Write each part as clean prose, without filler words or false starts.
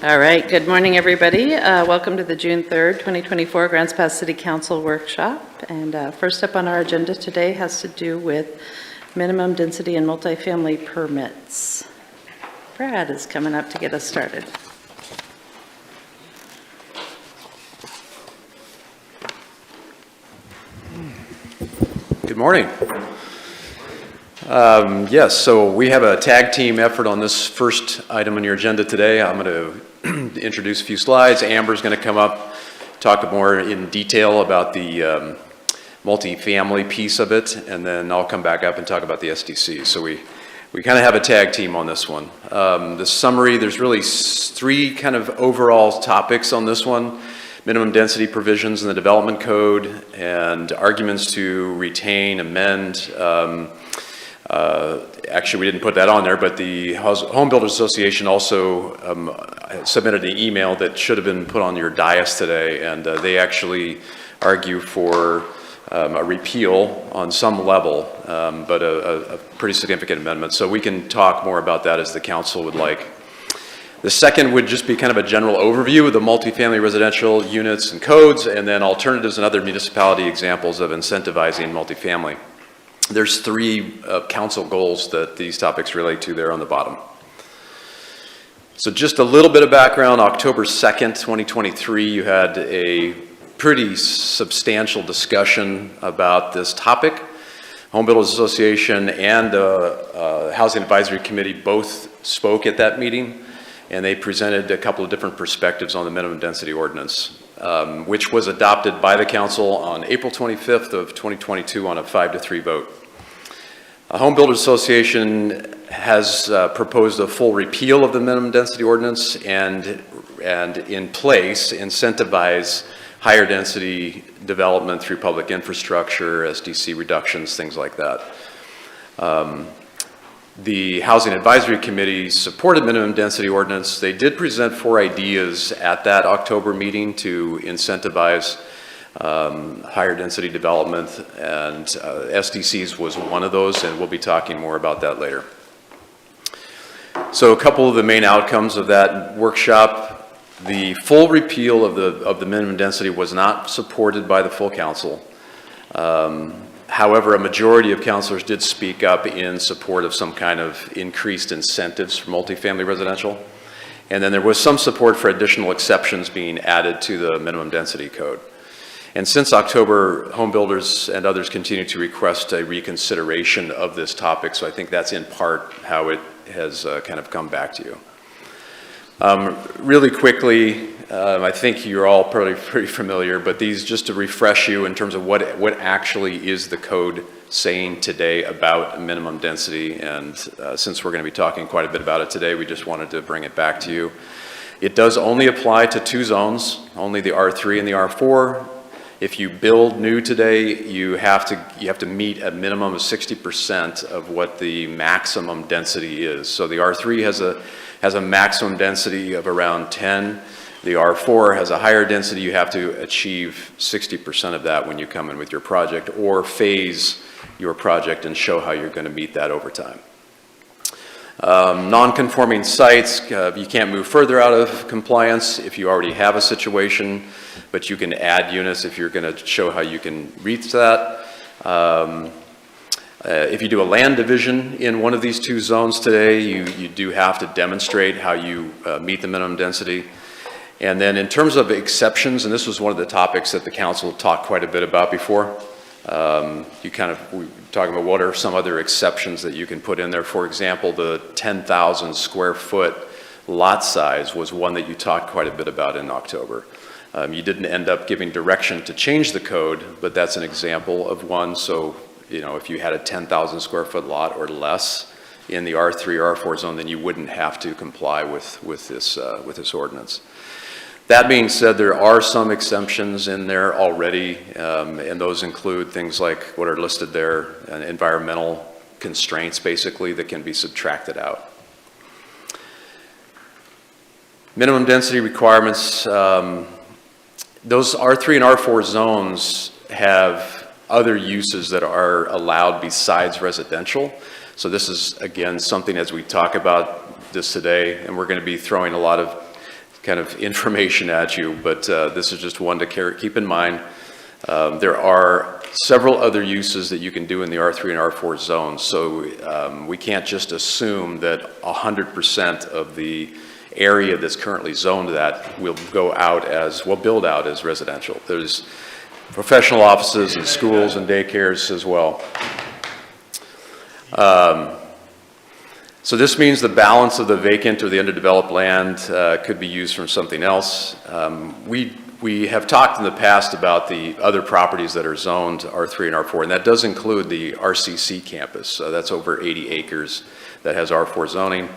All right, good morning, everybody. Welcome to the June 3rd, 2024 Grants Pass City Council Workshop. And first up on our agenda today has to do with minimum density and multifamily permits. Brad is coming up to get us started. Good morning. Yes, so we have a tag team effort on this first item on your agenda today. I'm going to introduce a few slides. Amber's going to come up, talk more in detail about the multifamily piece of it, and then I'll come back up and talk about the SDC. So we kind of have a tag team on this one. The summary, there's really three kind of overall topics on this one: minimum density provisions in the development code, and arguments to retain, amend. Actually, we didn't put that on there, but the Home Builders Association also submitted an email that should have been put on your dais today, and they actually argue for a repeal on some level, but a pretty significant amendment. So we can talk more about that as the council would like. The second would just be kind of a general overview of the multifamily residential units and codes, and then alternatives and other municipality examples of incentivizing multifamily. There's three council goals that these topics relate to there on the bottom. So just a little bit of background. October 2nd, 2023, you had a pretty substantial discussion about this topic. Home Builders Association and the Housing Advisory Committee both spoke at that meeting, and they presented a couple of different perspectives on the minimum density ordinance, which was adopted by the council on April 25th of 2022 on a 5-3 vote. Home Builders Association has proposed a full repeal of the minimum density ordinance and in place incentivize higher density development through public infrastructure, SDC reductions, things like that. The Housing Advisory Committee supported minimum density ordinance. They did present 4 ideas at that October meeting to incentivize higher density development, and SDCs was one of those, and we'll be talking more about that later. So a couple of the main outcomes of that workshop: the full repeal of the minimum density was not supported by the full council. However, a majority of councilors did speak up in support of some kind of increased incentives for multifamily residential. And then there was some support for additional exceptions being added to the minimum density code. And since October, home builders and others continue to request a reconsideration of this topic, so I think that's in part how it has kind of come back to you. Really quickly, I think you're all probably pretty familiar, but these just to refresh you in terms of what actually is the code saying today about minimum density, and since we're going to be talking quite a bit about it today, we just wanted to bring it back to you. It does only apply to 2 zones, only the R3 and the R4. If you build new today, you have to meet a minimum of 60% of what the maximum density is. So the R3 has a maximum density of around 10. The R4 has a higher density. You have to achieve 60% of that when you come in with your project, or phase your project and show how you're going to meet that over time. Non-conforming sites, you can't move further out of compliance if you already have a situation, but you can add units if you're going to show how you can reach that. If you do a land division in one of these 2 zones today, you do have to demonstrate how you meet the minimum density. And then in terms of exceptions, and this was one of the topics that the council talked quite a bit about before, we were talking about what are some other exceptions that you can put in there. For example, the 10,000 square foot lot size was one that you talked quite a bit about in October. You didn't end up giving direction to change the code, but that's an example of one. So, you know, if you had a 10,000 square foot lot or less in the R3 or R4 zone, then you wouldn't have to comply with this ordinance. That being said, there are some exemptions in there already, and those include things like what are listed there, environmental constraints basically that can be subtracted out. Minimum density requirements, those R3 and R4 zones have other uses that are allowed besides residential. So this is, again, something as we talk about this today, and we're going to be throwing a lot of kind of information at you, but this is just one to keep in mind. There are several other uses that you can do in the R3 and R4 zones, so we can't just assume that 100% of the area that's currently zoned that will build out as residential. There's professional offices and schools and daycares as well. So this means the balance of the vacant or the underdeveloped land could be used for something else. We have talked in the past about the other properties that are zoned R3 and R4, and that does include the RCC campus. That's over 80 acres that has R4 zoning.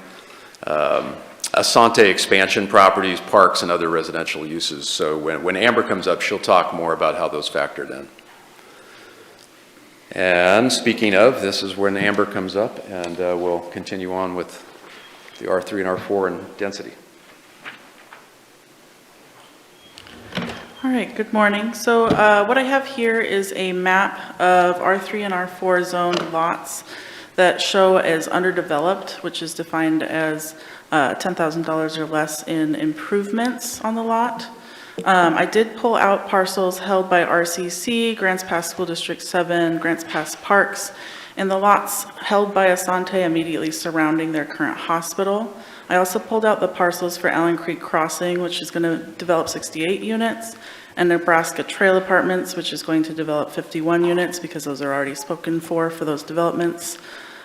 Asante expansion properties, parks, and other residential uses. So when Amber comes up, she'll talk more about how those factored in. And speaking of, this is when Amber comes up, and we'll continue on with the R3 and R4 and density. All right, good morning. So what I have here is a map of R3 and R4 zoned lots that show as underdeveloped, which is defined as $10,000 or less in improvements on the lot. I did pull out parcels held by RCC, Grants Pass School District 7, Grants Pass Parks, and the lots held by Asante immediately surrounding their current hospital. I also pulled out the parcels for Allen Creek Crossing, which is going to develop 68 units, and Nebraska Trail Apartments, which is going to develop 51 units because those are already spoken for those developments.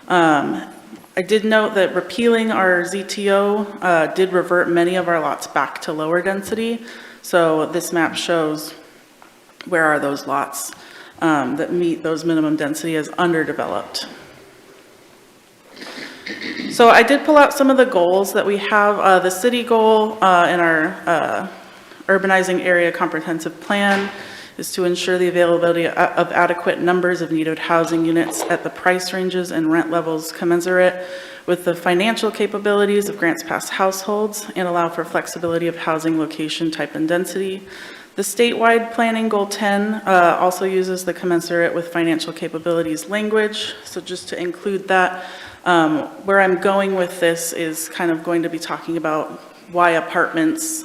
I did note that repealing our ZTO did revert many of our lots back to lower density. So this map shows where are those lots that meet those minimum density as underdeveloped. So I did pull out some of the goals that we have. The city goal in our urbanizing area comprehensive plan is to ensure the availability of adequate numbers of needed housing units at the price ranges and rent levels commensurate with the financial capabilities of Grants Pass households and allow for flexibility of housing location, type, and density. The statewide planning goal 10 also uses the commensurate with financial capabilities language. So just to include that, where I'm going with this is kind of going to be talking about why apartments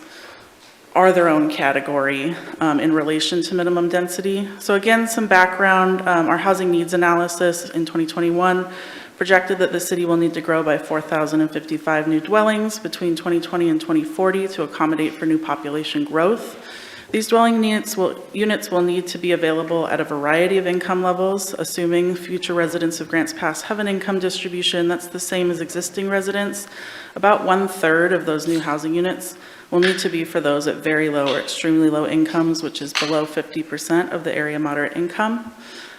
are their own category in relation to minimum density. So again, some background, our housing needs analysis in 2021 projected that the city will need to grow by 4,055 new dwellings between 2020 and 2040 to accommodate for new population growth. These dwelling units will need to be available at a variety of income levels, assuming future residents of Grants Pass have an income distribution that's the same as existing residents. About 1/3 of those new housing units will need to be for those at very low or extremely low incomes, which is below 50% of the area moderate income.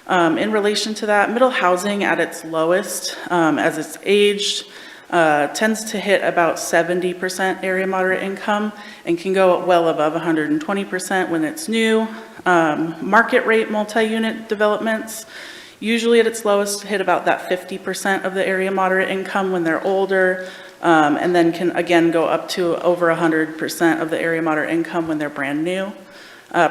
In relation to that, middle housing at its lowest, as it's aged, tends to hit about 70% area moderate income and can go well above 120% when it's new. Market rate multi-unit developments, usually at its lowest, hit about that 50% of the area moderate income when they're older, and then can again go up to over 100% of the area moderate income when they're brand new.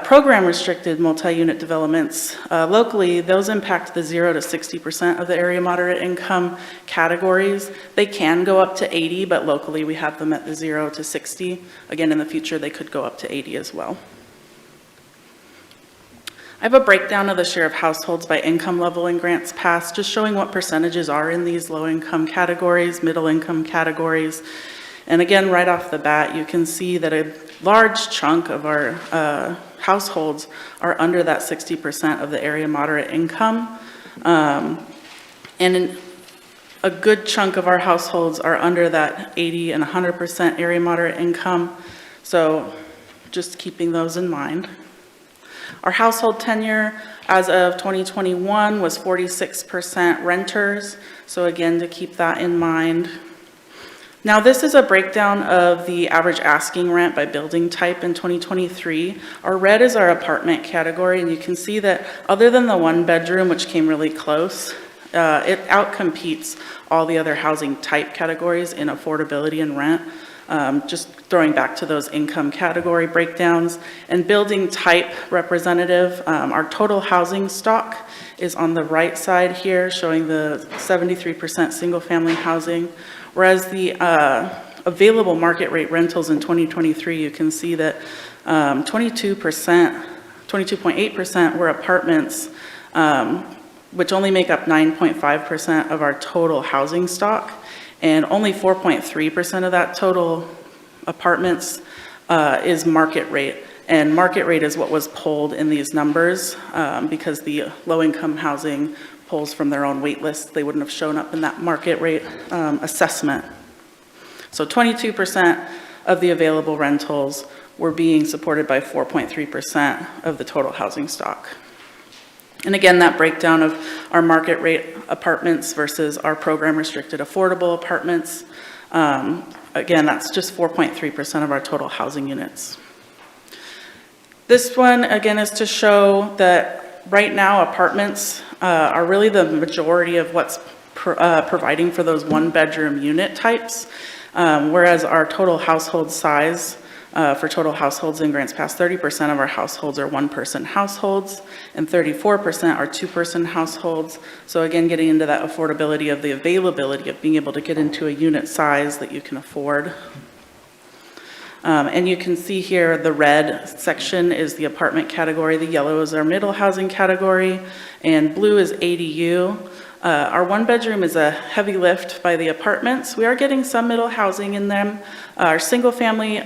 Program restricted multi-unit developments, locally, those impact the 0 to 60% of the area moderate income categories. They can go up to 80, but locally we have them at the 0 to 60. Again, in the future, they could go up to 80 as well. I have a breakdown of the share of households by income level in Grants Pass, just showing what percentages are in these low income categories, middle income categories. And again, right off the bat, you can see that a large chunk of our households are under that 60% of the area moderate income. And a good chunk of our households are under that 80 and 100% area moderate income. So just keeping those in mind. Our household tenure as of 2021 was 46% renters. So again, to keep that in mind. Now this is a breakdown of the average asking rent by building type in 2023. Our red is our apartment category, and you can see that other than the 1 bedroom, which came really close, it outcompetes all the other housing type categories in affordability and rent. Just throwing back to those income category breakdowns. And building type representative, our total housing stock is on the right side here, showing the 73% single family housing, whereas the available market rate rentals in 2023, you can see that 22.8% were apartments, which only make up 9.5% of our total housing stock, and only 4.3% of that total apartments is market rate. And market rate is what was pulled in these numbers because the low-income housing pulls from their own wait list. They wouldn't have shown up in that market rate assessment. So 22% of the available rentals were being supported by 4.3% of the total housing stock. And again, that breakdown of our market rate apartments versus our program restricted affordable apartments, again, that's just 4.3% of our total housing units. This one, again, is to show that right now apartments are really the majority of what's providing for those one-bedroom unit types, whereas our total household size for total households in Grants Pass, 30% of our households are one-person households, and 34% are two-person households. So again, getting into that affordability of the availability of being able to get into a unit size that you can afford. And you can see here the red section is the apartment category, the yellow is our middle housing category, and blue is ADU. Our one bedroom is a heavy lift by the apartments. We are getting some middle housing in them. Our single family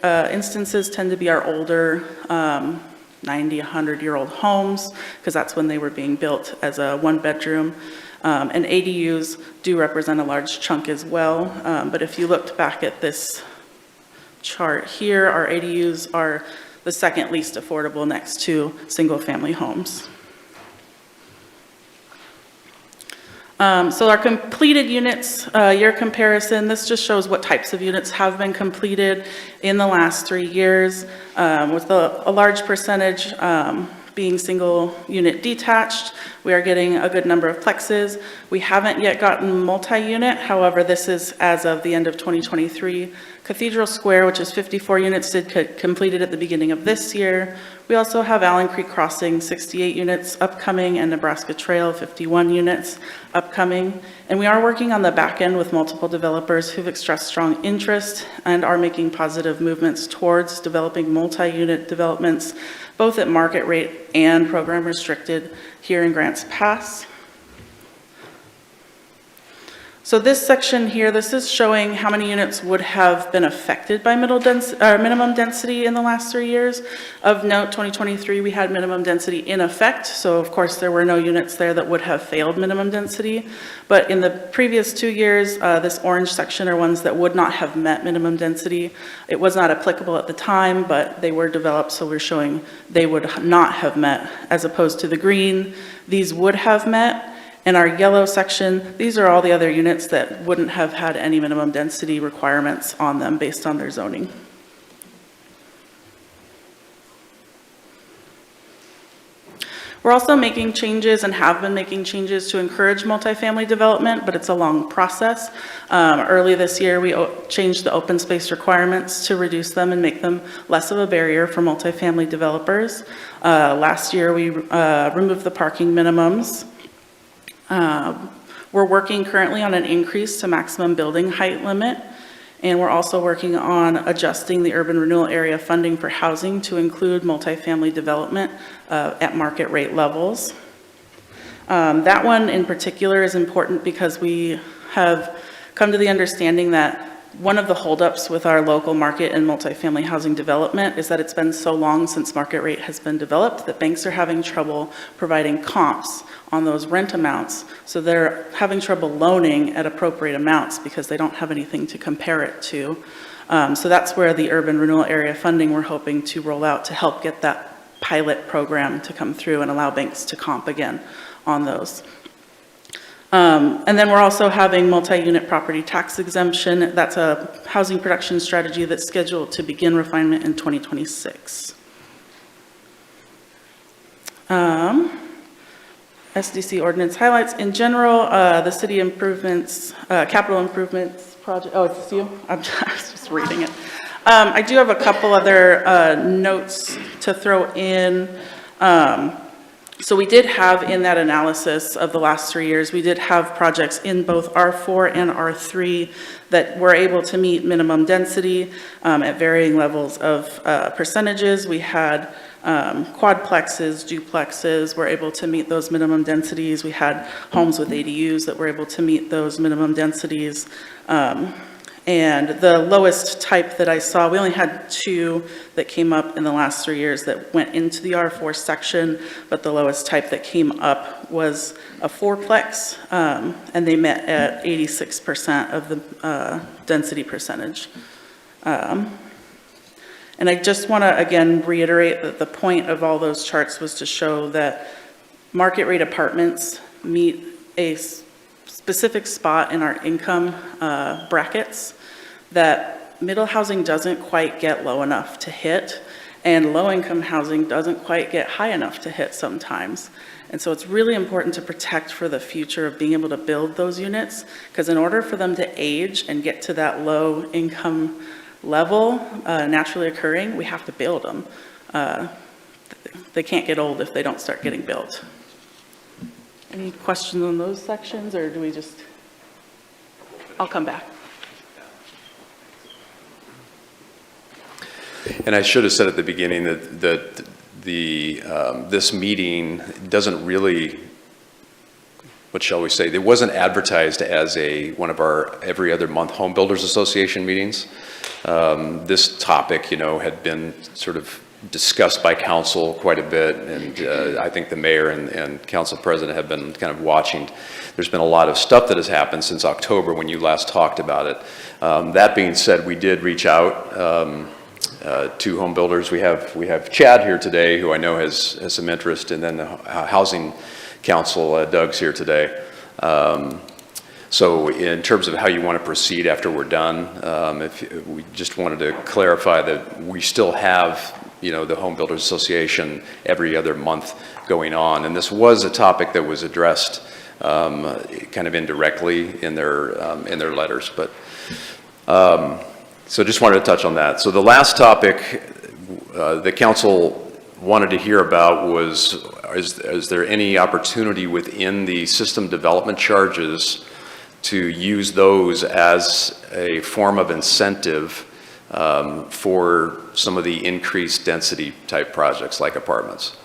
instances tend to be our older 90, 100-year-old homes, because that's when they were being built as a one bedroom. And ADUs do represent a large chunk as well. But if you looked back at this chart here, our ADUs are the second least affordable next to single family homes. So our completed units, year comparison, this just shows what types of units have been completed in the last 3 years, with a large percentage being single unit detached. We are getting a good number of plexes. We haven't yet gotten multi-unit, however, this is as of the end of 2023. Cathedral Square, which is 54 units, completed at the beginning of this year. We also have Allen Creek Crossing, 68 units upcoming, and Nebraska Trail, 51 units upcoming. And we are working on the back end with multiple developers who've expressed strong interest and are making positive movements towards developing multi-unit developments, both at market rate and program restricted here in Grants Pass. So this section here, this is showing how many units would have been affected by minimum density in the last 3 years. Of note, 2023, we had minimum density in effect. So of course, there were no units there that would have failed minimum density. But in the previous 2 years, this orange section are ones that would not have met minimum density. It was not applicable at the time, but they were developed, so we're showing they would not have met, as opposed to the green, these would have met. In our yellow section, these are all the other units that wouldn't have had any minimum density requirements on them based on their zoning. We're also making changes and have been making changes to encourage multifamily development, but it's a long process. Early this year, we changed the open space requirements to reduce them and make them less of a barrier for multifamily developers. Last year, we removed the parking minimums. We're working currently on an increase to maximum building height limit, and we're also working on adjusting the urban renewal area funding for housing to include multifamily development at market rate levels. That one in particular is important because we have come to the understanding that one of the holdups with our local market and multifamily housing development is that it's been so long since market rate has been developed that banks are having trouble providing comps on those rent amounts. So they're having trouble loaning at appropriate amounts because they don't have anything to compare it to. So that's where the urban renewal area funding we're hoping to roll out to help get that pilot program to come through and allow banks to comp again on those. And then we're also having multi-unit property tax exemption. That's a housing production strategy that's scheduled to begin refinement in 2026. SDC ordinance highlights. In general, the city improvements, capital improvements project, oh, it's you? I was just reading it. I do have a couple other notes to throw in. So we did have in that analysis of the last 3 years, we did have projects in both R4 and R3 that were able to meet minimum density at varying levels of percentages. We had quadplexes, duplexes were able to meet those minimum densities. We had homes with ADUs that were able to meet those minimum densities. And the lowest type that I saw, we only had 2 that came up in the last 3 years that went into the R4 section, but the lowest type that came up was a 4-plex, and they met at 86% of the density percentage. And I just want to, again, reiterate that the point of all those charts was to show that market rate apartments meet a specific spot in our income brackets that middle housing doesn't quite get low enough to hit, and low-income housing doesn't quite get high enough to hit sometimes. And so it's really important to protect for the future of being able to build those units, because in order for them to age and get to that low-income level naturally occurring, we have to build them. They can't get old if they don't start getting built. Any questions on those sections, or do we just, I'll come back. And I should have said at the beginning that this meeting doesn't really, what shall we say, it wasn't advertised as one of our every other month Home Builders Association meetings. This topic, had been sort of discussed by council quite a bit, and I think the mayor and council president have been kind of watching. There's been a lot of stuff that has happened since October when you last talked about it. That being said, we did reach out to home builders. We have Chad here today, who I know has some interest, and then the Housing Council, Doug's here today. So in terms of how you want to proceed after we're done, if we just wanted to clarify that we still have the Home Builders Association every other month going on, and this was a topic that was addressed kind of indirectly in their letters, but so just wanted to touch on that. So the last topic the council wanted to hear about was, is there any opportunity within the system development charges to use those as a form of incentive for some of the increased density type projects like apartments.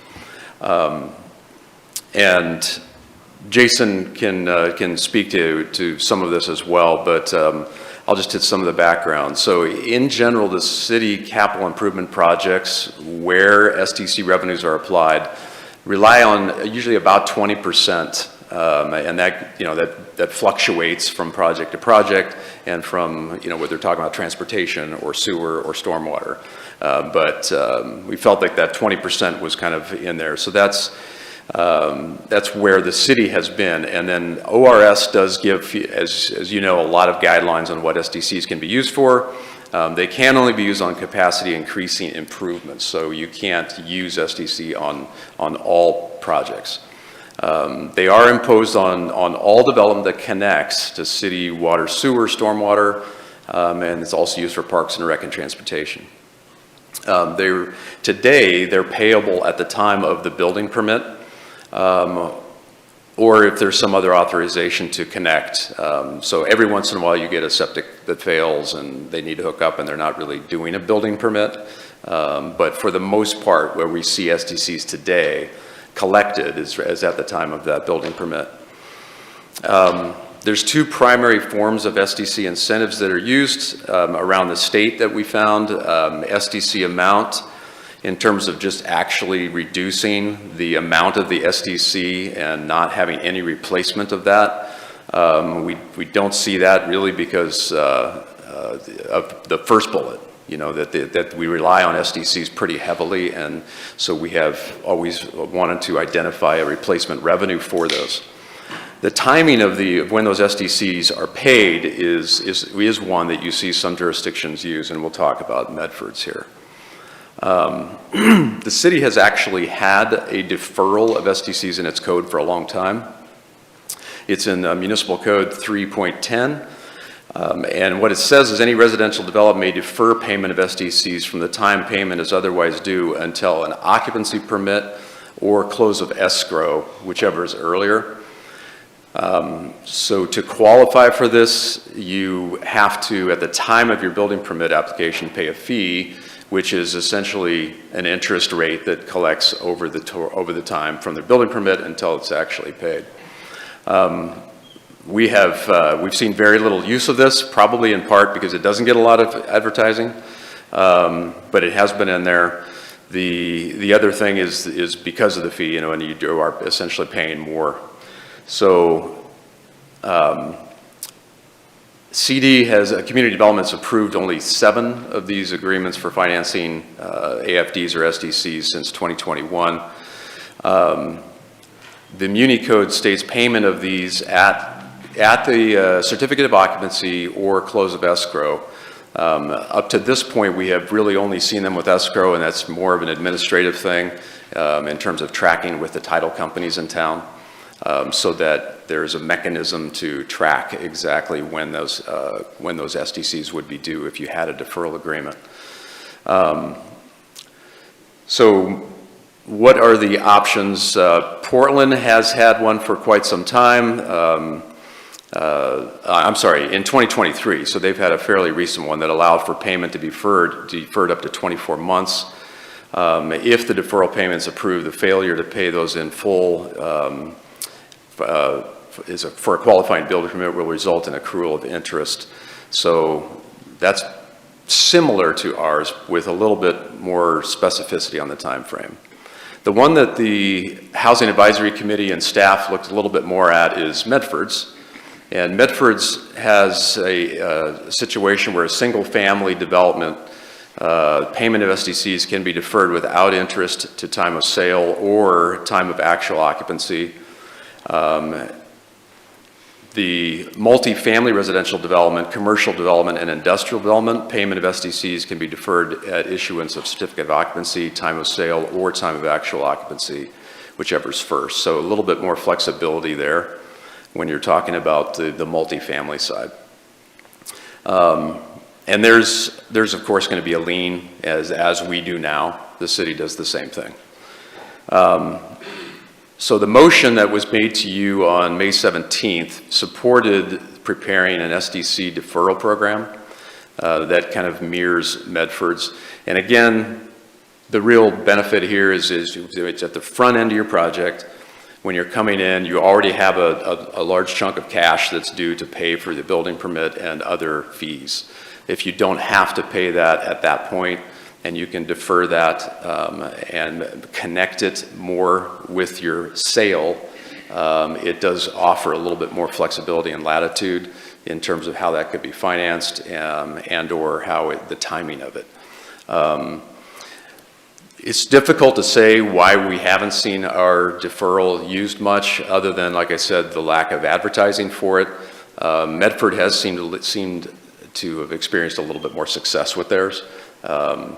And Jason can speak to some of this as well, but I'll just hit some of the background. So in general, the city capital improvement projects where SDC revenues are applied rely on usually about 20%. And that fluctuates from project to project and from, whether they're talking about transportation or sewer or stormwater. But we felt like that 20% was kind of in there. So that's where the city has been. And then ORS does give, as you know, a lot of guidelines on what SDCs can be used for. They can only be used on capacity increasing improvements. So you can't use SDC on all projects. They are imposed on all development that connects to city water, sewer, stormwater, and it's also used for parks and rec and transportation. Today, they're payable at the time of the building permit, or if there's some other authorization to connect. So every once in a while you get a septic that fails and they need to hook up and they're not really doing a building permit. But for the most part, where we see SDCs today, collected is at the time of that building permit. There's two primary forms of SDC incentives that are used around the state that we found. SDC amount in terms of just actually reducing the amount of the SDC and not having any replacement of that. We don't see that really because of the first bullet. That we rely on SDCs pretty heavily, and so we have always wanted to identify a replacement revenue for those. The timing of when those SDCs are paid is one that you see some jurisdictions use, and we'll talk about Medford's here. The city has actually had a deferral of SDCs in its code for a long time. It's in Municipal Code 3.10. And what it says is any residential development may defer payment of SDCs from the time payment is otherwise due until an occupancy permit or close of escrow, whichever is earlier. So to qualify for this, you have to, at the time of your building permit application, pay a fee, which is essentially an interest rate that collects over the time from the building permit until it's actually paid. We've seen very little use of this, probably in part because it doesn't get a lot of advertising, but it has been in there. The other thing is because of the fee, and you are essentially paying more. So Community Development's approved only 7 of these agreements for financing AFDs or SDCs since 2021. The Muni Code states payment of these at the certificate of occupancy or close of escrow. Up to this point, we have really only seen them with escrow, and that's more of an administrative thing in terms of tracking with the title companies in town, so that there's a mechanism to track exactly when those SDCs would be due if you had a deferral agreement. So what are the options? Portland has had one for quite some time. I'm sorry, in 2023. So they've had a fairly recent one that allowed for payment to be deferred up to 24 months. If the deferral payment's approved, the failure to pay those in full for a qualifying building permit will result in accrual of interest. So that's similar to ours with a little bit more specificity on the time frame. The one that the Housing Advisory Committee and staff looked a little bit more at is Medford's. And Medford's has a situation where a single family development payment of SDCs can be deferred without interest to time of sale or time of actual occupancy. The multi-family residential development, commercial development, and industrial development payment of SDCs can be deferred at issuance of certificate of occupancy, time of sale, or time of actual occupancy, whichever's first. So a little bit more flexibility there when you're talking about the multi-family side. And there's of course going to be a lien as we do now. The city does the same thing. So the motion that was made to you on May 17th supported preparing an SDC deferral program that kind of mirrors Medford's. And again, the real benefit here is it's at the front end of your project. When you're coming in, you already have a large chunk of cash that's due to pay for the building permit and other fees. If you don't have to pay that at that point, and you can defer that and connect it more with your sale, it does offer a little bit more flexibility and latitude in terms of how that could be financed and or how the timing of it. It's difficult to say why we haven't seen our deferral used much, other than, like I said, the lack of advertising for it. Medford has seemed to have experienced a little bit more success with theirs.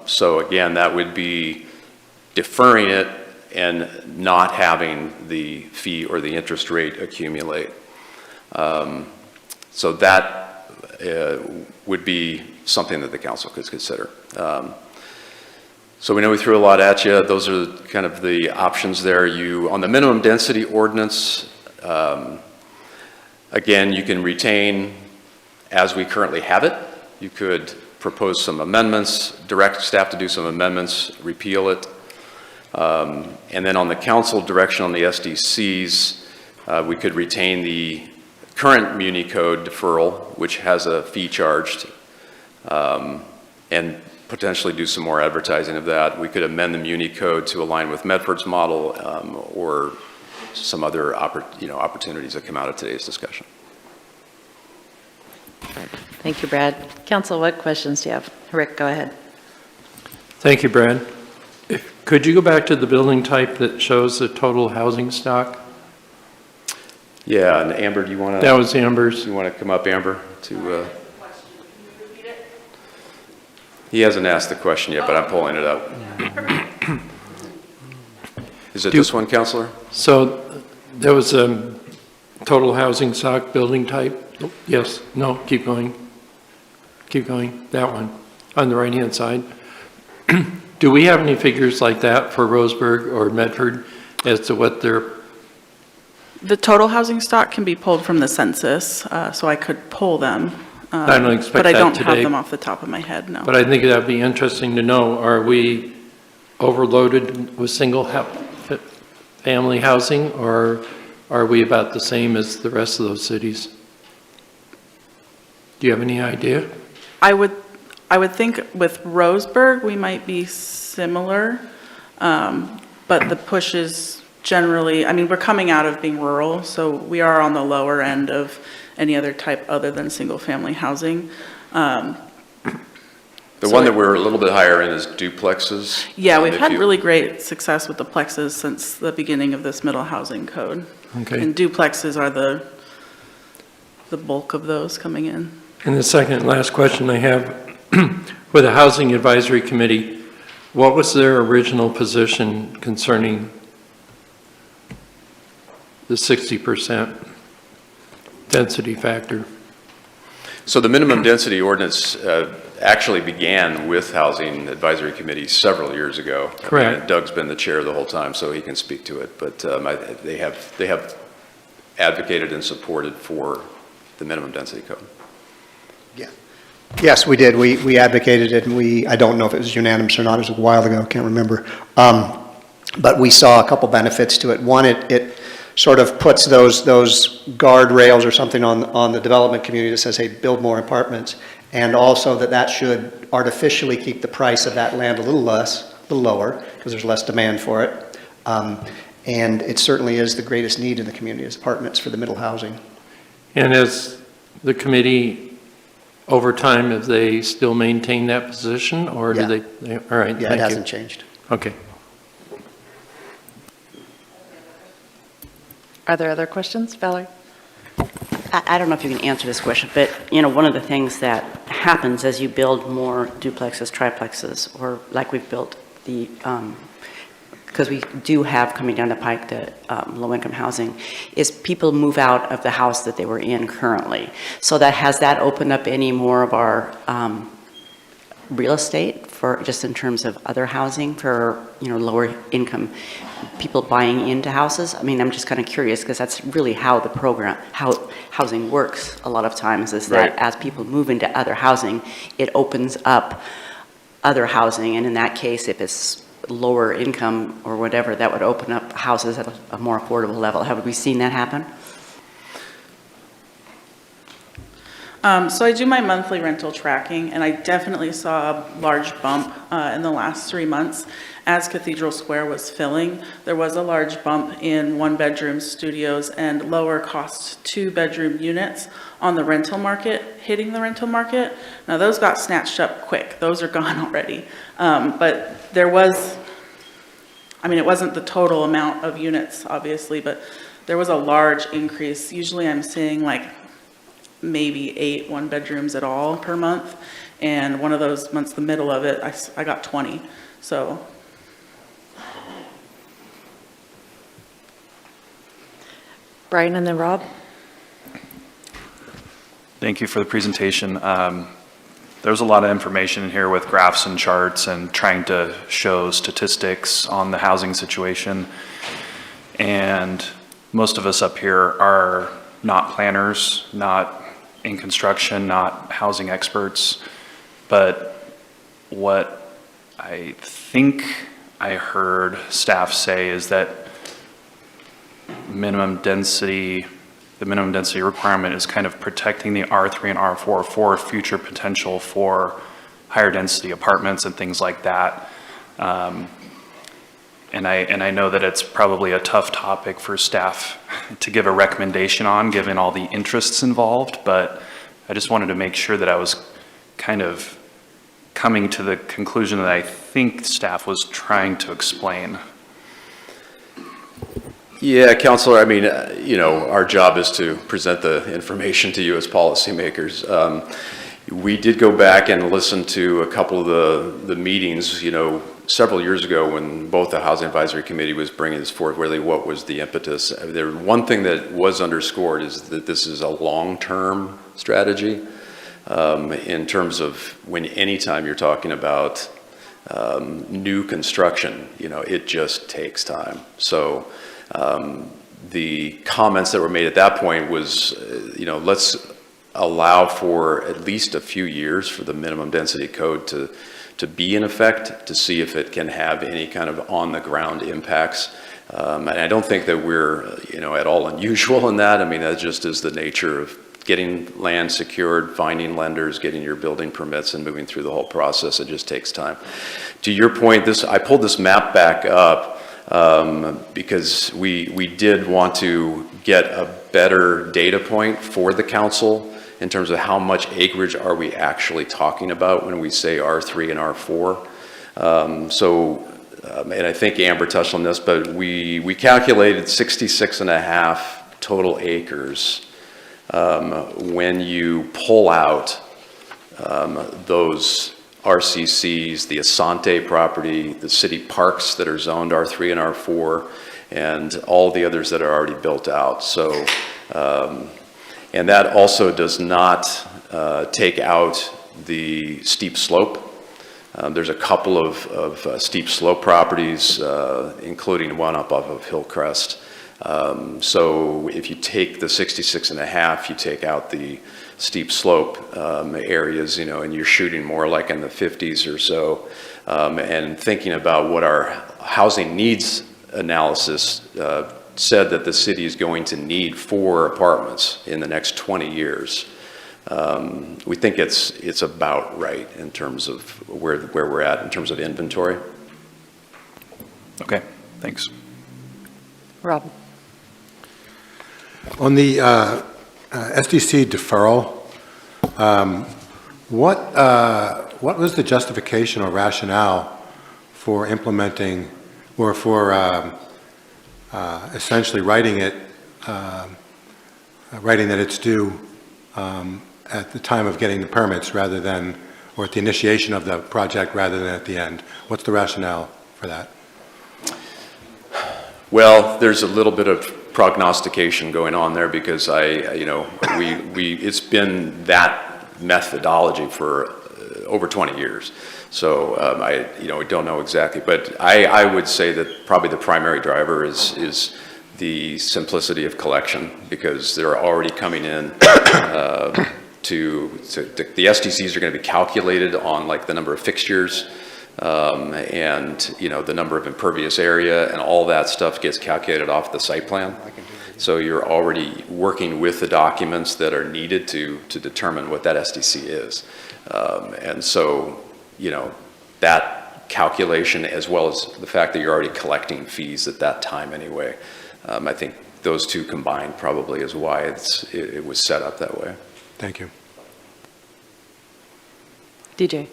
So again, that would be deferring it and not having the fee or the interest rate accumulate. So that would be something that the council could consider. So we know we threw a lot at you. Those are kind of the options there. On the minimum density ordinance, again, you can retain as we currently have it. You could propose some amendments, direct staff to do some amendments, repeal it. And then on the council direction on the SDCs, we could retain the current Muni Code deferral, which has a fee charged, and potentially do some more advertising of that. We could amend the Muni Code to align with Medford's model or some other opportunities that come out of today's discussion. Thank you, Brad. Council, what questions do you have? Rick, go ahead. Thank you, Brad. Could you go back to the building type that shows the total housing stock? Yeah, and Amber, do you want to? That was Amber's. You want to come up, Amber, to? He hasn't asked the question yet, but I'm pulling it up. Is it this one, Counselor? So there was a total housing stock building type. Yes, no, keep going. Keep going, that one, on the right-hand side. Do we have any figures like that for Roseburg or Medford as to what they're, The total housing stock can be pulled from the census, so I could pull them. I don't expect But I that don't have today. them off the top of my head, no. But I think that'd be interesting to know, are we overloaded with family housing, or are we about the same as the rest of those cities? Do you have any idea? I would think with Roseburg, we might be similar, but the push is generally, I mean, we're coming out of being rural, so we are on the lower end of any other type other than single-family housing. The one that we're a little bit higher in is duplexes. Yeah, we've If had you- really great success with the plexes since the beginning of this middle housing code. Okay. And duplexes are the bulk of those coming in. And the second and last question I have, with the Housing Advisory Committee, what was their original position concerning the 60% density factor? So the minimum density ordinance actually began with Housing Advisory Committee several years ago. Correct. And Doug's been the chair the whole time, so he can speak to it. But they have advocated and supported for the minimum density code. Yeah. Yes, we did. We advocated it, and I don't know if it was unanimous or not. It was a while ago. I can't remember. But we saw a couple benefits to it. One, it sort of puts those guardrails or something on the development community that says, hey, build more apartments. And also that should artificially keep the price of that land a little lower, because there's less demand for it. And it certainly is the greatest need in the community is apartments for the middle housing. And as the committee, over time, have they still maintained that position, or do Yeah. they, all right, Yeah, it thank hasn't you. changed. Okay. Are there other questions? Valerie? I don't know if you can answer this question, but, you know, one of the things that happens as you build more duplexes, triplexes, or like we've built the, because we do have coming down the pike the low-income housing, is people move out of the house that they were in currently. So has that opened up any more of our real estate for, just in terms of other housing for, you know, lower income people buying into houses? I mean, I'm just kind of curious, because that's really how the program, how housing works a lot of times, is that Right. as people move into other housing, it opens up other housing, and in that case, if it's lower income or whatever, that would open up houses at a more affordable level. Have we seen that happen? So I do my monthly rental tracking, and I definitely saw a large bump in the last 3 months. As Cathedral Square was filling, there was a large bump in one-bedroom studios and lower cost two-bedroom units on the rental market, hitting the rental market. Now, those got snatched up quick. Those are gone already. But there was, I mean, it wasn't the total amount of units, obviously, but there was a large increase. Usually I'm seeing like maybe 8 one-bedrooms at all per month. And one of those months, the middle of it, I got 20. So. Brian and then Rob? Thank you for the presentation. There was a lot of information in here with graphs and charts and trying to show statistics on the housing situation. And most of us up here are not planners, not in construction, not housing experts. But what I think I heard staff say is that the minimum density requirement is kind of protecting the R3 and R4 for future potential for higher density apartments and things like that. And I know that it's probably a tough topic for staff to give a recommendation on, given all the interests involved, but I just wanted to make sure that I was kind of coming to the conclusion that I think staff was trying to explain. Yeah, Counselor, I mean, you know, our job is to present the information to you as policymakers. We did go back and listen to a couple of the meetings, you know, several years ago when both the Housing Advisory Committee was bringing this forward, really what was the impetus. One thing that was underscored is that this is a long-term strategy in terms of anytime you're talking about new construction, it just takes time. So the comments that were made at that point was, let's allow for at least a few years for the minimum density code to be in effect, to see if it can have any kind of on-the-ground impacts. And I don't think that we're, at all unusual in that. I mean, that just is the nature of getting land secured, finding lenders, getting your building permits, and moving through the whole process. It just takes time. To your point, I pulled this map back up because we did want to get a better data point for the council in terms of how much acreage are we actually talking about when we say R3 and R4. And I think Amber touched on this, but we calculated 66.5 total acres when you pull out those RCCs, the Asante property, the city parks that are zoned R3 and R4, and all the others that are already built out. So, and that also does not take out the steep slope. There's a couple of steep slope properties, including one up off of Hillcrest. So if you take the 66.5, you take out the steep slope areas, and you're shooting more like in the 50s or so. And thinking about what our housing needs analysis said that the city is going to need 4 apartments in the next 20 years. We think it's about right in terms of where we're at in terms of inventory. Okay, thanks. Rob? On the SDC deferral, what was the justification or rationale for implementing or for essentially writing that it's due at the time of getting the permits rather than, or at the initiation of the project rather than at the end? What's the rationale for that? Well, there's a little bit of prognostication going on there because it's been that methodology for over 20 years. So we don't know exactly, but I would say that probably the primary driver is the simplicity of collection, because they're already coming in the SDCs are going to be calculated on like the number of fixtures, and the number of impervious area, and all that stuff gets calculated off the site plan. So you're already working with the documents that are needed to determine what that SDC is. And so, that calculation, as well as the fact that you're already collecting fees at that time anyway, I think those two combined probably is why it was set up that way. Thank you. DJ?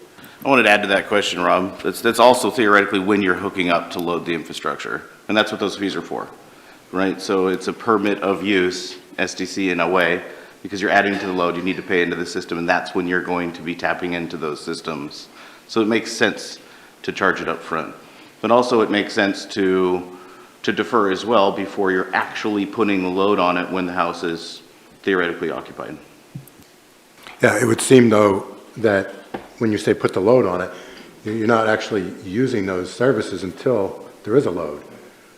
I wanted to add to that question, Rob. That's also theoretically when you're hooking up to load the infrastructure, and that's what those fees are for, right? So it's a permit of use, SDC in a way, because you're adding to the load, you need to pay into the system, and that's when you're going to be tapping into those systems. So it makes sense to charge it up front. But also it makes sense to defer as well before you're actually putting the load on it when the house is theoretically occupied. Yeah, it would seem though that when you say put the load on it, you're not actually using those services until there is a load.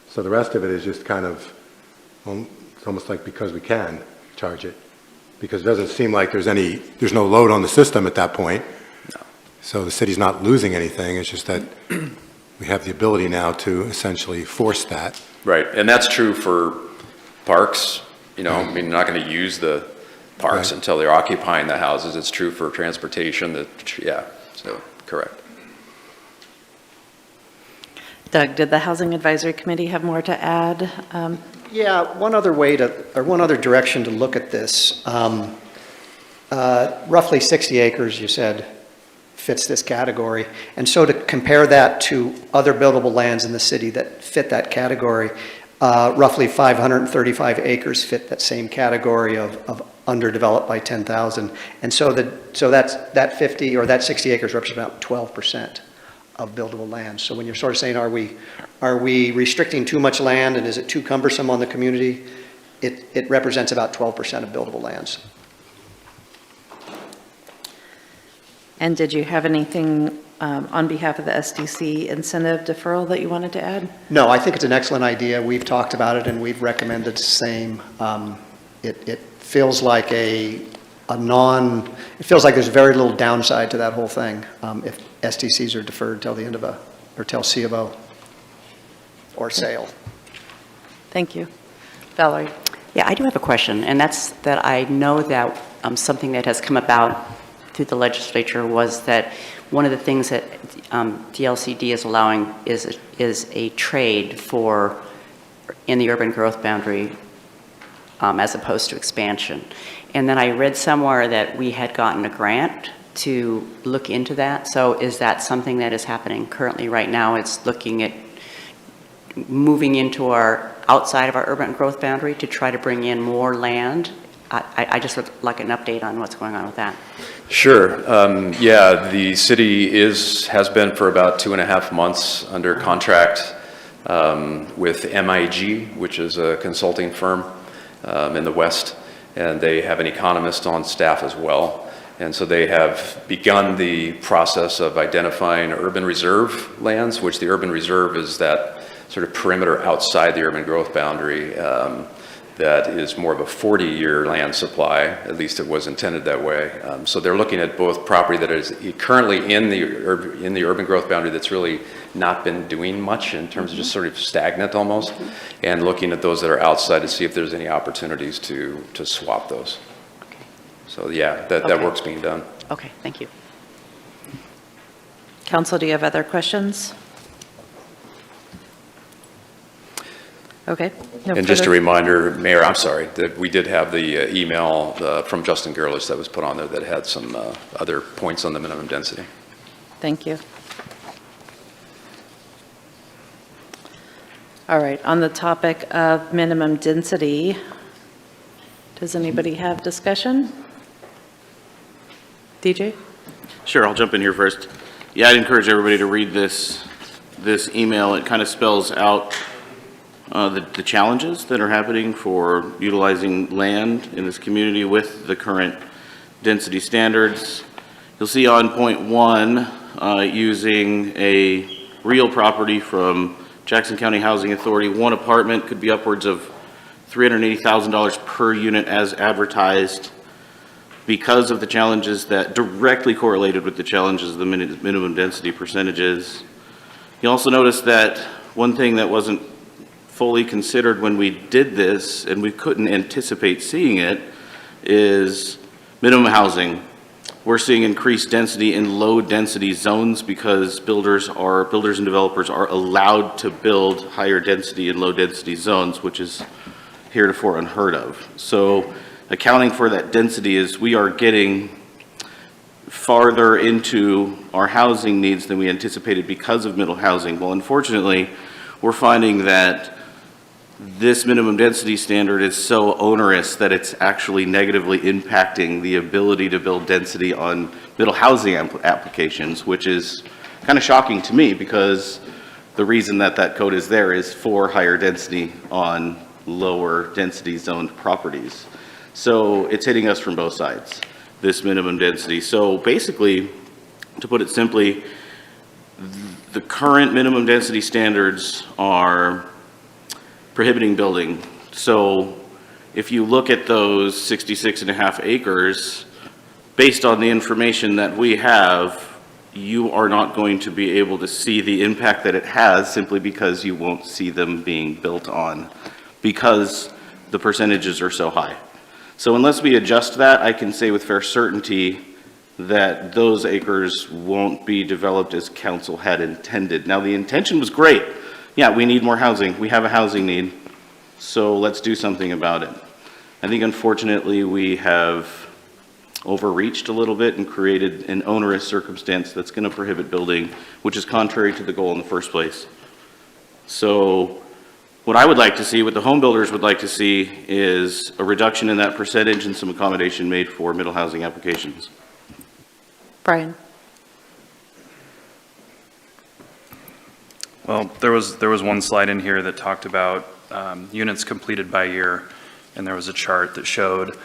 So the rest of it is just kind of, well, it's almost like because we can charge it. Because it doesn't seem like there's no load on the system at that point. No. So the city's not losing anything. It's just that we have the ability now to essentially force that. Right, and that's true for parks. I mean, you're not going to use the parks until they're occupying the houses. It's true for transportation. So correct. Doug, did the Housing Advisory Committee have more to add? Yeah, one other direction to look at this. Roughly 60 acres, you said, fits this category. And so to compare that to other buildable lands in the city that fit that category, roughly 535 acres fit that same category of underdeveloped by 10,000. And so that 50 or that 60 acres represents about 12% of buildable land. So when you're sort of saying, are we restricting too much land and is it too cumbersome on the community? It represents about 12% of buildable lands. And did you have anything on behalf of the SDC incentive deferral that you wanted to add? No, I think it's an excellent idea. We've talked about it and we've recommended the same. It feels like it feels like there's very little downside to that whole thing if SDCs are deferred till the end of or till C of O or sale. Thank you. Valerie? Yeah, I do have a question, and that's that I know that something that has come about through the legislature was that one of the things that DLCD is allowing is a trade in the urban growth boundary as opposed to expansion. And then I read somewhere that we had gotten a grant to look into that. So is that something that is happening currently right now? It's looking at moving into outside of our urban growth boundary to try to bring in more land. I just would like an update on what's going on with that. Sure. Yeah, the city has been for about 2.5 months under contract with MIG, which is a consulting firm in the West, and they have an economist on staff as well. And so they have begun the process of identifying urban reserve lands, which the urban reserve is that sort of perimeter outside the urban growth boundary that is more of a 40-year land supply, at least it was intended that way. So they're looking at both property that is currently in the urban growth boundary that's really not been doing much in terms of just sort of stagnant almost, and looking at those that are outside to see if there's any opportunities to swap those. Okay. So yeah, that work's being done. Okay, thank you. Council, do you have other questions? Okay. No And just a further- reminder, Mayor, I'm sorry, that we did have the email from Justin Gerlich that was put on there that had some other points on the minimum density. Thank you. All right, on the topic of minimum density, does anybody have discussion? DJ? Sure, I'll jump in here first. Yeah, I'd encourage everybody to read this email. It kind of spells out the challenges that are happening for utilizing land in this community with the current density standards. You'll see on point 1, using a real property from Jackson County Housing Authority, one apartment could be upwards of $380,000 per unit as advertised because of the challenges that directly correlated with the challenges of the minimum density percentages. You also notice that one thing that wasn't fully considered when we did this, and we couldn't anticipate seeing it, is minimum housing. We're seeing increased density in low density zones because builders and developers are allowed to build higher density in low density zones, which is heretofore unheard of. So accounting for that density is we are getting farther into our housing needs than we anticipated because of middle housing. Well, unfortunately, we're finding that this minimum density standard is so onerous that it's actually negatively impacting the ability to build density on middle housing applications, which is kind of shocking to me because the reason that code is there is for higher density on lower density zoned properties. So it's hitting us from both sides, this minimum density. So basically, to put it simply, the current minimum density standards are prohibiting building. So if you look at those 66.5 acres, based on the information that we have, you are not going to be able to see the impact that it has simply because you won't see them being built on because the percentages are so high. So unless we adjust that, I can say with fair certainty that those acres won't be developed as council had intended. Now, the intention was great. Yeah, we need more housing. We have a housing need. So let's do something about it. I think unfortunately we have overreached a little bit and created an onerous circumstance that's going to prohibit building, which is contrary to the goal in the first place. So what I would like to see, what the home builders would like to see, is a reduction in that percentage and some accommodation made for middle housing applications. Brian? Well, there was one slide in here that talked about units completed by year, and there was a chart that showed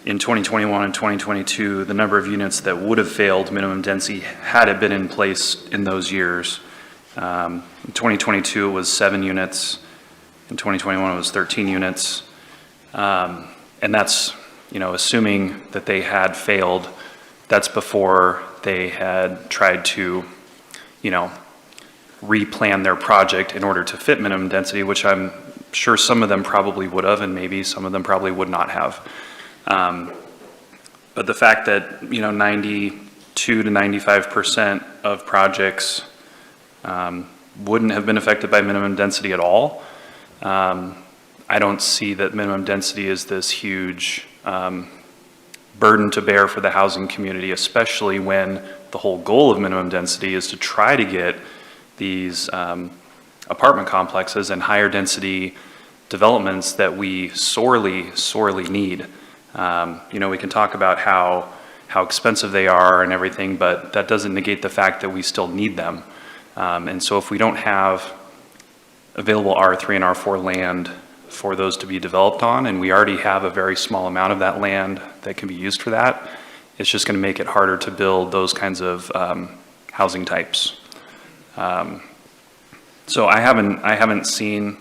in 2021 and 2022, the number of units that would have failed minimum density had it been in place in those years. In 2022, it was 7 units. In 2021, it was 13 units. And that's, assuming that they had failed, that's before they had tried to, replan their project in order to fit minimum density, which I'm sure some of them probably would have, and maybe some of them probably would not have. But the fact that, 92 to 95% of projects wouldn't have been affected by minimum density at all, I don't see that minimum density is this huge burden to bear for the housing community, especially when the whole goal of minimum density is to try to get these apartment complexes and higher density developments that we sorely, sorely need. We can talk about how expensive they are and everything, but that doesn't negate the fact that we still need them. And so if we don't have available R3 and R4 land for those to be developed on, and we already have a very small amount of that land that can be used for that, it's just going to make it harder to build those kinds of housing types. So I haven't seen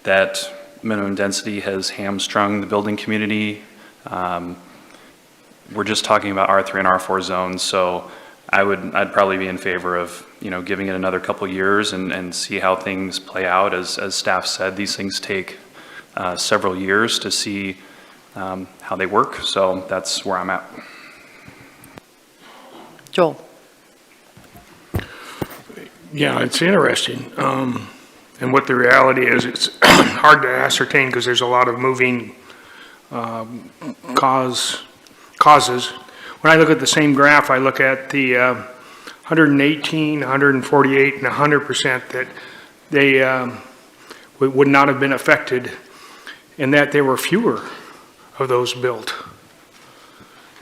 that minimum density has hamstrung the building community. We're just talking about R3 and R4 zones, so I'd probably be in favor of giving it another couple years and see how things play out. As staff said, these things take several years to see how they work, so that's where I'm at. Joel? Yeah, it's interesting. And what the reality is, it's hard to ascertain because there's a lot of moving causes. When I look at the same graph, I look at the 118, 148, and 100% that they would not have been affected, and that there were fewer of those built.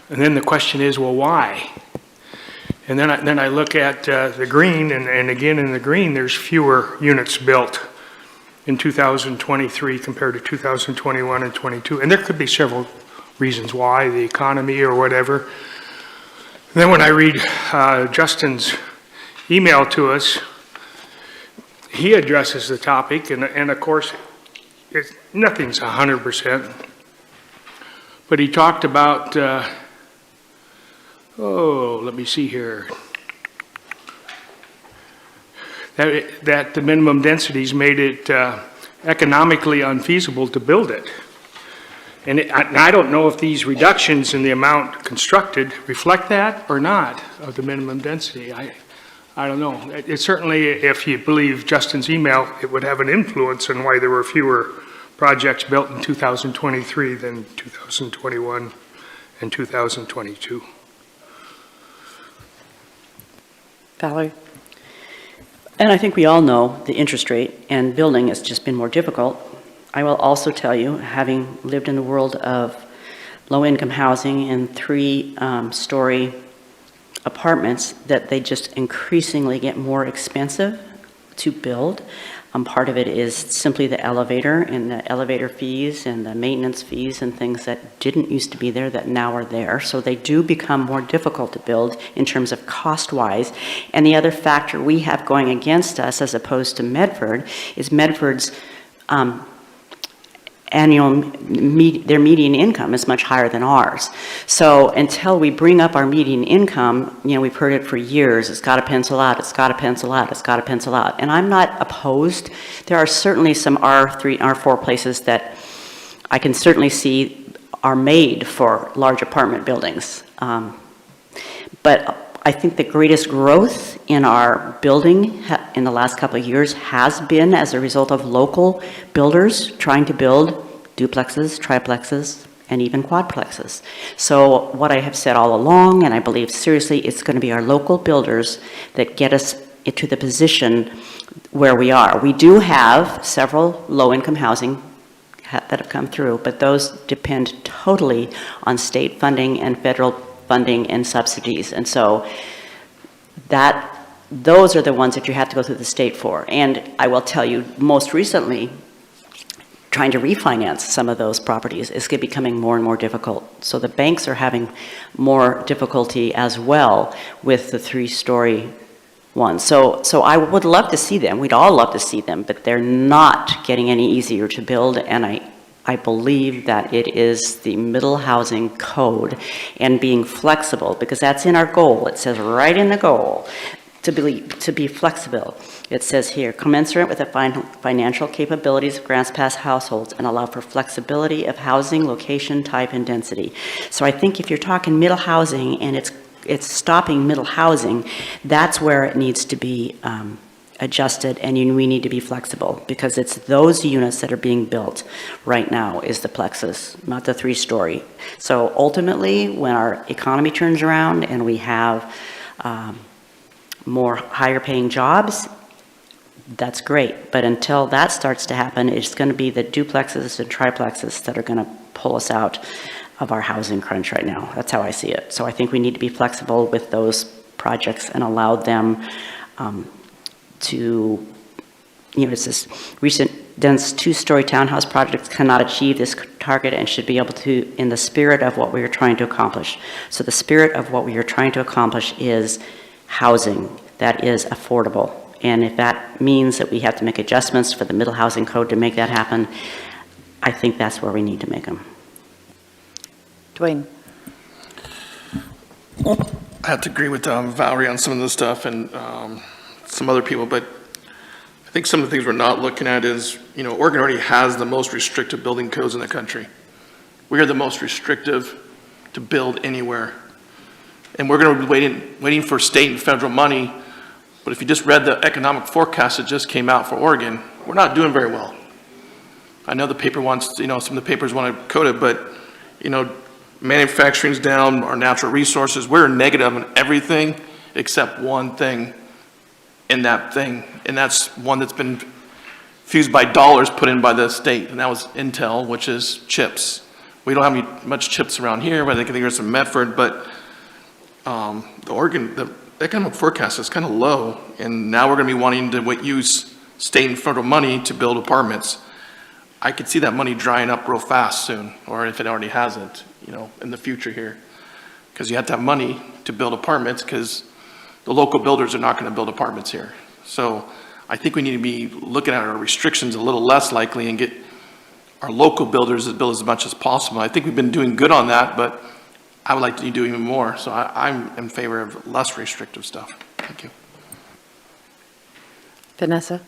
And then the question is, well, why? And then I look at the green, and again in the green, there's fewer units built in 2023 compared to 2021 and 22. And there could be several reasons why, the economy or whatever. And then when I read Justin's email to us, he addresses the topic, and of course, nothing's 100%. But he talked about let me see here. That the minimum densities made it economically unfeasible to build it. And I don't know if these reductions in the amount constructed reflect that or not of the minimum density. I don't know. It certainly, if you believe Justin's email, it would have an influence on why there were fewer projects built in 2023 than 2021 and 2022. Valerie? And I think we all know the interest rate and building has just been more difficult. I will also tell you, having lived in the world of low-income housing and 3-story apartments, that they just increasingly get more expensive to build. Part of it is simply the elevator and the elevator fees and the maintenance fees and things that didn't used to be there that now are there. So they do become more difficult to build in terms of cost-wise. And the other factor we have going against us as opposed to Medford is Medford's their median income is much higher than ours. So until we bring up our median income, we've heard it for years, it's got to pencil out, it's got to pencil out, it's got to pencil out. And I'm not opposed. There are certainly some R3, R4 places that I can certainly see are made for large apartment buildings. But I think the greatest growth in our building in the last couple of years has been as a result of local builders trying to build duplexes, triplexes, and even quadplexes. So what I have said all along, and I believe seriously, it's going to be our local builders that get us into the position where we are. We do have several low-income housing that have come through, but those depend totally on state funding and federal funding and subsidies. And so those are the ones that you have to go through the state for. And I will tell you, most recently, trying to refinance some of those properties is becoming more and more difficult. So the banks are having more difficulty as well with the 3-story ones. So I would love to see them. We'd all love to see them, but they're not getting any easier to build. And I believe that it is the middle housing code and being flexible, because that's in our goal. It says right in the goal to be flexible. It says here, commensurate with the financial capabilities of Grants Pass households and allow for flexibility of housing, location, type, and density. So I think if you're talking middle housing and it's stopping middle housing, that's where it needs to be adjusted, and we need to be flexible, because it's those units that are being built right now is the plexus, not the 3-story. So ultimately, when our economy turns around and we have more higher paying jobs, that's great. But until that starts to happen, it's going to be the duplexes and triplexes that are going to pull us out of our housing crunch right now. That's how I see it. So I think we need to be flexible with those projects and allow them to, it's this recent dense 2-story townhouse projects cannot achieve this target and should be able to, in the spirit of what we are trying to accomplish. So the spirit of what we are trying to accomplish is housing that is affordable. And if that means that we have to make adjustments for the middle housing code to make that happen, I think that's where we need to make them. Dwayne. I have to agree with Valerie on some of this stuff and some other people, but I think some of the things we're not looking at is, Oregon already has the most restrictive building codes in the country. We are the most restrictive to build anywhere. And we're going to be waiting for state and federal money, but if you just read the economic forecast that just came out for Oregon, we're not doing very well. I know the paper wants, some of the papers want to code it, but, manufacturing's down, our natural resources, we're negative on everything except one thing in that thing, and that's one that's been fused by dollars put in by the state, and that was Intel, which is chips. We don't have much chips around here, but I think there's some Medford, but the economic forecast is kind of low, and now we're going to be wanting to use state and federal money to build apartments. I could see that money drying up real fast soon, or if it already hasn't, in the future here. Because you have to have money to build apartments, because the local builders are not going to build apartments here. So I think we need to be looking at our restrictions a little less likely and get our local builders to build as much as possible. I think we've been doing good on that, but I would like to do even more. So I'm in favor of less restrictive stuff. Thank you. Vanessa?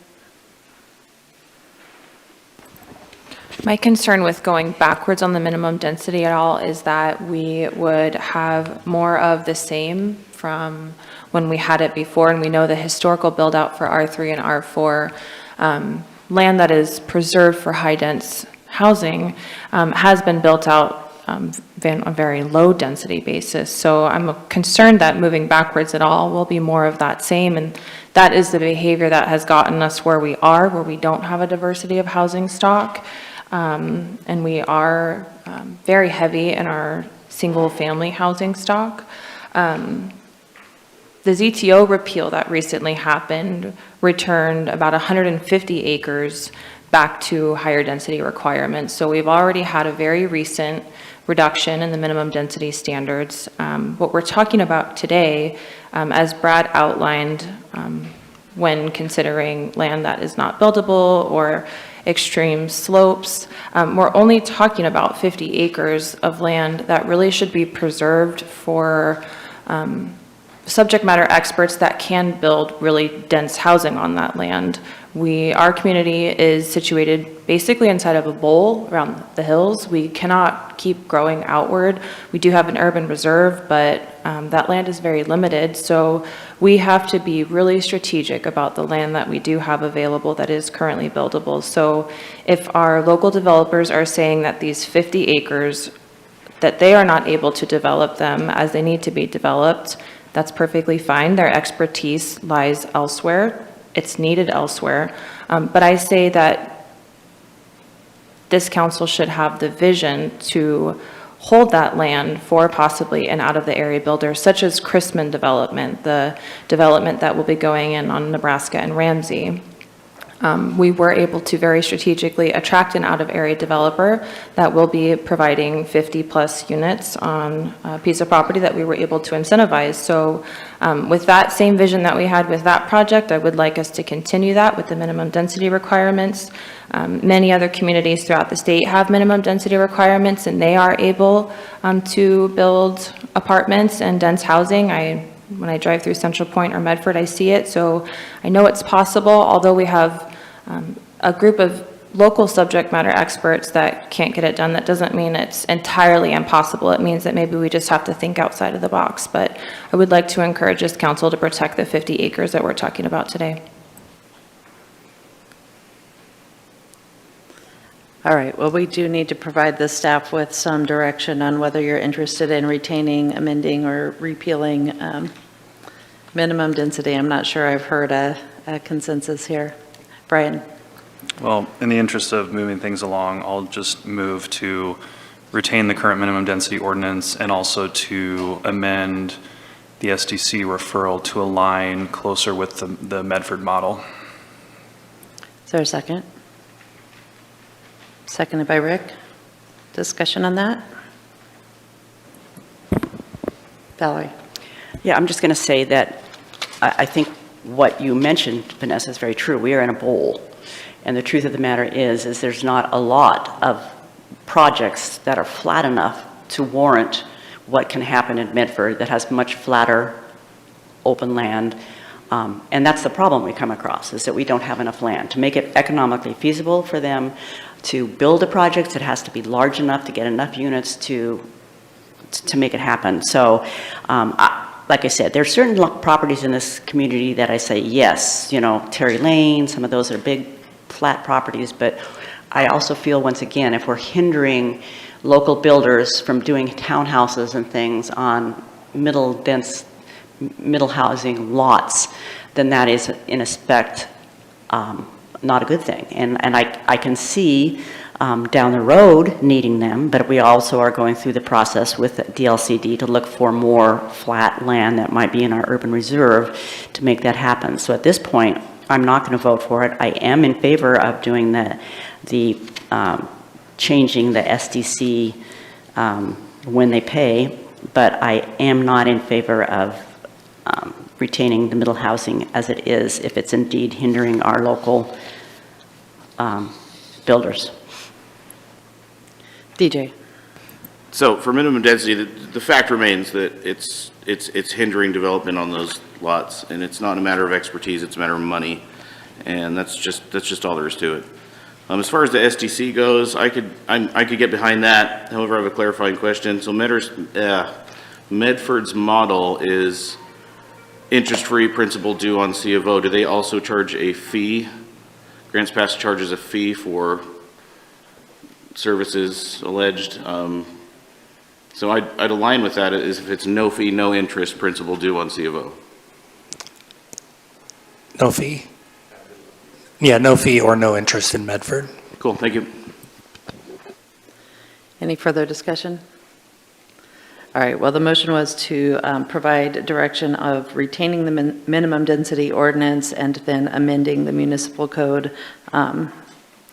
My concern with going backwards on the minimum density at all is that we would have more of the same from when we had it before, and we know the historical build out for R3 and R4 land that is preserved for high dense housing has been built out on a very low density basis. So I'm concerned that moving backwards at all will be more of that same, and that is the behavior that has gotten us where we are, where we don't have a diversity of housing stock. And we are very heavy in our single family housing stock. The ZTO repeal that recently happened returned about 150 acres back to higher density requirements. So we've already had a very recent reduction in the minimum density standards. What we're talking about today, as Brad outlined, when considering land that is not buildable or extreme slopes, we're only talking about 50 acres of land that really should be preserved for subject matter experts that can build really dense housing on that land. Our community is situated basically inside of a bowl around the hills. We cannot keep growing outward. We do have an urban reserve, but that land is very limited. So we have to be really strategic about the land that we do have available that is currently buildable. So if our local developers are saying that these 50 acres, that they are not able to develop them as they need to be developed, that's perfectly fine. Their expertise lies elsewhere. It's needed elsewhere. But I say that this council should have the vision to hold that land for possibly an out-of-the-area builder, such as Chrisman Development, the development that will be going in on Nebraska and Ramsey. we were able to very strategically attract an out-of-area developer that will be providing 50-plus units on a piece of property that we were able to incentivize. So with that same vision that we had with that project, I would like us to continue that with the minimum density requirements. Many other communities throughout the state have minimum density requirements, and they are able to build apartments and dense housing. When I drive through Central Point or Medford, I see it, so I know it's possible. Although we have a group of local subject matter experts that can't get it done, that doesn't mean it's entirely impossible. It means that maybe we just have to think outside of the box. But I would like to encourage this council to protect the 50 acres that we're talking about today. All right, well, we do need to provide the staff with some direction on whether you're interested in retaining, amending, or repealing minimum density. I'm not sure I've heard a consensus here. Brian? Well, in the interest of moving things along, I'll just move to retain the current minimum density ordinance and also to amend the SDC referral to align closer with the Medford model. Is there a second? Seconded by Rick. Discussion on that? Valerie? Yeah, I'm just going to say that I think what you mentioned, Vanessa, is very true. We are in a bowl. And the truth of the matter is there's not a lot of projects that are flat enough to warrant what can happen in Medford that has much flatter open land. And that's the problem we come across, is that we don't have enough land. To make it economically feasible for them to build a project, it has to be large enough to get enough units to make it happen. So, like I said, there are certain properties in this community that I say, yes, you know, Terry Lane, some of those are big, flat properties, but I also feel, once again, if we're hindering local builders from doing townhouses and things on middle housing lots, then that is, in effect, not a good thing. And I can see down the road needing them, but we also are going through the process with DLCD to look for more flat land that might be in our urban reserve to make that happen. So at this point, I'm not going to vote for it. I am in favor of doing the changing the SDC when they pay, but I am not in favor of retaining the middle housing as it is if it's indeed hindering our local builders. DJ? So for minimum density, the fact remains that it's hindering development on those lots, and it's not a matter of expertise, it's a matter of money, and that's just all there is to it. As far as the SDC goes, I could get behind that. However, I have a clarifying question. So Medford's model is interest-free, principal due on C of O. Do they also charge a fee? Grants Pass charges a fee for services alleged. So I'd align with that as if it's no fee, no interest, principal due on C of O. No fee? Yeah, no fee or no interest in Medford. Cool, thank you. Any further discussion? All right, well, the motion was to provide direction of retaining the minimum density ordinance and then amending the municipal code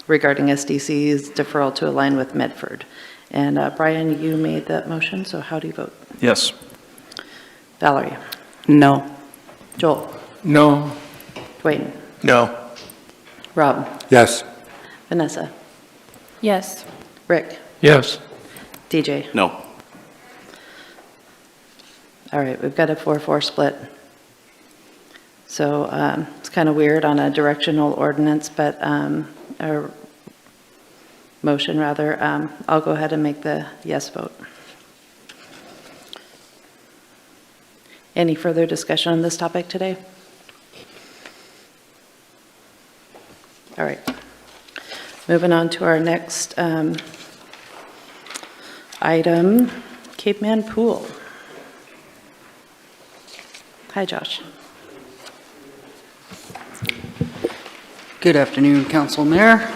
regarding SDC's deferral to align with Medford. And Brian, you made that motion, so how do you vote? Yes. Valerie? No. Joel? No. Dwayne? No. Rob? Yes. Vanessa? Yes. Rick? Yes. DJ? No. All right, we've got a 4-4 split. So it's kind of weird on a directional ordinance, but or motion rather. I'll go ahead and make the yes vote. Any further discussion on this topic today? All right. Moving on to our next item, Caveman Pool. Hi, Josh. Good afternoon, Council Mayor.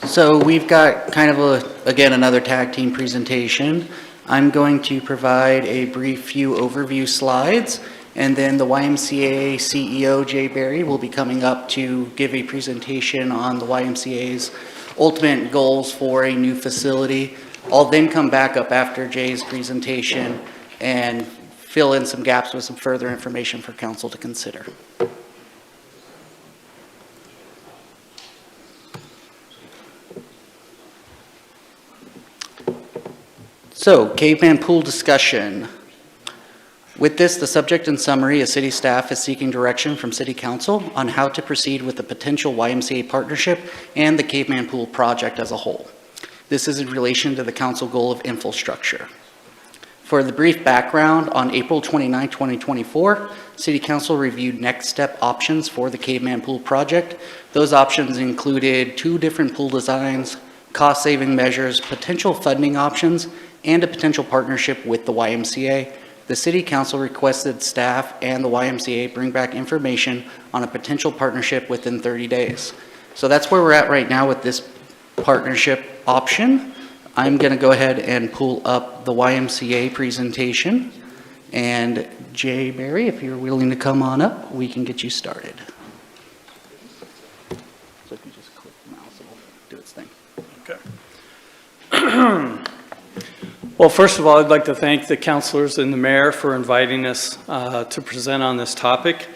So we've got kind of again, another tag team presentation. I'm going to provide a brief few overview slides, And then the YMCA CEO, Jay Berry, will be coming up to give a presentation on the YMCA's ultimate goals for a new facility. I'll then come back up after Jay's presentation and fill in some gaps with some further information for council to consider. So, Caveman Pool discussion. With this, the subject and summary is city staff is seeking direction from city council on how to proceed with the potential YMCA partnership and the Caveman Pool project as a whole. This is in relation to the council goal of infrastructure. For the brief background, on April 29, 2024, City Council reviewed next step options for the Caveman Pool project. Those options included 2 different pool designs, cost-saving measures, potential funding options, and a potential partnership with the YMCA. The City Council requested staff and the YMCA bring back information on a potential partnership within 30 days. So that's where we're at right now with this partnership option. I'm going to go ahead and pull up the YMCA presentation. And Jay Berry, if you're willing to come on up, we can get you started. So if you just click the mouse, it'll do its thing. Okay. Well, first of all, I'd like to thank the councilors and the mayor for inviting us to present on this topic.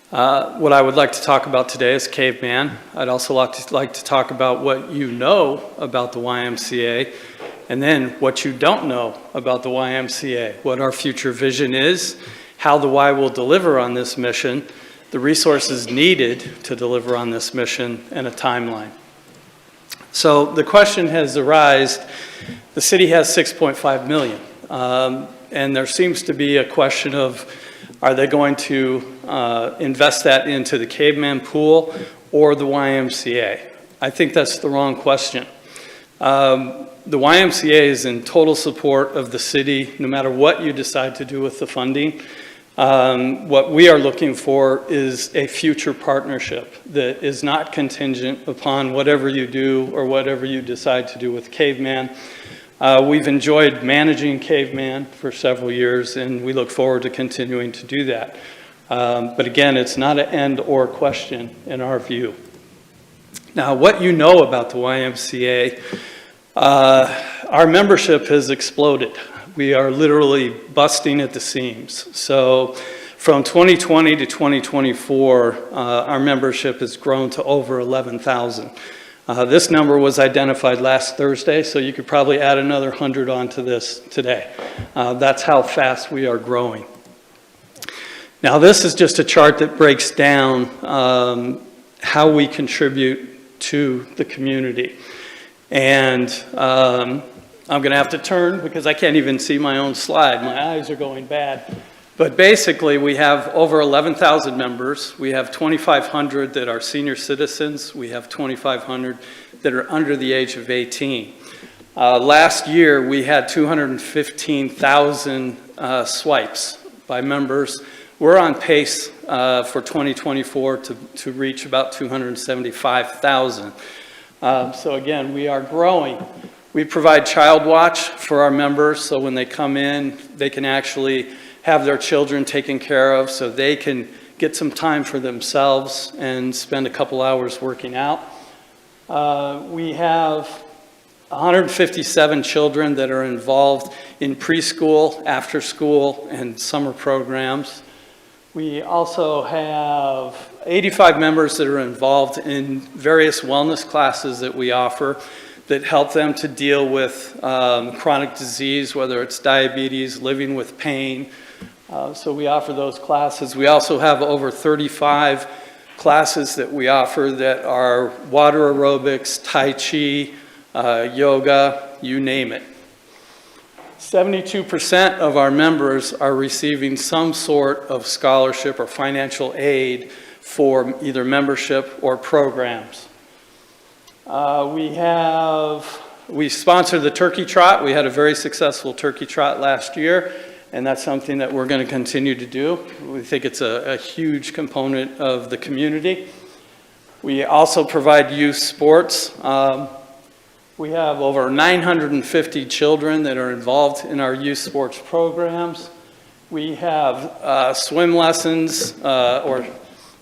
What I would like to talk about today is Caveman. I'd also like to talk about what you know about the YMCA, and then what you don't know about the YMCA, what our future vision is, how the Y will deliver on this mission, the resources needed to deliver on this mission, and a timeline. So the question has arisen, the city has 6.5 million, and there seems to be a question of, are they going to invest that into the Caveman Pool or the YMCA? I think that's the wrong question. The YMCA is in total support of the city, no matter what you decide to do with the funding. What we are looking for is a future partnership that is not contingent upon whatever you do or whatever you decide to do with Caveman. We've enjoyed managing Caveman for several years, and we look forward to continuing to do that. But again, it's not an and or question in our view. Now, what you know about the YMCA, our membership has exploded. We are literally busting at the seams. So from 2020 to 2024, our membership has grown to over 11,000. This number was identified last Thursday, so you could probably add another 100 onto this today. That's how fast we are growing. Now, this is just a chart that breaks down how we contribute to the community. And I'm going to have to turn because I can't even see my own slide. My eyes are going bad. But basically, we have over 11,000 members. We have 2,500 that are senior citizens. We have 2,500 that are under the age of 18. Last year, we had 215,000 swipes by members. We're on pace for 2024 to reach about 275,000. So again, we are growing. We provide child watch for our members, so when they come in, they can actually have their children taken care of so they can get some time for themselves and spend a couple hours working out. We have 157 children that are involved in preschool, after school, and summer programs. We also have 85 members that are involved in various wellness classes that we offer that help them to deal with chronic disease, whether it's diabetes, living with pain. So we offer those classes. We also have over 35 classes that we offer that are water aerobics, Tai Chi, yoga, you name it. 72% of our members are receiving some sort of scholarship or financial aid for either membership or programs. We sponsor the Turkey Trot. We had a very successful Turkey Trot last year, and that's something that we're going to continue to do. We think it's a huge component of the community. We also provide youth sports. We have over 950 children that are involved in our youth sports programs. We have swim lessons,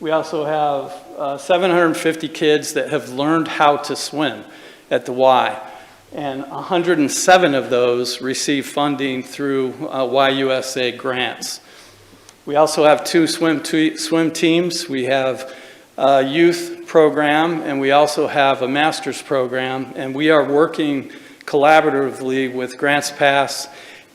we also have 750 kids that have learned how to swim at the Y. And 107 of those receive funding through YUSA grants. We also have two swim teams. We have a youth program, and we also have a master's program, and we are working collaboratively with Grants Pass,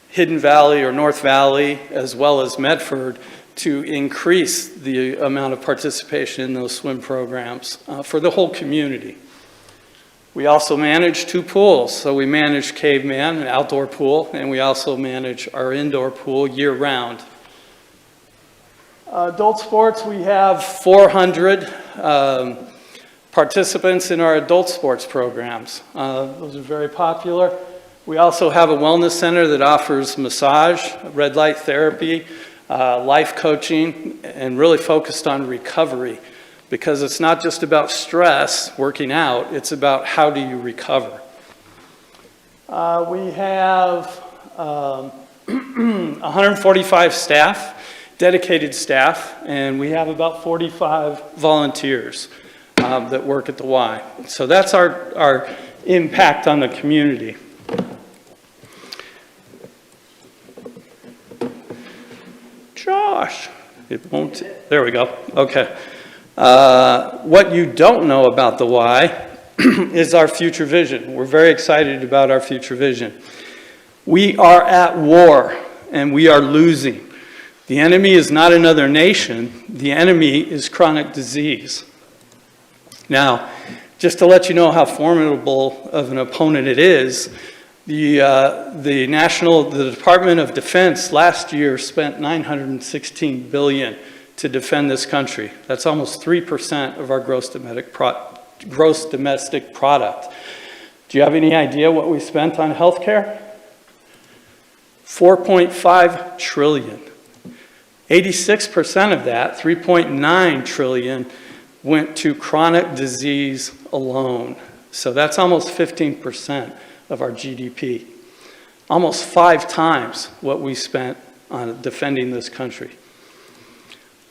Hidden Valley or North Valley, as well as Medford, to increase the amount of participation in those swim programs for the whole community. We also manage two pools. So we manage Caveman, an outdoor pool, and we also manage our indoor pool year-round. Adult sports, we have 400 participants in our adult sports programs. Those are very popular. We also have a wellness center that offers massage, red light therapy, life coaching, and really focused on recovery, because it's not just about stress, working out, it's about how do you recover. We have 145 staff, dedicated staff, and we have about 45 volunteers that work at the Y. So that's our impact on the community. Josh, it won't, there we go, okay. What you don't know about the Y is our future vision. We're very excited about our future vision. We are at war and we are losing. The enemy is not another nation. The enemy is chronic disease. Now, just to let you know how formidable of an opponent it is, the Department of Defense last year spent $916 billion to defend this country. That's almost 3% of our gross domestic product. Do you have any idea what we spent on healthcare? $4.5 trillion. 86% of that, $3.9 trillion, went to chronic disease alone. So that's almost 15% of our GDP. Almost 5 times what we spent on defending this country.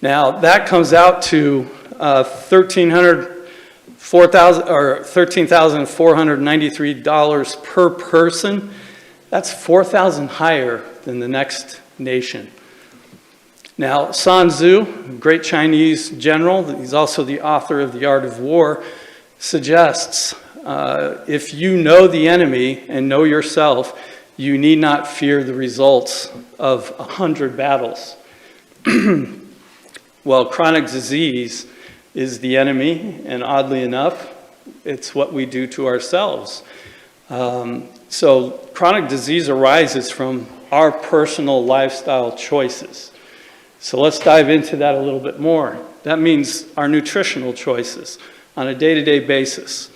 Now, that comes out to $13,493 per person. That's 4,000 higher than the next nation. Now, Sun Tzu, great Chinese general, he's also the author of The Art of War, suggests if you know the enemy and know yourself, you need not fear the results of 100 battles. Well, chronic disease is the enemy, and oddly enough, it's what we do to ourselves. So chronic disease arises from our personal lifestyle choices. So let's dive into that a little bit more. That means our nutritional choices on a day-to-day basis.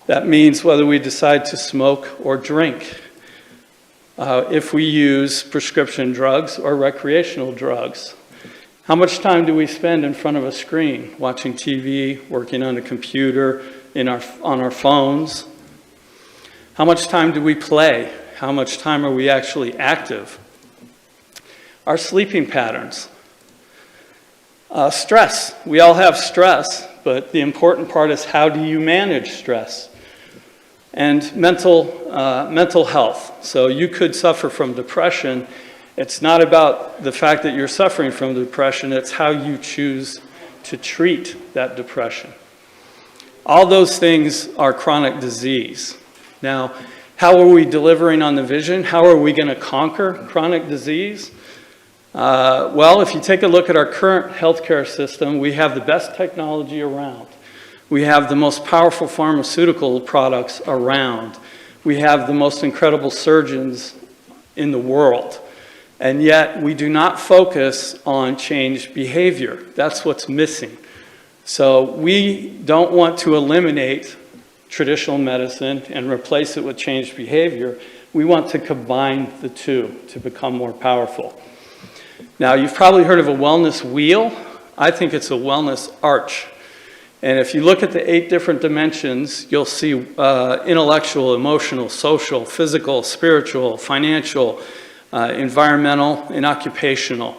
That means whether we decide to smoke or drink, if we use prescription drugs or recreational drugs. How much time do we spend in front of a screen, watching TV, working on a computer, on our phones? How much time do we play? How much time are we actually active? Our sleeping patterns. Stress. We all have stress, but the important part is how do you manage stress? And mental health. So you could suffer from depression. It's not about the fact that you're suffering from depression, it's how you choose to treat that depression. All those things are chronic disease. Now, how are we delivering on the vision? How are we going to conquer chronic disease? Well, if you take a look at our current healthcare system, we have the best technology around. We have the most powerful pharmaceutical products around. We have the most incredible surgeons in the world. And yet, we do not focus on changed behavior. That's what's missing. So we don't want to eliminate traditional medicine and replace it with changed behavior. We want to combine the two to become more powerful. Now, you've probably heard of a wellness wheel. I think it's a wellness arch. And if you look at the 8 different dimensions, you'll see intellectual, emotional, social, physical, spiritual, financial, environmental, and occupational.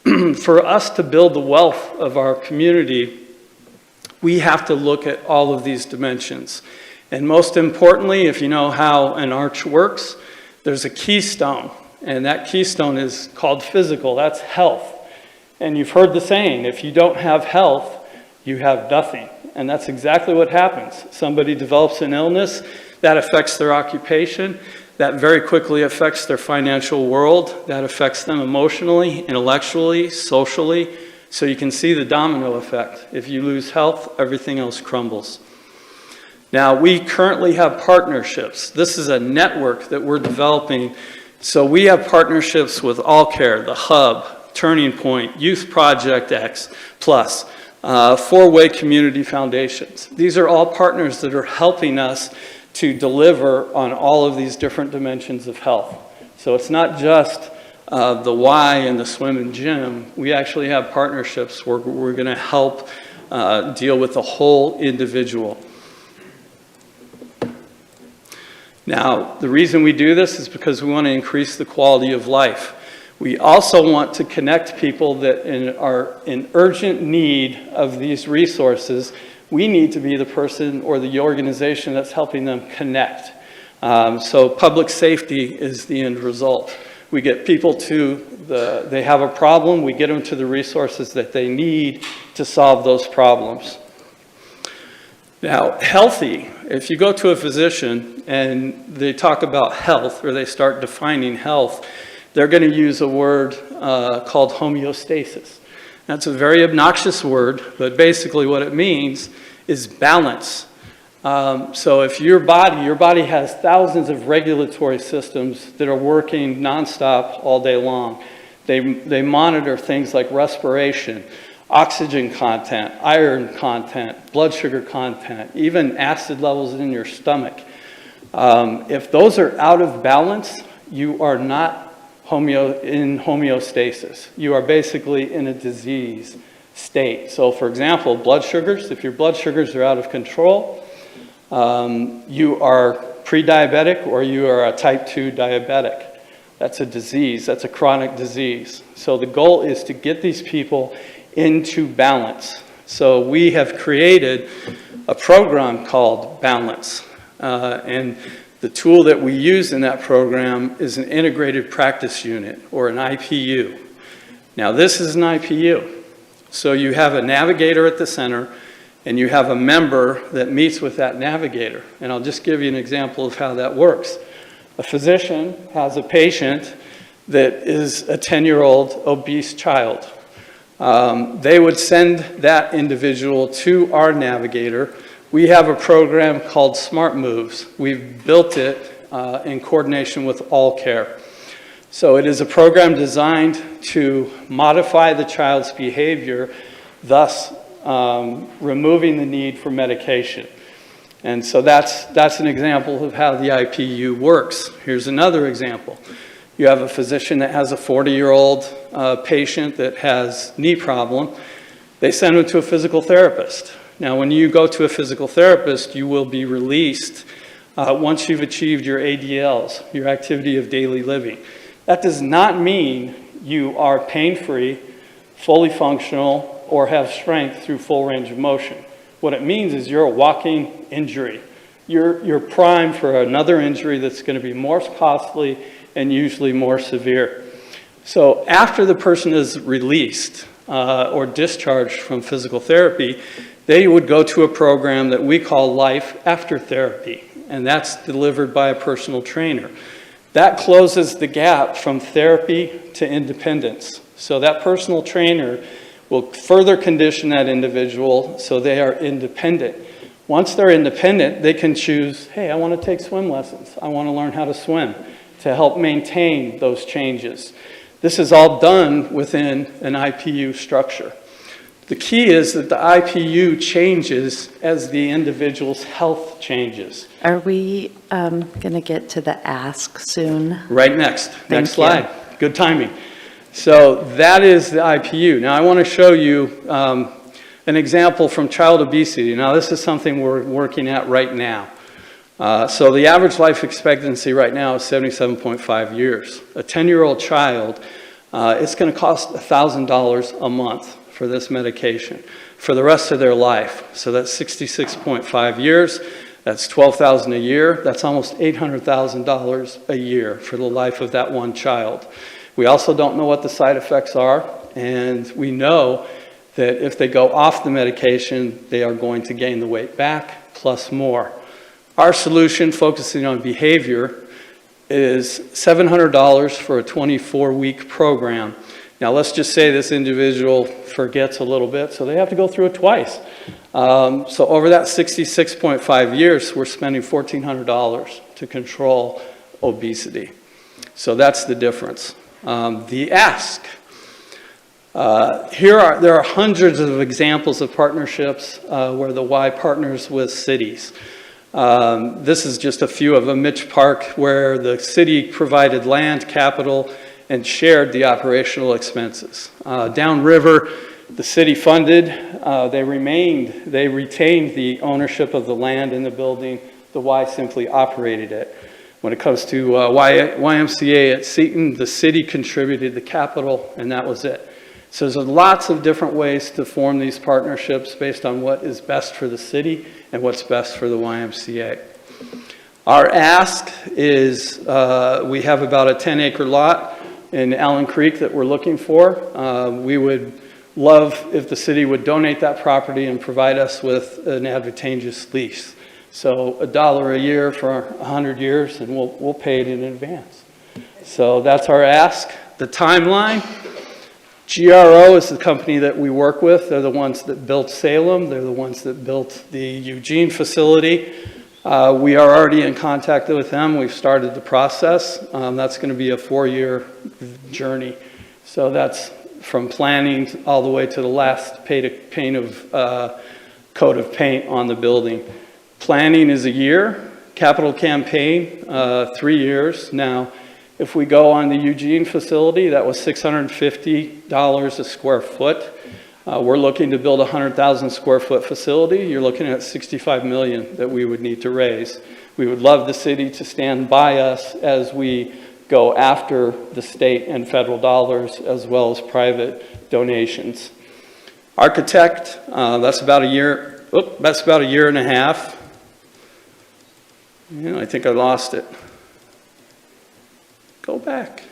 For us to build the wealth of our community, we have to look at all of these dimensions. And most importantly, if you know how an arch works, there's a keystone, and that keystone is called physical. That's health. And you've heard the saying, if you don't have health, you have nothing. And that's exactly what happens. Somebody develops an illness, that affects their occupation, that very quickly affects their financial world, that affects them emotionally, intellectually, socially. So you can see the domino effect. If you lose health, everything else crumbles. Now, we currently have partnerships. This is a network that we're developing. So we have partnerships with All Care, the Hub, Turning Point, Youth Project X Plus, Four-Way Community Foundations. These are all partners that are helping us to deliver on all of these different dimensions of health. So it's not just the Y and the swim and gym. We actually have partnerships where we're going to help deal with the whole individual. Now, the reason we do this is because we want to increase the quality of life. We also want to connect people that are in urgent need of these resources. We need to be the person or the organization that's helping them connect. So public safety is the end result. We get people they have a problem, we get them to the resources that they need to solve those problems. Now, healthy, if you go to a physician and they talk about health or they start defining health, they're going to use a word called homeostasis. That's a very obnoxious word, but basically what it means is balance. So if your body has thousands of regulatory systems that are working nonstop all day long. They monitor things like respiration, oxygen content, iron content, blood sugar content, even acid levels in your stomach. If those are out of balance, you are not in homeostasis. You are basically in a disease state. So for example, blood sugars, if your blood sugars are out of control, you are pre-diabetic or you are a type 2 diabetic. That's a disease, that's a chronic disease. So the goal is to get these people into balance. So we have created a program called Balance. And the tool that we use in that program is an integrated practice unit, or an IPU. Now this is an IPU. So you have a navigator at the center, and you have a member that meets with that navigator. And I'll just give you an example of how that works. A physician has a patient that is a 10-year-old obese child. They would send that individual to our navigator. We have a program called Smart Moves. We've built it in coordination with All Care. So it is a program designed to modify the child's behavior, thus removing the need for medication. And so that's an example of how the IPU works. Here's another example. You have a physician that has a 40-year-old patient that has knee problem. They send him to a physical therapist. Now, when you go to a physical therapist, you will be released once you've achieved your ADLs, your activity of daily living. That does not mean you are pain-free, fully functional, or have strength through full range of motion. What it means is you're a walking injury. You're primed for another injury that's going to be more costly and usually more severe. So after the person is released or discharged from physical therapy, they would go to a program that we call Life After Therapy, and that's delivered by a personal trainer. That closes the gap from therapy to independence. So that personal trainer will further condition that individual so they are independent. Once they're independent, they can choose, hey, I want to take swim lessons. I want to learn how to swim, to help maintain those changes. This is all done within an IPU structure. The key is that the IPU changes as the individual's health changes. Are we going to get to the ask soon? Right next. Next slide. you. Good timing. So that is the IPU. Now I want to show you an example from child obesity. Now this is something we're working at right now. So the average life expectancy right now is 77.5 years. A 10-year-old child, it's going to cost $1,000 a month for this medication for the rest of their life. So that's 66.5 years. That's $12,000 a year. That's almost $800,000 a year for the life of that one child. We also don't know what the side effects are, and we know that if they go off the medication, they are going to gain the weight back, plus more. Our solution, focusing on behavior, is $700 for a 24-week program. Now, let's just say this individual forgets a little bit, so they have to go through it twice. So over that 66.5 years, we're spending $1,400 to control obesity. So that's the difference. The ask. There are hundreds of examples of partnerships where the Y partners with cities. This is just a few of them. Mitch Park, where the city provided land, capital, and shared the operational expenses. Downriver, the city funded, they retained the ownership of the land and the building. The Y simply operated it. When it comes to YMCA at Seton, the city contributed the capital, and that was it. So there's lots of different ways to form these partnerships based on what is best for the city and what's best for the YMCA. Our ask is we have about a 10-acre lot in Allen Creek that we're looking for. We would love if the city would donate that property and provide us with an advantageous lease. So $1 a year for 100 years, and we'll pay it in advance. So that's our ask. The timeline, GRO is the company that we work with. They're the ones that built Salem. They're the ones that built the Eugene facility. We are already in contact with them. We've started the process. That's going to be a 4-year journey. So that's from planning all the way to the last coat of paint on the building. Planning is a year. Capital campaign, 3 years. Now, if we go on the Eugene facility, that was $650 a square foot. We're looking to build a 100,000 square foot facility. You're looking at $65 million that we would need to raise. We would love the city to stand by us as we go after the state and federal dollars as well as private donations. Architect, that's about a year. That's about a year and a half. I think I lost it. Go back.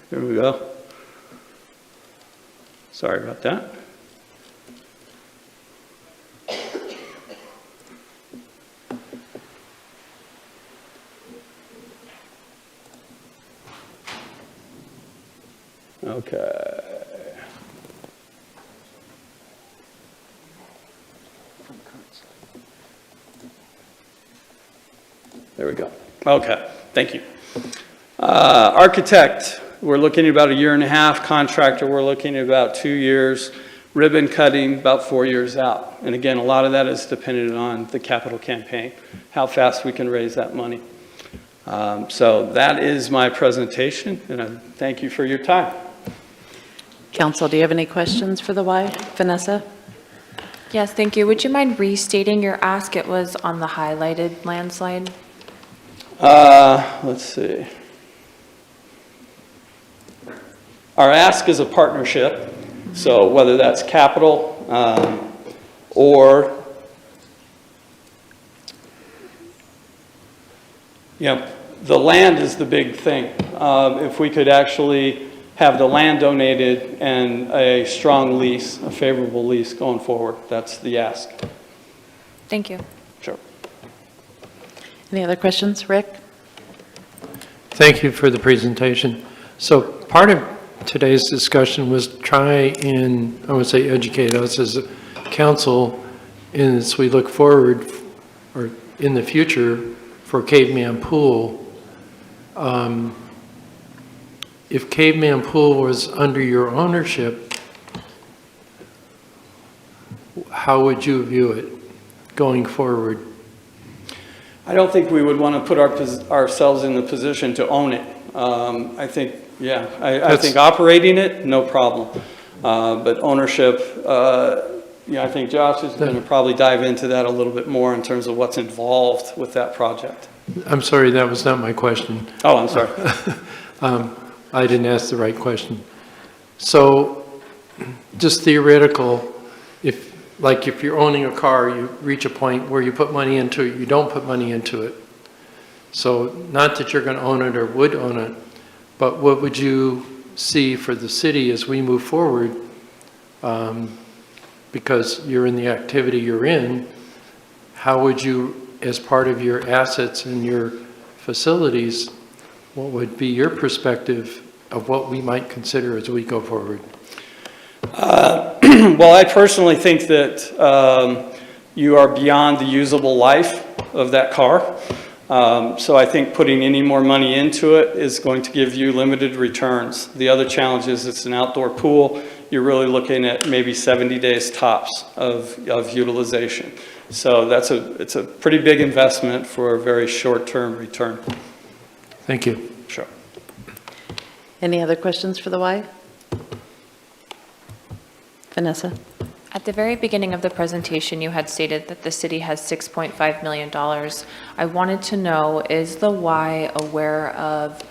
Here we go. Sorry about that. Okay. There we go. Okay, thank you. Architect, we're looking at about a year and a half. Contractor, we're looking at about 2 years. Ribbon cutting, about 4 years out. And again, a lot of that is dependent on the capital campaign, how fast we can raise that money. So that is my presentation, and I thank you for your time. Council, do you have any questions for the Y? Vanessa? Yes, thank you. Would you mind restating your ask? It was on the highlighted landslide. Let's see. Our ask is a partnership, so whether that's capital or, the land is the big thing. If we could actually have the land donated and a strong lease, a favorable lease going forward, that's the ask. Thank you. Sure. Any other questions? Rick? Thank you for the presentation. So part of today's discussion was try and, I would say, educate us as a council as we look forward or in the future for Caveman Pool. If Caveman Pool was under your ownership, how would you view it going forward? I don't think we would want to put ourselves in the position to own it. I think, I think operating it, no problem. But ownership, I think Josh is going to probably dive into that a little bit more in terms of what's involved with that project. I'm sorry, that was not my question. Oh, I'm sorry. I didn't ask the right question. So, just theoretical, if you're owning a car, you reach a point where you put money into it, you don't put money into it. So, not that you're going to own it or would own it, but what would you see for the city as we move forward? Because you're in the activity you're in, how would you, as part of your assets and your facilities, what would be your perspective of what we might consider as we go forward? Well, I personally think that you are beyond the usable life of that car. So I think putting any more money into it is going to give you limited returns. The other challenge is it's an outdoor pool. You're really looking at maybe 70 days tops of utilization. So it's a pretty big investment for a very short-term return. Thank you. Sure. Any other questions for the Y? Vanessa? At the very beginning of the presentation, you had stated that the city has $6.5 million. I wanted to know, is the Y aware of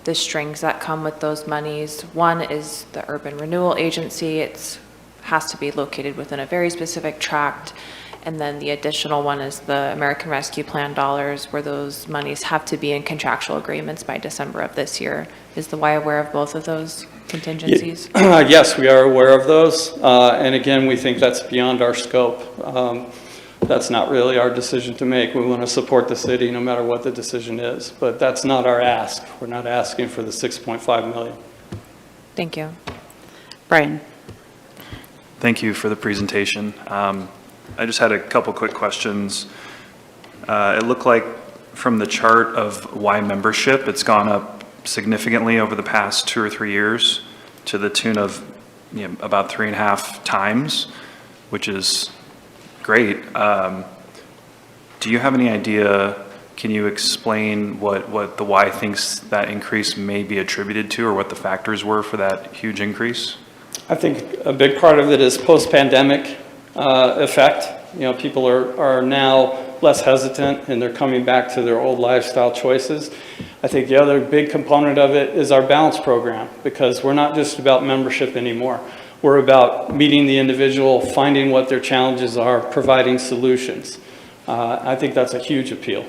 the strings that come with those monies? One is the Urban Renewal Agency. It has to be located within a very specific tract. And then the additional one is the American Rescue Plan dollars, where those monies have to be in contractual agreements by December of this year. Is the Y aware of both of those contingencies? Yes, we are aware of those. And again, we think that's beyond our scope. That's not really our decision to make. We want to support the city no matter what the decision is. But that's not our ask. We're not asking for the $6.5 million. Thank you. Brian? Thank you for the presentation. I just had a couple quick questions. It looked like from the chart of Y membership, it's gone up significantly over the past 2 or 3 years to the tune of about 3.5 times, which is great. Do you have any idea, can you explain what the Y thinks that increase may be attributed to, or what the factors were for that huge increase? I think a big part of it is post-pandemic effect. People are now less hesitant and they're coming back to their old lifestyle choices. I think the other big component of it is our balance program, because we're not just about membership anymore. We're about meeting the individual, finding what their challenges are, providing solutions. I think that's a huge appeal.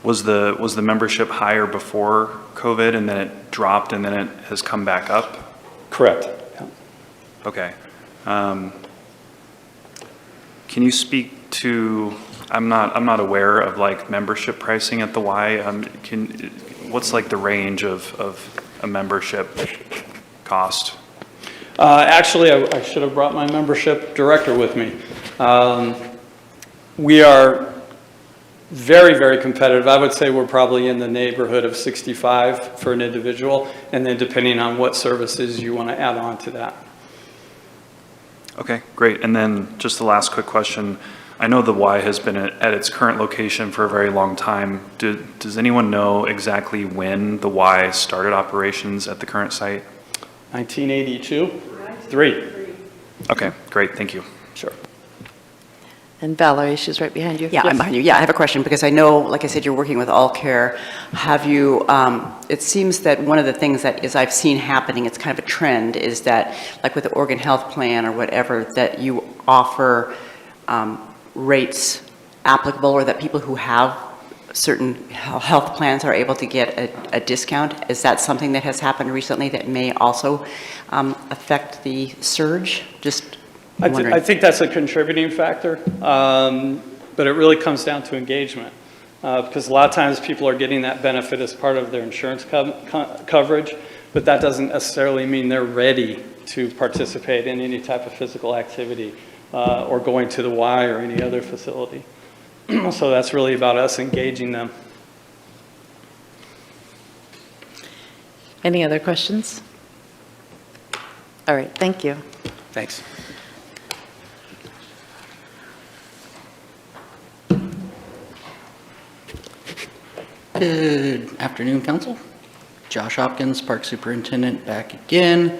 Was the membership higher before COVID and then it dropped and then it has come back up? Correct. Yeah. Okay. Can you speak to, I'm not aware of like membership pricing at the Y. What's like the range of a membership cost? Actually, I should have brought my membership director with me. We are very, very competitive. I would say we're probably in the neighborhood of 65 for an individual, and then depending on what services you want to add on to that. Okay, great. And then just the last quick question. I know the Y has been at its current location for a very long time. Does anyone know exactly when the Y started operations at the current site? 1982? 3. Okay, great. Thank you. Sure. And Valerie, she's right behind you. Yeah, I'm behind you. Yeah, I have a question, because I know, like I said, you're working with All Care. Have you, it seems that one of the things that is I've seen happening, it's kind of a trend, is that like with the Oregon Health Plan or whatever, that you offer rates applicable, or that people who have certain health plans are able to get a discount. Is that something that has happened recently that may also affect the surge? Just wondering. I think that's a contributing factor, but it really comes down to engagement, because a lot of times people are getting that benefit as part of their insurance coverage, but that doesn't necessarily mean they're ready to participate in any type of physical activity or going to the Y or any other facility. So that's really about us engaging them. Any other questions? All right, thank you. Thanks. Good afternoon, Council. Josh Hopkins, Park Superintendent, back again.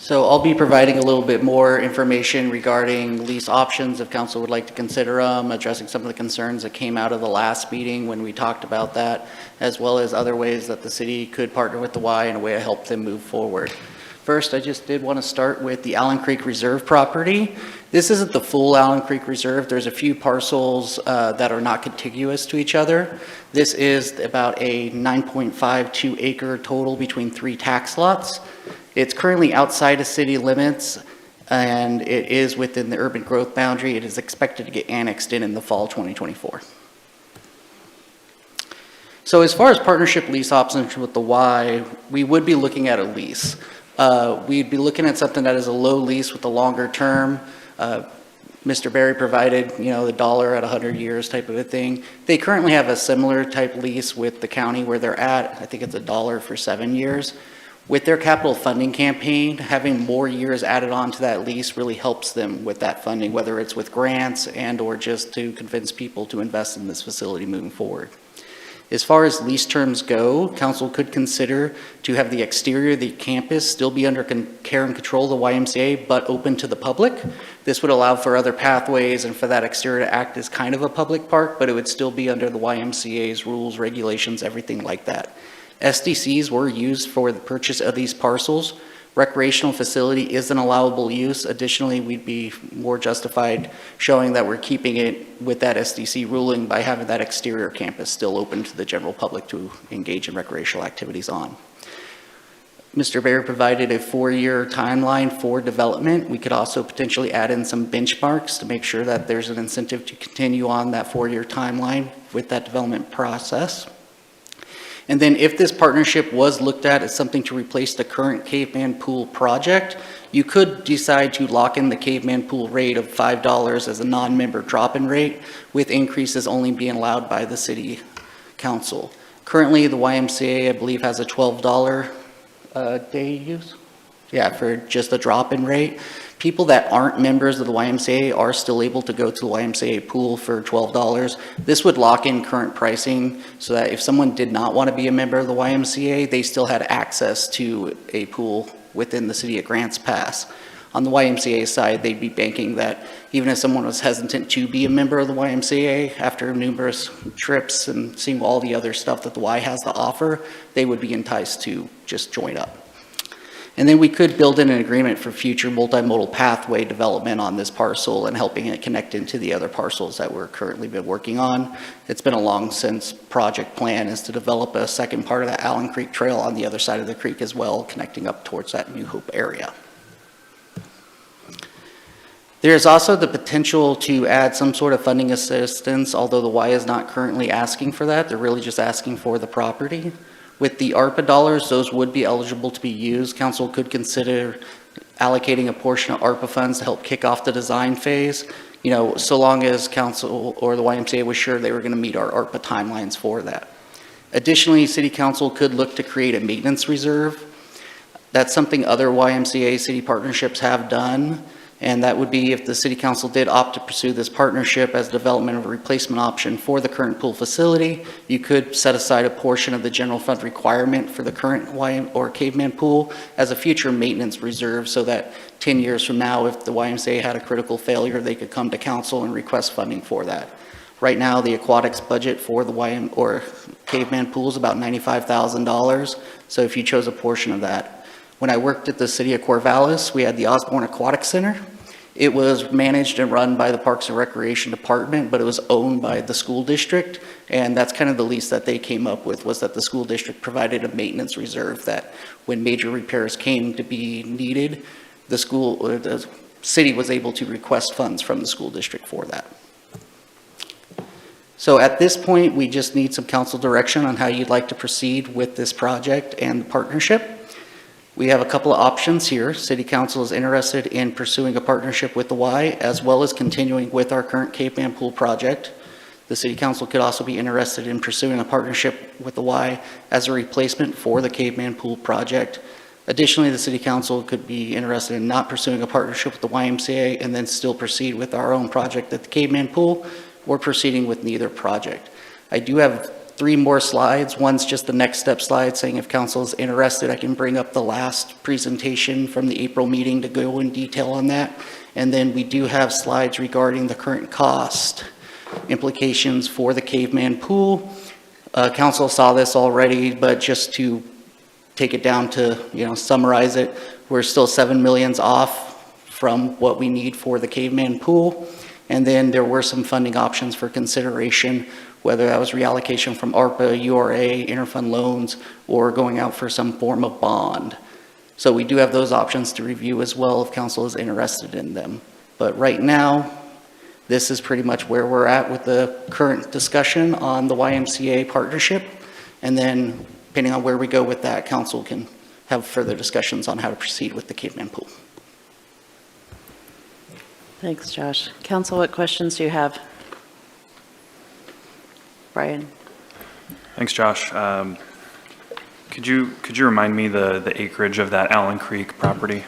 So I'll be providing a little bit more information regarding lease options if council would like to consider them, addressing some of the concerns that came out of the last meeting when we talked about that, as well as other ways that the city could partner with the Y in a way to help them move forward. First, I just did want to start with the Allen Creek Reserve property. This isn't the full Allen Creek Reserve. There's a few parcels that are not contiguous to each other. This is about a 9.52 acre total between 3 tax lots. It's currently outside of city limits, and it is within the urban growth boundary. It is expected to get annexed in the fall 2024. So as far as partnership lease options with the Y, we would be looking at a lease. We'd be looking at something that is a low lease with a longer term. Mr. Berry provided, the dollar at 100 years type of a thing. They currently have a similar type lease with the county where they're at. I think it's $1 for 7 years. With their capital funding campaign, having more years added on to that lease really helps them with that funding, whether it's with grants and or just to convince people to invest in this facility moving forward. As far as lease terms go, council could consider to have the exterior of the campus still be under care and control of the YMCA, but open to the public. This would allow for other pathways and for that exterior to act as kind of a public park, but it would still be under the YMCA's rules, regulations, everything like that. SDCs were used for the purchase of these parcels. Recreational facility is an allowable use. Additionally, we'd be more justified showing that we're keeping it with that SDC ruling by having that exterior campus still open to the general public to engage in recreational activities on. Mr. Baer provided a 4-year timeline for development. We could also potentially add in some benchmarks to make sure that there's an incentive to continue on that 4-year timeline with that development process. And then if this partnership was looked at as something to replace the current Caveman Pool project, you could decide to lock in the Caveman Pool rate of $5 as a non-member drop-in rate, with increases only being allowed by the city council. Currently, the YMCA, I believe, has a $12 day use. Yeah, for just a drop-in rate. People that aren't members of the YMCA are still able to go to the YMCA pool for $12. This would lock in current pricing so that if someone did not want to be a member of the YMCA, they still had access to a pool within the city of Grants Pass. On the YMCA side, they'd be banking that even if someone was hesitant to be a member of the YMCA after numerous trips and seeing all the other stuff that the Y has to offer, they would be enticed to just join up. And then we could build in an agreement for future multimodal pathway development on this parcel and helping it connect into the other parcels that we're currently been working on. It's been a long since project plan is to develop a second part of that Allen Creek Trail on the other side of the creek as well, connecting up towards that New Hope area. There's also the potential to add some sort of funding assistance, although the Y is not currently asking for that. They're really just asking for the property. With the ARPA dollars, those would be eligible to be used. Council could consider allocating a portion of ARPA funds to help kick off the design phase, so long as council or the YMCA was sure they were going to meet our ARPA timelines for that. Additionally, City Council could look to create a maintenance reserve. That's something other YMCA city partnerships have done. And that would be if the City Council did opt to pursue this partnership as development of a replacement option for the current pool facility, you could set aside a portion of the general fund requirement for the current Caveman Pool as a future maintenance reserve so that 10 years from now, if the YMCA had a critical failure, they could come to council and request funding for that. Right now, the aquatics budget for the Caveman Pool is about $95,000. So if you chose a portion of that. When I worked at the city of Corvallis, we had the Osborne Aquatic Center. It was managed and run by the Parks and Recreation Department, but it was owned by the school district. And that's kind of the lease that they came up with, was that the school district provided a maintenance reserve that when major repairs came to be needed, the city was able to request funds from the school district for that. So at this point, we just need some council direction on how you'd like to proceed with this project and the partnership. We have a couple of options here. City Council is interested in pursuing a partnership with the Y as well as continuing with our current Caveman Pool project. The City Council could also be interested in pursuing a partnership with the Y as a replacement for the Caveman Pool project. Additionally, the City Council could be interested in not pursuing a partnership with the YMCA and then still proceed with our own project at the Caveman Pool or proceeding with neither project. I do have 3 more slides. One's just the next step slide saying if council is interested, I can bring up the last presentation from the April meeting to go in detail on that. And then we do have slides regarding the current cost implications for the Caveman Pool. Council saw this already, but just to take it down to, summarize it, we're still 7 million off from what we need for the Caveman Pool. And then there were some funding options for consideration, whether that was reallocation from ARPA, URA, interfund loans, or going out for some form of bond. So we do have those options to review as well if council is interested in them. But right now, this is pretty much where we're at with the current discussion on the YMCA partnership. And then depending on where we go with that, council can have further discussions on how to proceed with the Caveman Pool. Thanks, Josh. Council, what questions do you have? Brian? Thanks, Josh. Could you remind me the acreage of that Allen Creek property?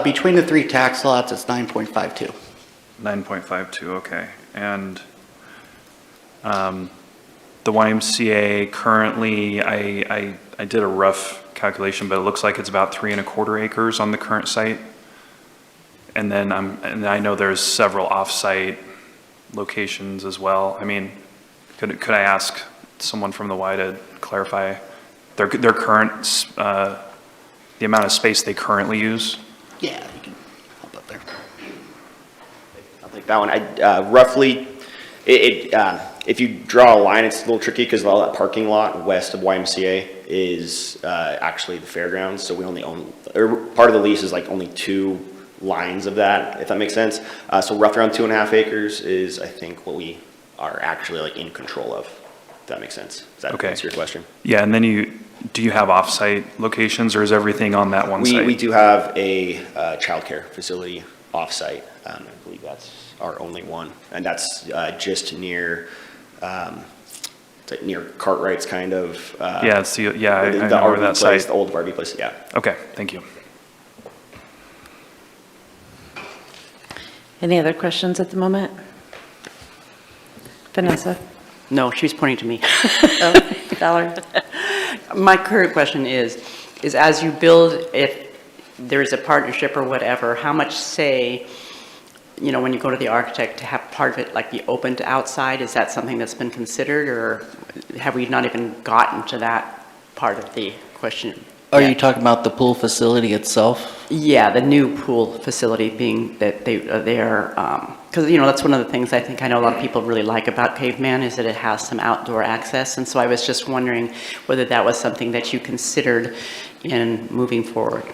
Between the 3 tax lots, it's 9.52. 9.52, okay. And the YMCA currently, I did a rough calculation, but it looks like it's about 3¼ acres on the current site. And then I know there's several off-site locations as well. I mean, could I ask someone from the Y to clarify their current, the amount of space they currently use? Yeah, you can hop up there. I'll take that one. Roughly, if you draw a line, it's a little tricky because all that parking lot west of YMCA is actually the fairgrounds. So we only own, or part of the lease is like only 2 lines of that, if that makes sense. So roughly around 2.5 acres is, I think, what we are actually like in control of, if that makes sense. Does that answer your question? Yeah, and then do you have off-site locations, or is everything on that one site? We do have a childcare facility off-site. I believe that's our only one, and that's just near it's like near Cartwright's kind of. Yeah, it's I know RV where that place, site. the old RV place. Yeah. Okay, thank you. Any other questions at the moment? Vanessa? No, she's pointing to me. Oh, Valerie? My current question is as you build, if there's a partnership or whatever, how much say, when you go to the architect to have part of it like be open to outside, is that something that's been considered, or have we not even gotten to that part of the question? Are you talking about the pool facility itself? Yeah, the new pool facility being that they're, because, that's one of the things I know a lot of people really like about Caveman is that it has some outdoor access. And so I was just wondering whether that was something that you considered in moving forward.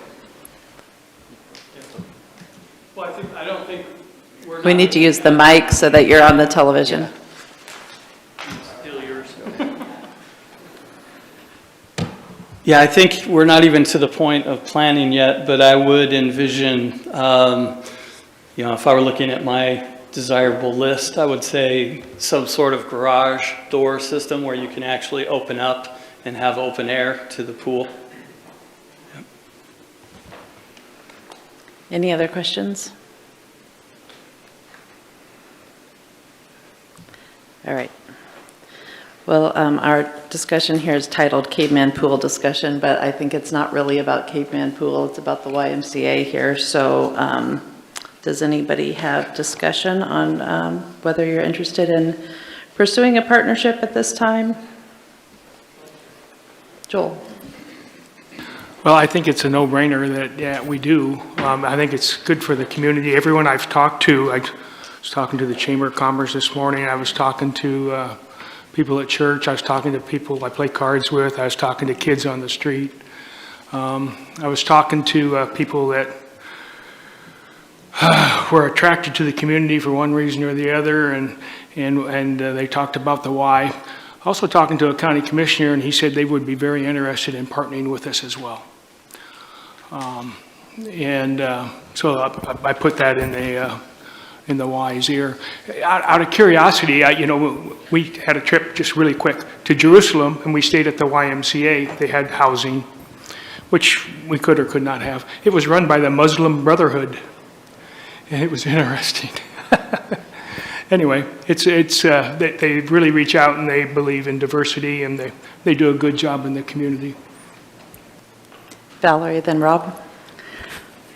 Well, I don't think we're. We need to use the mic so that you're on the television. Steal yours. Yeah, I think we're not even to the point of planning yet, but I would envision, if I were looking at my desirable list, I would say some sort of garage door system where you can actually open up and have open air to the pool. Yep. Any other questions? All right. Well, our discussion here is titled Caveman Pool Discussion, but I think it's not really about Caveman Pool, it's about the YMCA here. So does anybody have discussion on whether you're interested in pursuing a partnership at this time? Joel? Well, I think it's a no-brainer that, yeah, we do. I think it's good for the community. Everyone I've talked to, I was talking to the Chamber of Commerce this morning, I was talking to people at church, I was talking to people I play cards with, I was talking to kids on the street. I was talking to people that were attracted to the community for one reason or the other, and they talked about the why. Also talking to a county commissioner, and he said they would be very interested in partnering with us as well. So I put that in the Y's ear. Out of curiosity, we had a trip just really quick to Jerusalem, and we stayed at the YMCA. They had housing, which we could or could not have. It was run by the Muslim Brotherhood, and it was interesting. anyway, they really reach out and they believe in diversity and they do a good job in the community. Valerie, then Rob.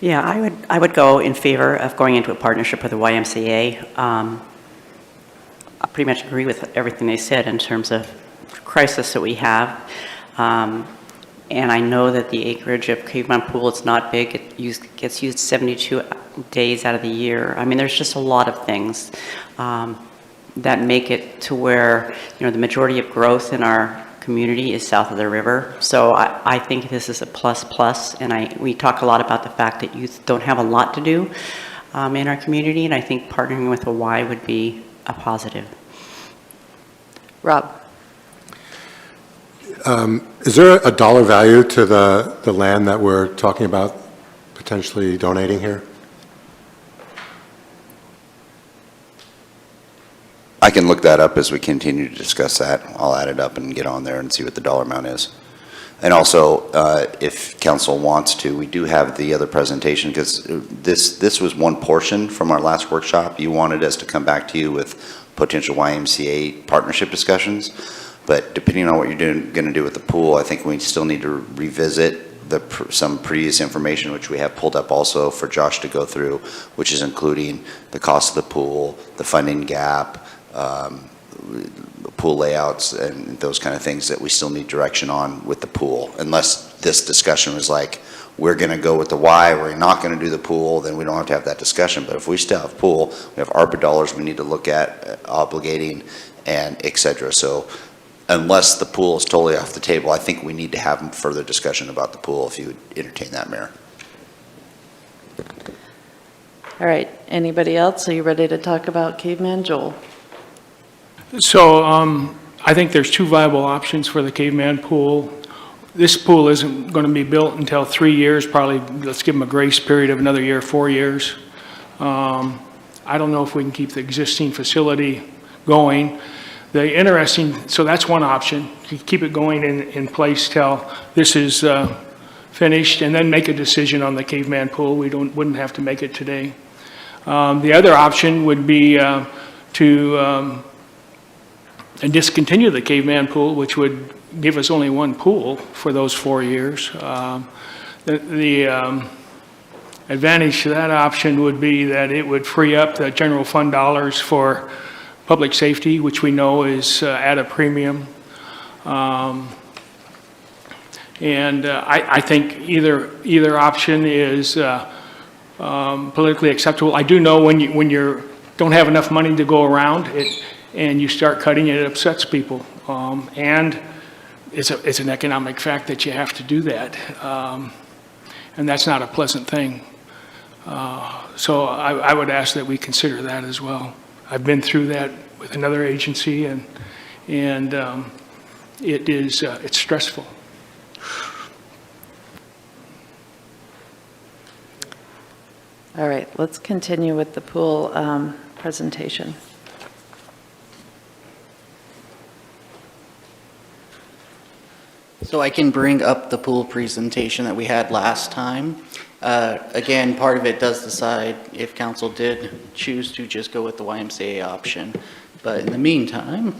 Yeah, I would go in favor of going into a partnership with the YMCA. I pretty much agree with everything they said in terms of crisis that we have. And I know that the acreage of Caveman Pool, it's not big. It gets used 72 days out of the year. I mean, there's just a lot of things that make it to where, the majority of growth in our community is south of the river. So I think this is a plus, and we talk a lot about the fact that youth don't have a lot to do in our community, and I think partnering with a Y would be a positive. Rob. Is there a dollar value to the land that we're talking about potentially donating here? I can look that up as we continue to discuss that. I'll add it up and get on there and see what the dollar amount is. And also, if council wants to, we do have the other presentation, because this was one portion from our last workshop. You wanted us to come back to you with potential YMCA partnership discussions. But depending on what you're going to do with the pool, I think we still need to revisit some previous information, which we have pulled up also for Josh to go through, which is including the cost of the pool, the funding gap, pool layouts, and those kind of things that we still need direction on with the pool. Unless this discussion was like, we're going to go with the Y, we're not going to do the pool, then we don't have to have that discussion. But if we still have pool, we have ARPA dollars we need to look at obligating, and et cetera. So unless the pool is totally off the table, I think we need to have further discussion about the pool, if you would entertain that, Mayor. All right, anybody else? Are you ready to talk about Caveman? Joel? So I think there's two viable options for the Caveman Pool. This pool isn't going to be built until 3 years, probably. Let's give them a grace period of another year, 4 years. I don't know if we can keep the existing facility going. So that's one option, to keep it going in place till this is finished, and then make a decision on the Caveman Pool. We wouldn't have to make it today. The other option would be to discontinue the Caveman Pool, which would give us only one pool for those 4 years. The advantage to that option would be that it would free up the general fund dollars for public safety, which we know is at a premium. I think either option is politically acceptable. I do know when you don't have enough money to go around, and you start cutting it upsets people. And it's an economic fact that you have to do that. And that's not a pleasant thing. So I would ask that we consider that as well. I've been through that with another agency, and it's stressful. All right, let's continue with the pool presentation. So I can bring up the pool presentation that we had last time. Again, part of it does decide if council did choose to just go with the YMCA option. But in the meantime,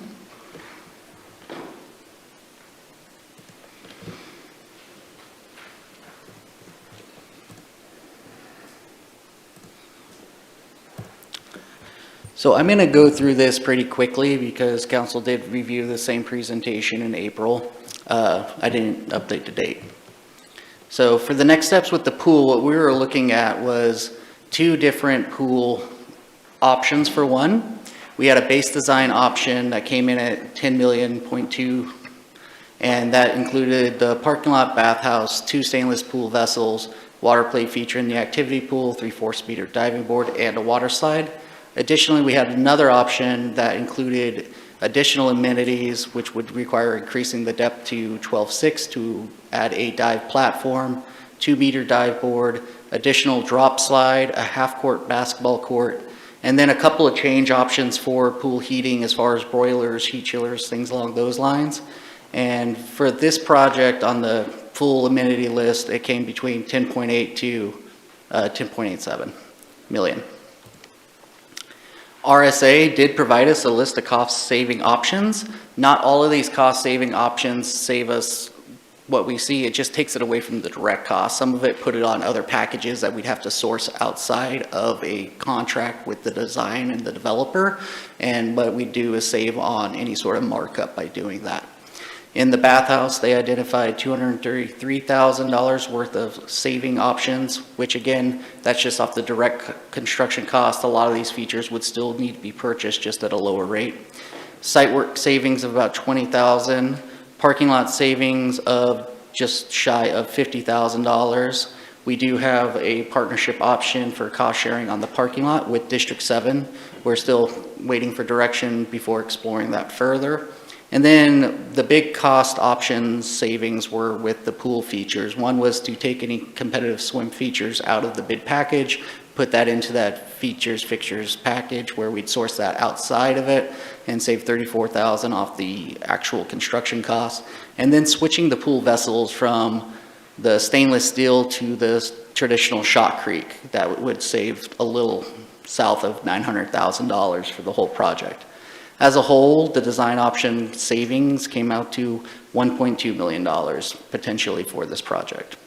so I'm going to go through this pretty quickly because council did review the same presentation in April. I didn't update the date. So for the next steps with the pool, what we were looking at was 2 different pool options for one. We had a base design option that came in at $10.2 million, and that included the parking lot, bathhouse, 2 stainless pool vessels, water play feature in the activity pool, 3/4 meter diving board, and a water slide. Additionally, we had another option that included additional amenities, which would require increasing the depth to 12.6 to add a dive platform, 2-meter dive board, additional drop slide, a half-court basketball court, and then a couple of change options for pool heating as far as broilers, heat chillers, things along those lines. And for this project on the full amenity list, it came between 10.8 to 10.87 million. RSA did provide us a list of cost-saving options. Not all of these cost-saving options save us what we see. It just takes it away from the direct cost. Some of it put it on other packages that we'd have to source outside of a contract with the design and the developer. And what we do is save on any sort of markup by doing that. In the bathhouse, they identified $233,000 worth of saving options, which again, that's just off the direct construction cost. A lot of these features would still need to be purchased just at a lower rate. Site work savings of about $20,000, parking lot savings of just shy of $50,000. We do have a partnership option for cost sharing on the parking lot with District 7. We're still waiting for direction before exploring that further. And then the big cost options savings were with the pool features. One was to take any competitive swim features out of the bid package, put that into that fixtures package where we'd source that outside of it and save $34,000 off the actual construction cost. And then switching the pool vessels from the stainless steel to the traditional shotcrete, that would save a little south of $900,000 for the whole project. As a whole, the design option savings came out to $1.2 million potentially for this project.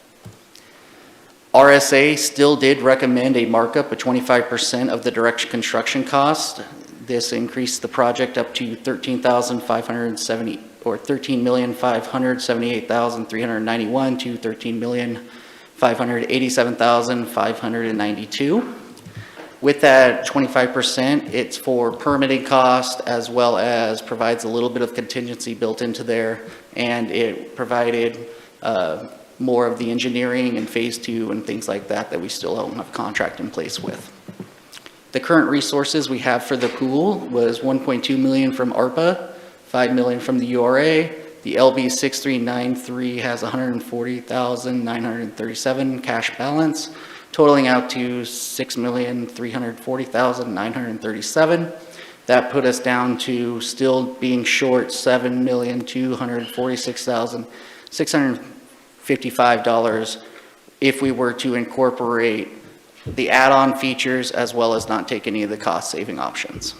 RSA still did recommend a markup of 25% of the direct construction cost. This increased the project up to $13,570 or $13,578,391 to $13,587,592. With that 25%, it's for permitting cost as well as provides a little bit of contingency built into there, and it provided more of the engineering and phase 2 and things like that that we still don't have a contract in place with. The current resources we have for the pool was $1.2 million from ARPA, $5 million from the URA. The LB 6393 has $140,937 cash balance, totaling out to $6,340,937. That put us down to still being short $7,246,655 if we were to incorporate the add-on features as well as not take any of the cost-saving options.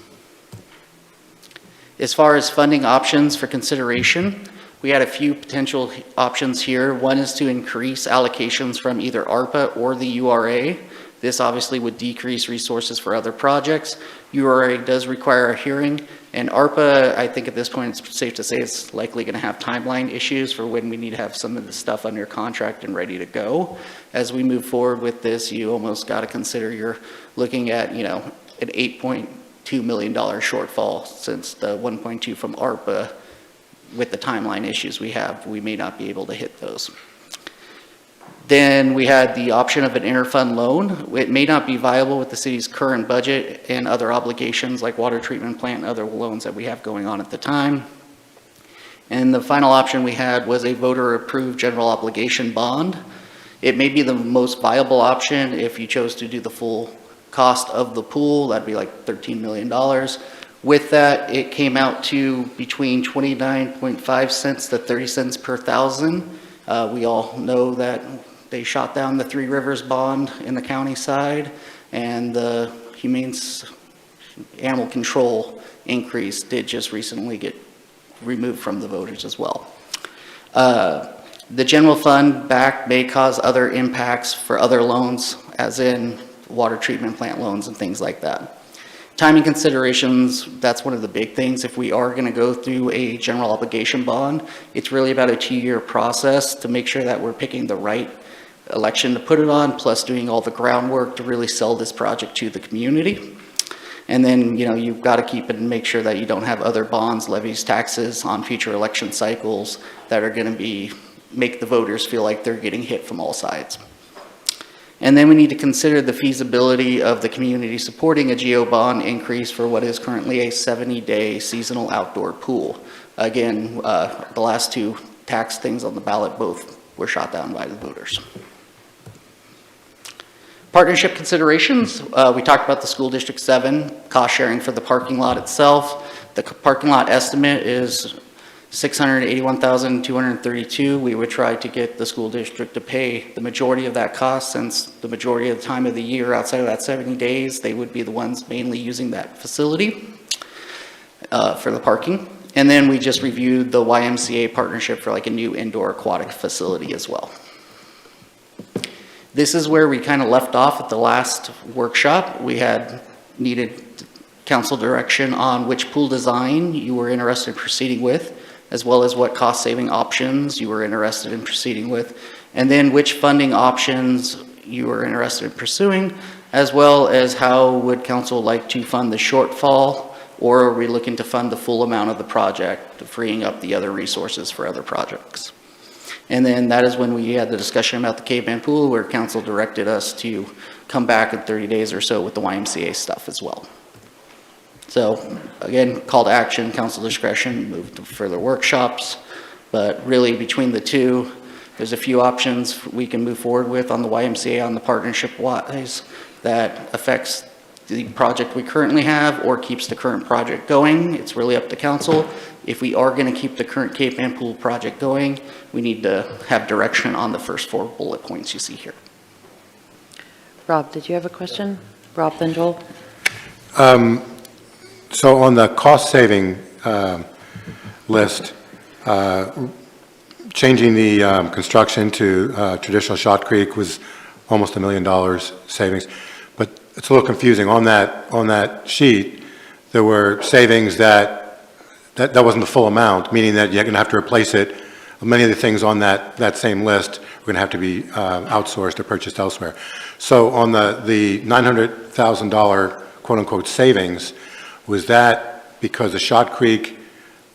As far as funding options for consideration, we had a few potential options here. One is to increase allocations from either ARPA or the URA. This obviously would decrease resources for other projects. URA does require a hearing, and ARPA, I think at this point it's safe to say it's likely going to have timeline issues for when we need to have some of the stuff under contract and ready to go. As we move forward with this, you almost got to consider you're looking at, you know, an $8.2 million shortfall, since the 1.2 from ARPA, with the timeline issues we have, we may not be able to hit those. Then we had the option of an interfund loan. It may not be viable with the city's current budget and other obligations like water treatment plant and other loans that we have going on at the time. And the final option we had was a voter-approved general obligation bond. It may be the most viable option if you chose to do the full cost of the pool. That'd be like $13 million. With that, it came out to between 29.5 cents to 30 cents per thousand. We all know that they shot down the Three Rivers bond in the county side, and the Humane Animal Control increase did just recently get removed from the voters as well. The general fund back may cause other impacts for other loans, as in water treatment plant loans and things like that. Timing considerations, that's one of the big things. If we are going to go through a general obligation bond, it's really about a 2-year process to make sure that we're picking the right election to put it on, plus doing all the groundwork to really sell this project to the community. And then, you know, you've got to keep it and make sure that you don't have other bonds, levies, taxes on future election cycles that are going to make the voters feel like they're getting hit from all sides. And then we need to consider the feasibility of the community supporting a GO bond increase for what is currently a 70-day seasonal outdoor pool. Again, the last two tax things on the ballot both were shot down by the voters. Partnership considerations, we talked about the School District 7, cost sharing for the parking lot itself. The parking lot estimate is $681,232, we would try to get the school district to pay the majority of that cost, since the majority of the time of the year, outside of that 70 days, they would be the ones mainly using that facility for the parking. And then we just reviewed the YMCA partnership for like a new indoor aquatic facility as well. This is where we kind of left off at the last workshop. We had needed council direction on which pool design you were interested in proceeding with, as well as what cost-saving options you were interested in proceeding with, and then which funding options you were interested in pursuing, as well as how would council like to fund the shortfall, or are we looking to fund the full amount of the project, freeing up the other resources for other projects. And then that is when we had the discussion about the Caveman Pool, where council directed us to come back in 30 days or so with the YMCA stuff as well. So again, call to action, council discretion, move to further workshops, but really between the two, there's a few options we can move forward with on the YMCA on the partnership wise that affects the project we currently have or keeps the current project going. It's really up to council. If we are going to keep the current Caveman Pool project going, we need to have direction on the first 4 bullet points you see here. Rob, did you have a question? Rob, then Joel. So on the cost-saving list, changing the construction to traditional Shot-Creek was almost $1 million savings. But it's a little confusing. On that sheet, there were savings that wasn't the full amount, meaning that you're going to have to replace it. Many of the things on that same list are going to have to be outsourced or purchased elsewhere. So on the $900,000 quote-unquote savings, was that because the Shot Creek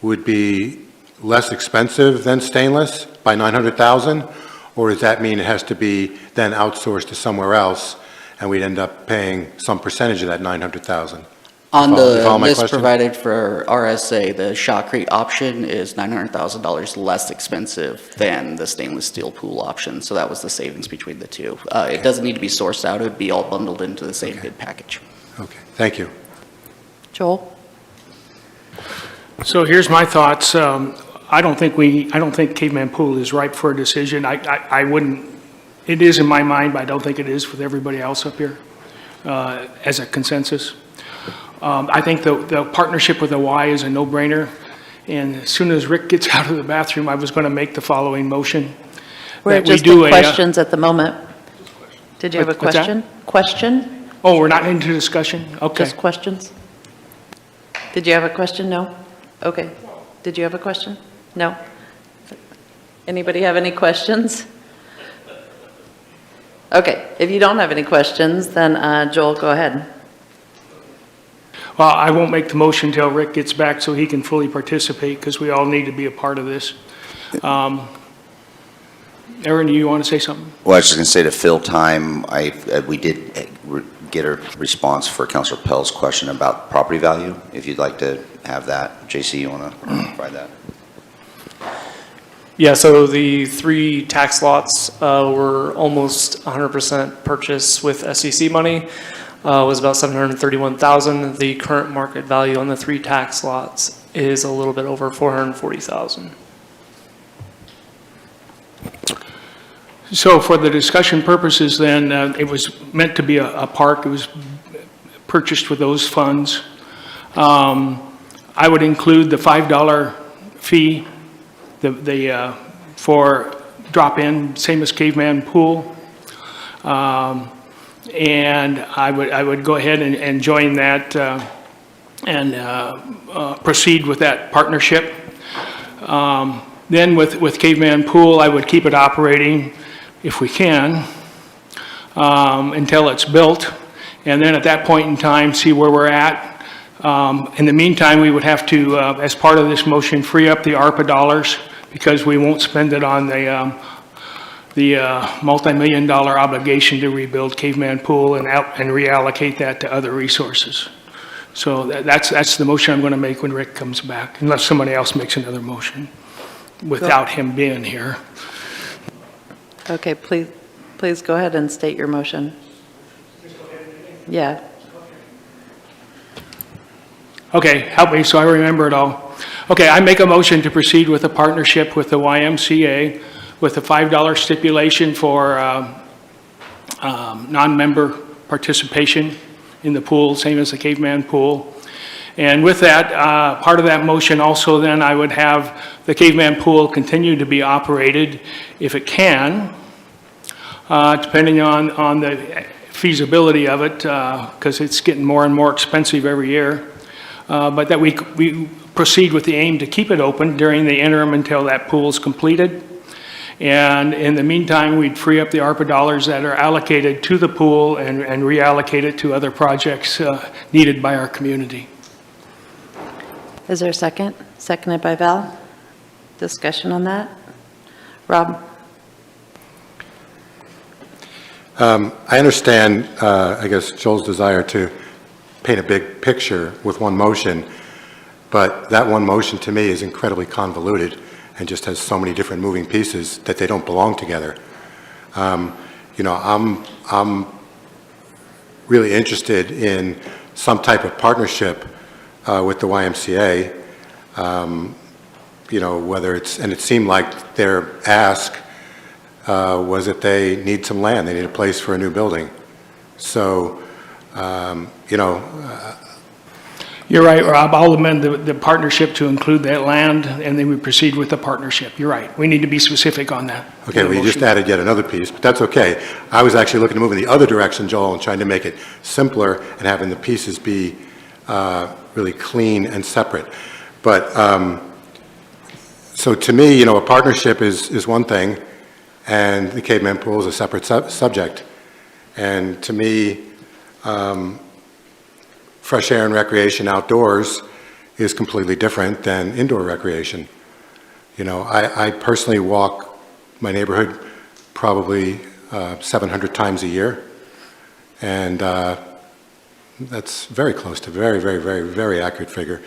would be less expensive than stainless by $900,000, or does that mean it has to be then outsourced to somewhere else, and we'd end up paying some percentage of that $900,000? On the list provided for RSA, the Shot Creek option is $900,000 less expensive than the stainless steel pool option, so that was the savings between the two. It doesn't need to be sourced out, it would be all bundled into the same bid package. Okay, thank you. Joel? So here's my thoughts. I don't think Caveman Pool is ripe for a decision. I wouldn't, it is in my mind, but I don't think it is with everybody else up here as a consensus. I think the partnership with the Y is a no-brainer. And as soon as Rick gets out of the bathroom, I was going to make the following motion. We're just in questions at the moment. Did you have a question? Question? Oh, we're not into discussion? Okay. Just questions? Did you have a question? No? Okay. Did you have a question? No? Anybody have any questions? Okay. If you don't have any questions, then Joel, go ahead. Well, I won't make the motion until Rick gets back so he can fully participate, because we all need to be a part of this. Aaron, do you want to say something? Well, I was just going to say to fill time, we did get a response for Councilor Pell's question about property value. If you'd like to have that. JC, you want to provide that? Yeah, so the 3 tax lots were almost 100% purchase with SEC money. Was about $731,000. The current market value on the 3 tax lots is a little bit over $440,000. So for the discussion purposes then, it was meant to be a park. It was purchased with those funds. I would include the $5 fee for drop-in, same as Caveman Pool. And I would go ahead and join that and proceed with that partnership. Then with Caveman Pool, I would keep it operating if we can until it's built. And then at that point in time, see where we're at. In the meantime, we would have to, as part of this motion, free up the ARPA dollars, because we won't spend it on the multi-million-dollar obligation to rebuild Caveman Pool and reallocate that to other resources. So that's the motion I'm going to make when Rick comes back, unless somebody else makes another motion without him being here. Okay, please go ahead and state your motion. Yeah. Okay, help me so I remember it all. Okay, I make a motion to proceed with a partnership with the YMCA with a $5 stipulation for non-member participation in the pool, same as the Caveman Pool. And with that, part of that motion also then I would have the Caveman Pool continue to be operated if it can, depending on the feasibility of it, because it's getting more and more expensive every year. But that we proceed with the aim to keep it open during the interim until that pool is completed. And in the meantime, we'd free up the ARPA dollars that are allocated to the pool and reallocate it to other projects needed by our community. Is there a second? Seconded by Val. Discussion on that? Rob? I understand, I guess, Joel's desire to paint a big picture with one motion, but that one motion to me is incredibly convoluted and just has so many different moving pieces that they don't belong together. You know, I'm really interested in some type of partnership with the YMCA. You know, whether it's, and it seemed like their ask was that they need some land, they need a place for a new building. So, you know. You're right, Rob. I'll amend the partnership to include that land, and then we proceed with the partnership. You're right. We need to be specific on that. Okay, well, you just added yet another piece, but that's okay. I was actually looking to move in the other direction, Joel, and trying to make it simpler and having the pieces be really clean and separate. But, so to me, you know, a partnership is one thing, and the Caveman Pool is a separate subject. And to me, fresh air and recreation outdoors is completely different than indoor recreation. You know, I personally walk my neighborhood probably 700 times a year, and that's very close to very accurate figure.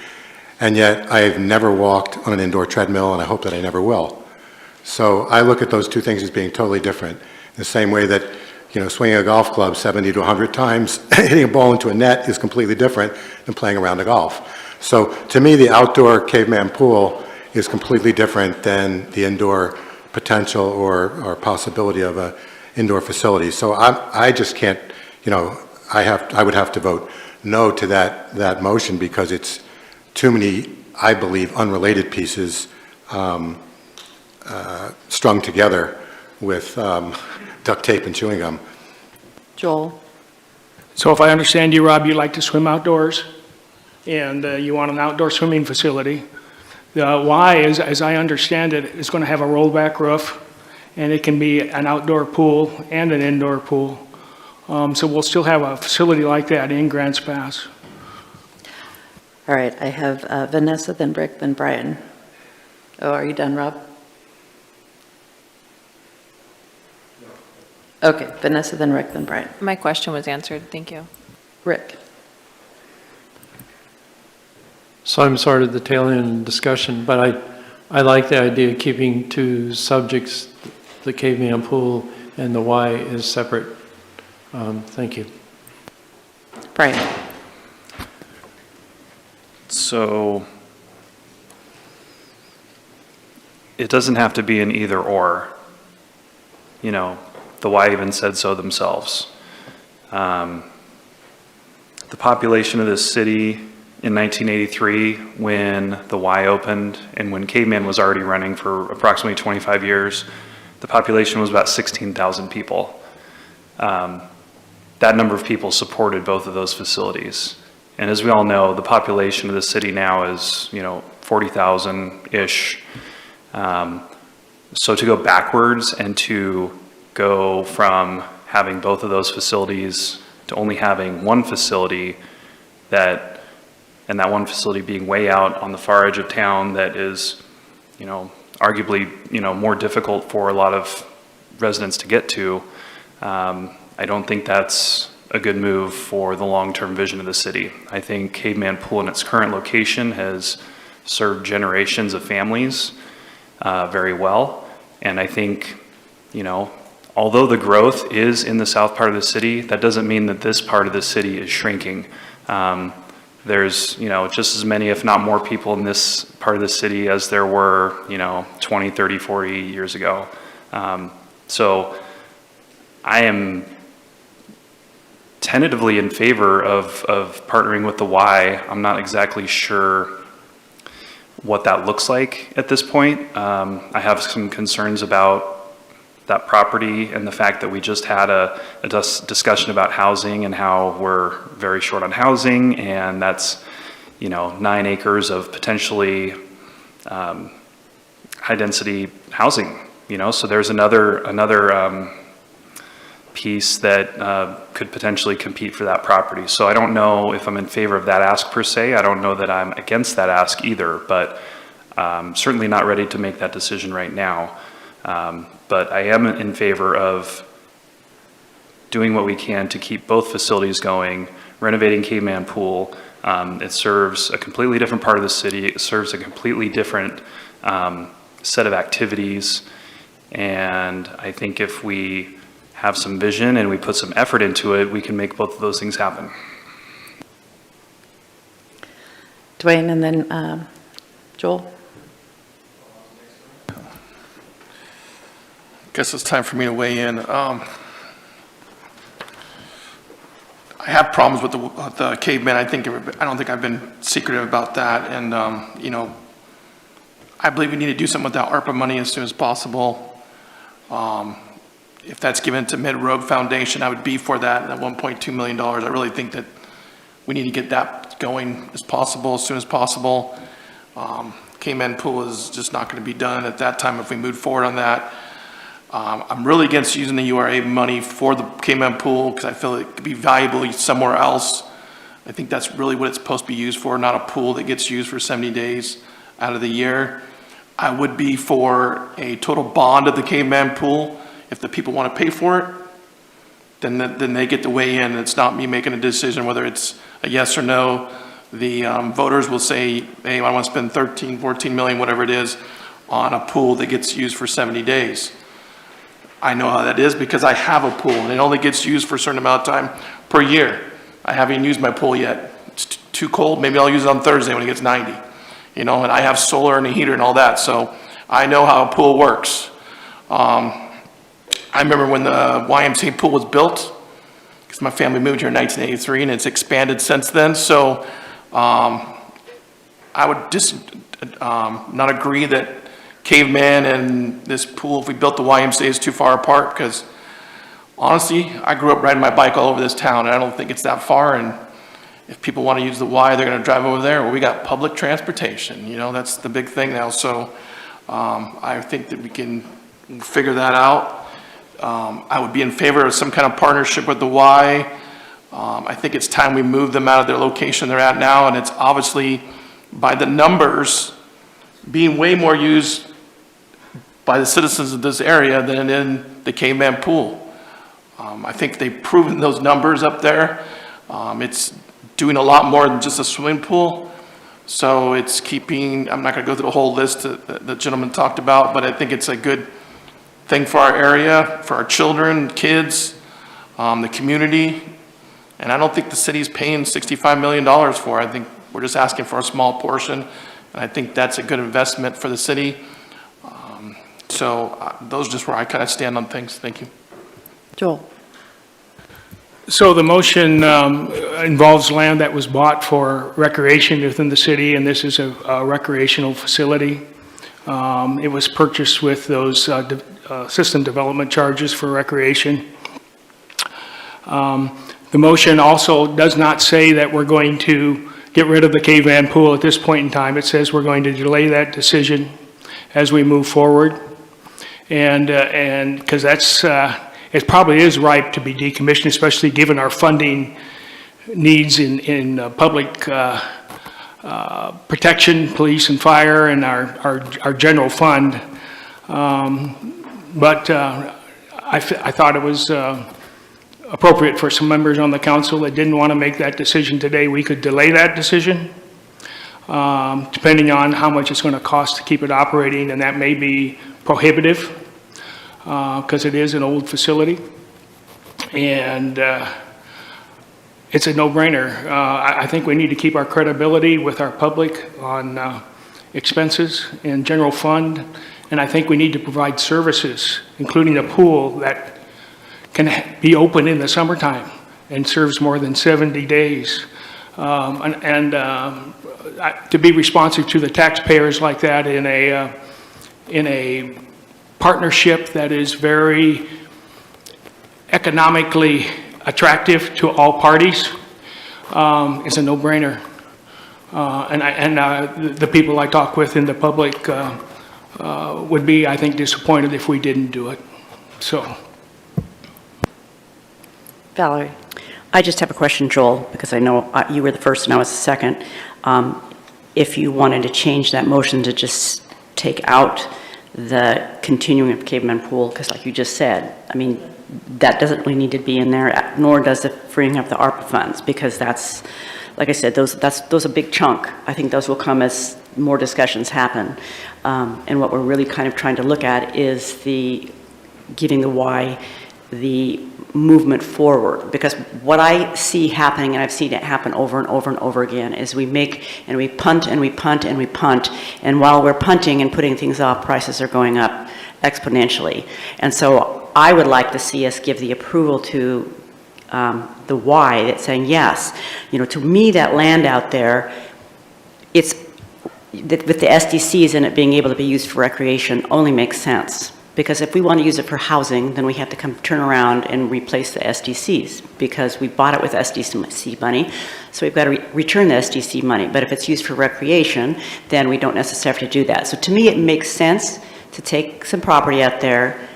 And yet I've never walked on an indoor treadmill, and I hope that I never will. So I look at those two things as being totally different. The same way that, you know, swinging a golf club 70 to 100 times, hitting a ball into a net is completely different than playing around a golf. So to me, the outdoor Caveman Pool is completely different than the indoor potential or possibility of a indoor facility. So I just can't, you know, I would have to vote no to that motion because it's too many, I believe, unrelated pieces strung together with duct tape and chewing gum. Joel? So if I understand you, Rob, you like to swim outdoors, and you want an outdoor swimming facility. The Y, as I understand it, is going to have a rollback roof, and it can be an outdoor pool and an indoor pool. So we'll still have a facility like that in Grants Pass. All right, I have Vanessa, then Rick, then Brian. Oh, are you done, Rob? Okay, Vanessa, then Rick, then Brian. My question was answered. Thank you. Rick? So I'm sort of the tail end of the discussion, but I like the idea of keeping two subjects, the Caveman Pool and the Y is separate. Thank you. Brian? So it doesn't have to be an either or. You know, the Y even said so themselves. The population of this city in 1983, when the Y opened and when Caveman was already running for approximately 25 years, the population was about 16,000 people. That number of people supported both of those facilities. And as we all know, the population of the city now is, you know, 40,000-ish. So to go backwards and to go from having both of those facilities to only having one facility and that one facility being way out on the far edge of town that is, you know, arguably, you know, more difficult for a lot of residents to get to, I don't think that's a good move for the long-term vision of the city. I think Caveman Pool in its current location has served generations of families very well. And I think, you know, although the growth is in the south part of the city, that doesn't mean that this part of the city is shrinking. there's, just as many, if not more people in this part of the city as there were, 20, 30, 40 years ago. So I am tentatively in favor of partnering with the Y. I'm not exactly sure what that looks like at this point. I have some concerns about that property and the fact that we just had a discussion about housing and how we're very short on housing, and that's 9 acres of potentially high density housing. So there's another piece that could potentially compete for that property. So I don't know if I'm in favor of that ask per se. I don't know that I'm against that ask either, but certainly not ready to make that decision right now. But I am in favor of doing what we can to keep both facilities going, renovating Caveman Pool. It serves a completely different part of the city. It serves a completely different set of activities. And I think if we have some vision and we put some effort into it, we can make both of those things happen. Dwayne, and then Joel. Guess it's time for me to weigh in. I have problems with the Caveman. I don't think I've been secretive about that. And, I believe we need to do something with that ARPA money as soon as possible. If that's given to Mid-Rogue Foundation, I would be for that $1.2 million. I really think that we need to get that going as soon as possible. Caveman Pool is just not going to be done at that time if we move forward on that. I'm really against using the URA money for the Caveman Pool because I feel it could be valuable somewhere else. I think that's really what it's supposed to be used for, not a pool that gets used for 70 days out of the year. I would be for a total bond of the Caveman Pool. If the people want to pay for it, then they get to weigh in. It's not me making a decision whether it's a yes or no. The voters will say, hey, I want to spend 13, 14 million, whatever it is, on a pool that gets used for 70 days. I know how that is because I have a pool and it only gets used for a certain amount of time per year. I haven't used my pool yet. It's too cold. Maybe I'll use it on Thursday when it gets 90. And I have solar and a heater and all that. So I know how a pool works. I remember when the YMCA pool was built because my family moved here in 1983 and it's expanded since then. So I would just not agree that Caveman and this pool, if we built the YMCA, is too far apart because honestly, I grew up riding my bike all over this town and I don't think it's that far. And if people want to use the Y, they're going to drive over there. Well, we got public transportation, that's the big thing now. So I think that we can figure that out. I would be in favor of some kind of partnership with the Y. I think it's time we move them out of their location they're at now, and it's obviously by the numbers being way more used by the citizens of this area than in the Caveman Pool. I think they've proven those numbers up there. It's doing a lot more than just a swimming pool. So it's keeping, I'm not going to go through the whole list that the gentleman talked about, but I think it's a good thing for our area, for our children, kids, the community. And I don't think the city's paying $65 million for it. I think we're just asking for a small portion. And I think that's a good investment for the city. Those are just where I kind of stand on things. Thank you. Joel. So the motion involves land that was bought for recreation within the city, and this is a recreational facility. It was purchased with those system development charges for recreation. The motion also does not say that we're going to get rid of the Caveman Pool at this point in time. It says we're going to delay that decision as we move forward. And because it probably is ripe to be decommissioned, especially given our funding needs in public protection, police and fire, and our general fund. But I thought it was appropriate for some members on the council that didn't want to make that decision today. We could delay that decision, depending on how much it's going to cost to keep it operating, and that may be prohibitive because it is an old facility. And it's a no-brainer. I think we need to keep our credibility with our public on expenses and general fund, and I think we need to provide services, including a pool that can be open in the summertime and serves more than 70 days. To be responsive to the taxpayers like that in a partnership that is very economically attractive to all parties is a no-brainer. The people I talk with in the public would be, I think, disappointed if we didn't do it. So. Valerie. I just have a question, Joel, because I know you were the first and I was the second. If you wanted to change that motion to just take out the continuing of Caveman Pool, because like you just said, I mean, that doesn't really need to be in there, nor does the freeing up the ARPA funds, because that's, like I said, those a big chunk. I think those will come as more discussions happen. And what we're really kind of trying to look at is giving the why the movement forward, because what I see happening, and I've seen it happen over and over and over again, is we make and we punt and we punt and we punt, and while we're punting and putting things off, prices are going up exponentially. And so I would like to see us give the approval to the why, that's saying yes. You know, to me, that land out there, it's with the SDCs and it being able to be used for recreation only makes sense. Because if we want to use it for housing, then we have to turn around and replace the SDCs, because we bought it with SDC money, so we've got to return the SDC money. But if it's used for recreation, then we don't necessarily have to do that. So to me, it makes sense to take some property out there,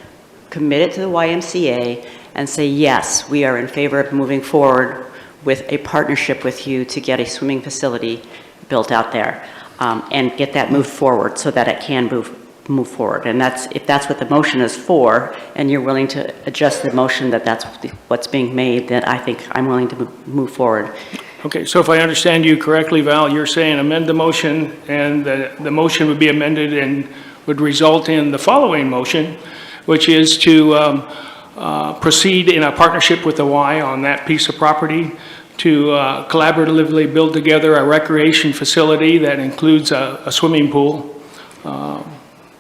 commit it to the YMCA, and say, yes, we are in favor of moving forward with a partnership with you to get a swimming facility built out there, and get that moved forward so that it can move forward. And if that's what the motion is for, and you're willing to adjust the motion that's what's being made, then I think I'm willing to move forward. Okay, so if I understand you correctly, Val, you're saying amend the motion, and the motion would be amended and would result in the following motion, which is to proceed in a partnership with the Y on that piece of property to collaboratively build together a recreation facility that includes a swimming pool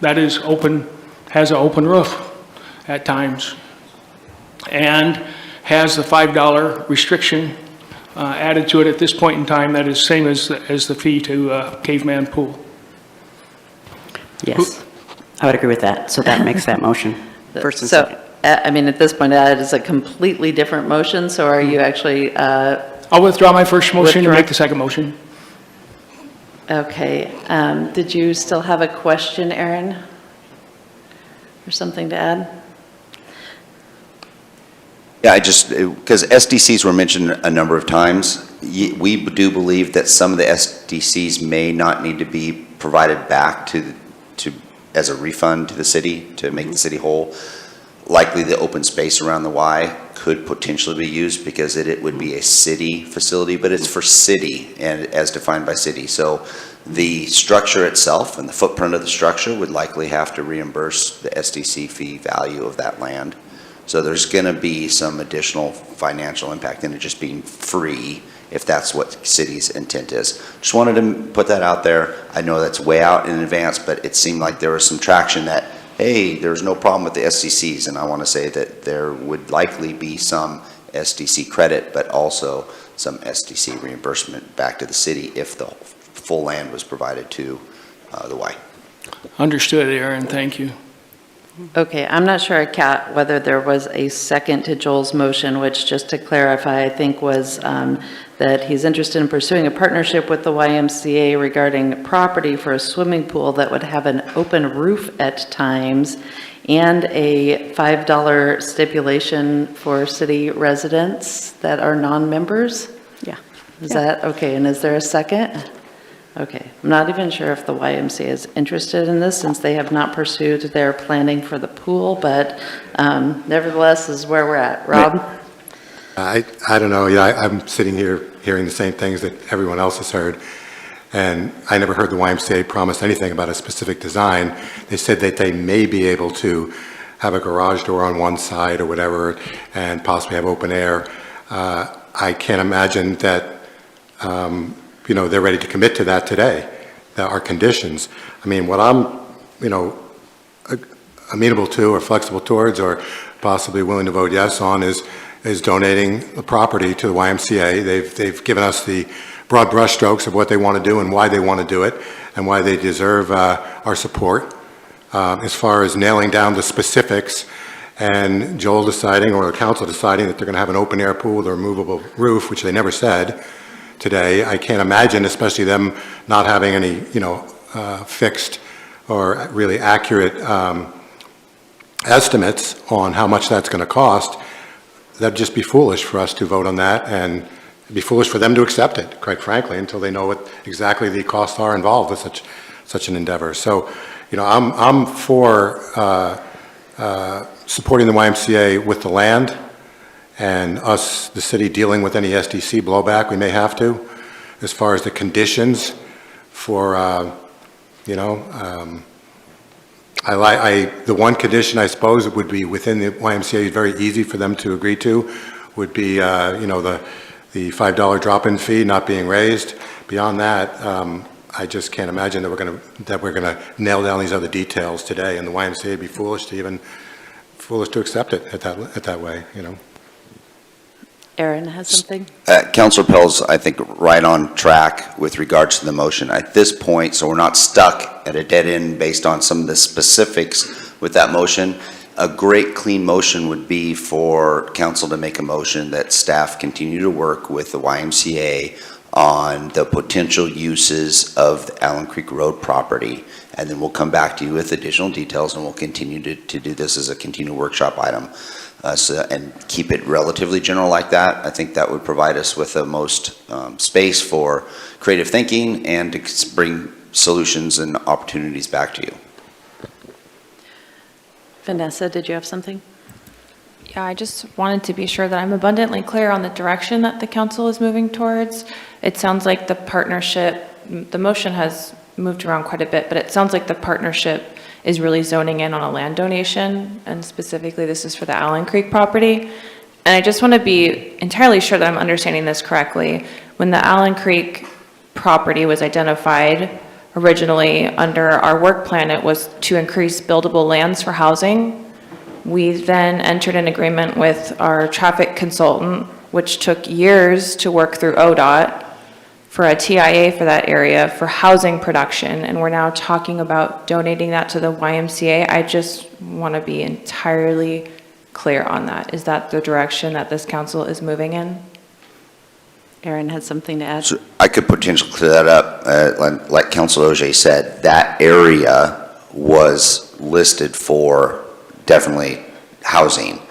that is open, has an open roof at times, and has the $5 restriction added to it at this point in time that is same as the fee to Caveman Pool. Yes, I would agree with that. So that makes that motion. First and second. I mean, at this point, that is a completely different motion, so are you actually... I'll withdraw my first motion and make the second motion. Okay. Did you still have a question, Aaron? Or something to add? Yeah, because SDCs were mentioned a number of times. We do believe that some of the SDCs may not need to be provided back as a refund to the city to make the city whole. Likely the open space around the Y could potentially be used because it would be a city facility, but it's for city and as defined by city. So the structure itself and the footprint of the structure would likely have to reimburse the SDC fee value of that land. So there's going to be some additional financial impact in it just being free, if that's what city's intent is. Just wanted to put that out there. I know that's way out in advance, but it seemed like there was some traction that, hey, there's no problem with the SDCs, and I want to say that there would likely be some SDC credit, but also some SDC reimbursement back to the city if the full land was provided to the Y. Understood, Aaron. Thank you. Okay, I'm not sure, Kat, whether there was a second to Joel's motion, which, just to clarify, I think was that he's interested in pursuing a partnership with the YMCA regarding property for a swimming pool that would have an open roof at times and a $5 stipulation for city residents that are non-members? Yeah. Is that, okay, and is there a second? Okay, I'm not even sure if the YMCA is interested in this since they have not pursued their planning for the pool, but nevertheless is where we're at. Rob? I don't know. Yeah, I'm sitting here hearing the same things that everyone else has heard, and I never heard the YMCA promise anything about a specific design. They said that they may be able to have a garage door on one side or whatever and possibly have open air. I can't imagine that, they're ready to commit to that today, that are conditions. I mean, what I'm, amenable to or flexible towards or possibly willing to vote yes on is donating the property to the YMCA. They've given us the broad brushstrokes of what they want to do and why they want to do it and why they deserve our support. As far as nailing down the specifics and Joel deciding or the council deciding that they're going to have an open air pool with a removable roof, which they never said today, I can't imagine, especially them not having any, fixed or really accurate estimates on how much that's going to cost. That'd just be foolish for us to vote on that, and it'd be foolish for them to accept it, quite frankly, until they know what exactly the costs are involved with such an endeavor. So, I'm for supporting the YMCA with the land and us, the city, dealing with any SDC blowback we may have to. As far as the conditions for, the one condition I suppose would be within the YMCA, very easy for them to agree to, would be, the $5 drop-in fee not being raised. Beyond that, I just can't imagine that we're gonna nail down these other details today, and the YMCA would be foolish to accept it at that way, Aaron has something? Councilor Pell's, I think, right on track with regards to the motion at this point, so we're not stuck at a dead end based on some of the specifics with that motion. A great clean motion would be for council to make a motion that staff continue to work with the YMCA on the potential uses of the Allen Creek Road property, and then we'll come back to you with additional details, and we'll continue to do this as a continued workshop item. And keep it relatively general like that. I think that would provide us with the most space for creative thinking and to bring solutions and opportunities back to you. Vanessa, did you have something? Yeah, I just wanted to be sure that I'm abundantly clear on the direction that the council is moving towards. It sounds like the partnership, the motion has moved around quite a bit, but it sounds like the partnership is really zoning in on a land donation, and specifically this is for the Allen Creek property. And I just want to be entirely sure that I'm understanding this correctly. When the Allen Creek property was identified originally under our work plan, it was to increase buildable lands for housing. We then entered an agreement with our traffic consultant, which took years to work through ODOT, for a TIA for that area for housing production, and we're now talking about donating that to the YMCA. I just want to be entirely clear on that. Is that the direction that this council is moving in? Aaron had something to add. So I could potentially clear that up. Like Councilor Ogier said, that area was listed for definitely housing.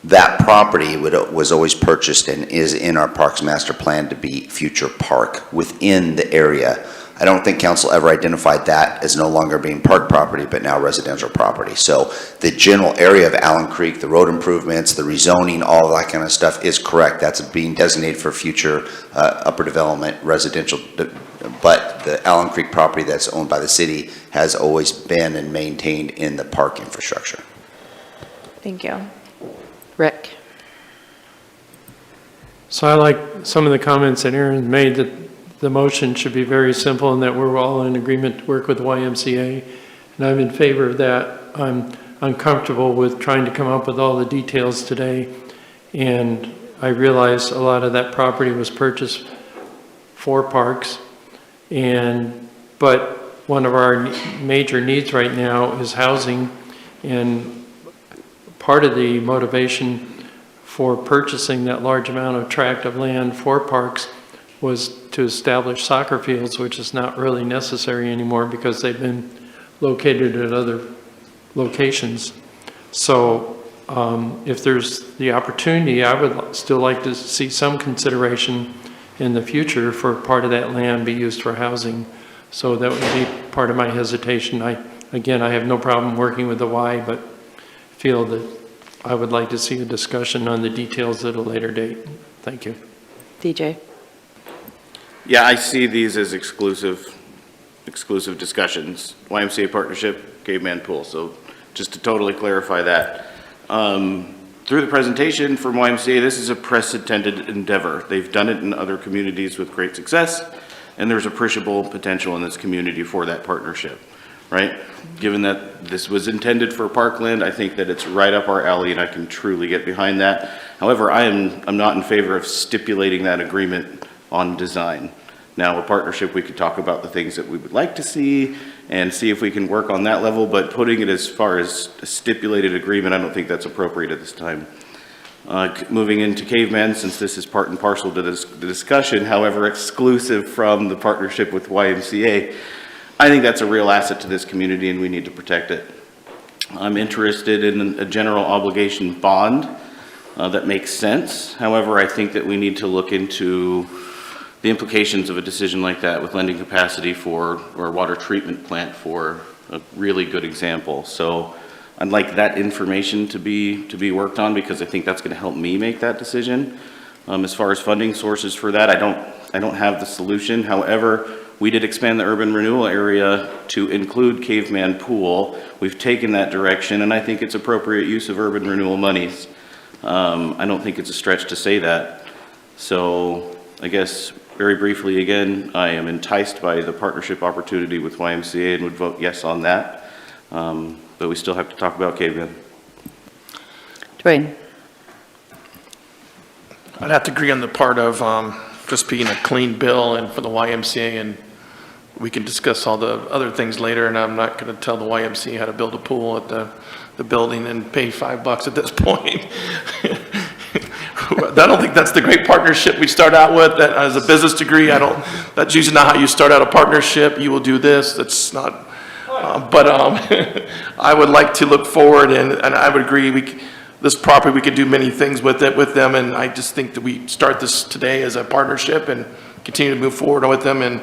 That property was always purchased and is in our Parks Master Plan to be future park within the area. I don't think council ever identified that as no longer being park property, but now residential property. So the general area of Allen Creek, the road improvements, the rezoning, all of that kind of stuff is correct. That's being designated for future upper development residential. But the Allen Creek property that's owned by the city has always been and maintained in the park infrastructure. Thank you. Rick? So I like some of the comments that Aaron made, that the motion should be very simple and that we're all in agreement to work with the YMCA. And I'm in favor of that. I'm comfortable with trying to come up with all the details today. And I realize a lot of that property was purchased for parks. But one of our major needs right now is housing. And part of the motivation for purchasing that large amount of tract of land for parks was to establish soccer fields, which is not really necessary anymore because they've been located at other locations. So if there's the opportunity, I would still like to see some consideration in the future for part of that land be used for housing. So that would be part of my hesitation. Again, I have no problem working with the Y, but feel that I would like to see a discussion on the details at a later date. Thank you. DJ? Yeah, I see these as exclusive discussions. YMCA partnership, Caveman Pool. So just to totally clarify that. through the presentation from YMCA, this is a precedented endeavor. They've done it in other communities with great success, and there's appreciable potential in this community for that partnership, right? Given that this was intended for parkland, I think that it's right up our alley, and I can truly get behind that. However, I'm not in favor of stipulating that agreement on design. Now, a partnership, we could talk about the things that we would like to see and see if we can work on that level, but putting it as far as a stipulated agreement, I don't think that's appropriate at this time. Moving into Caveman, since this is part and parcel to the discussion, however exclusive from the partnership with YMCA, I think that's a real asset to this community and we need to protect it. I'm interested in a general obligation bond that makes sense. However, I think that we need to look into the implications of a decision like that with lending capacity for, or water treatment plant for a really good example. So I'd like that information to be worked on because I think that's going to help me make that decision. As far as funding sources for that, I don't have the solution. However, we did expand the urban renewal area to include Caveman Pool. We've taken that direction, and I think it's appropriate use of urban renewal monies. I don't think it's a stretch to say that. So I guess very briefly again, I am enticed by the partnership opportunity with YMCA and would vote yes on that. But we still have to talk about Caveman. Dwayne. I'd have to agree on the part of just being a clean bill and for the YMCA, and we can discuss all the other things later, and I'm not going to tell the YMCA how to build a pool at the building and pay $5 at this point. I don't think that's the great partnership we start out with. That as a business degree, that's usually not how you start out a partnership. You will do this. That's not, I would like to look forward, and I would agree, this property, we could do many things with them, and I just think that we start this today as a partnership and continue to move forward with them, and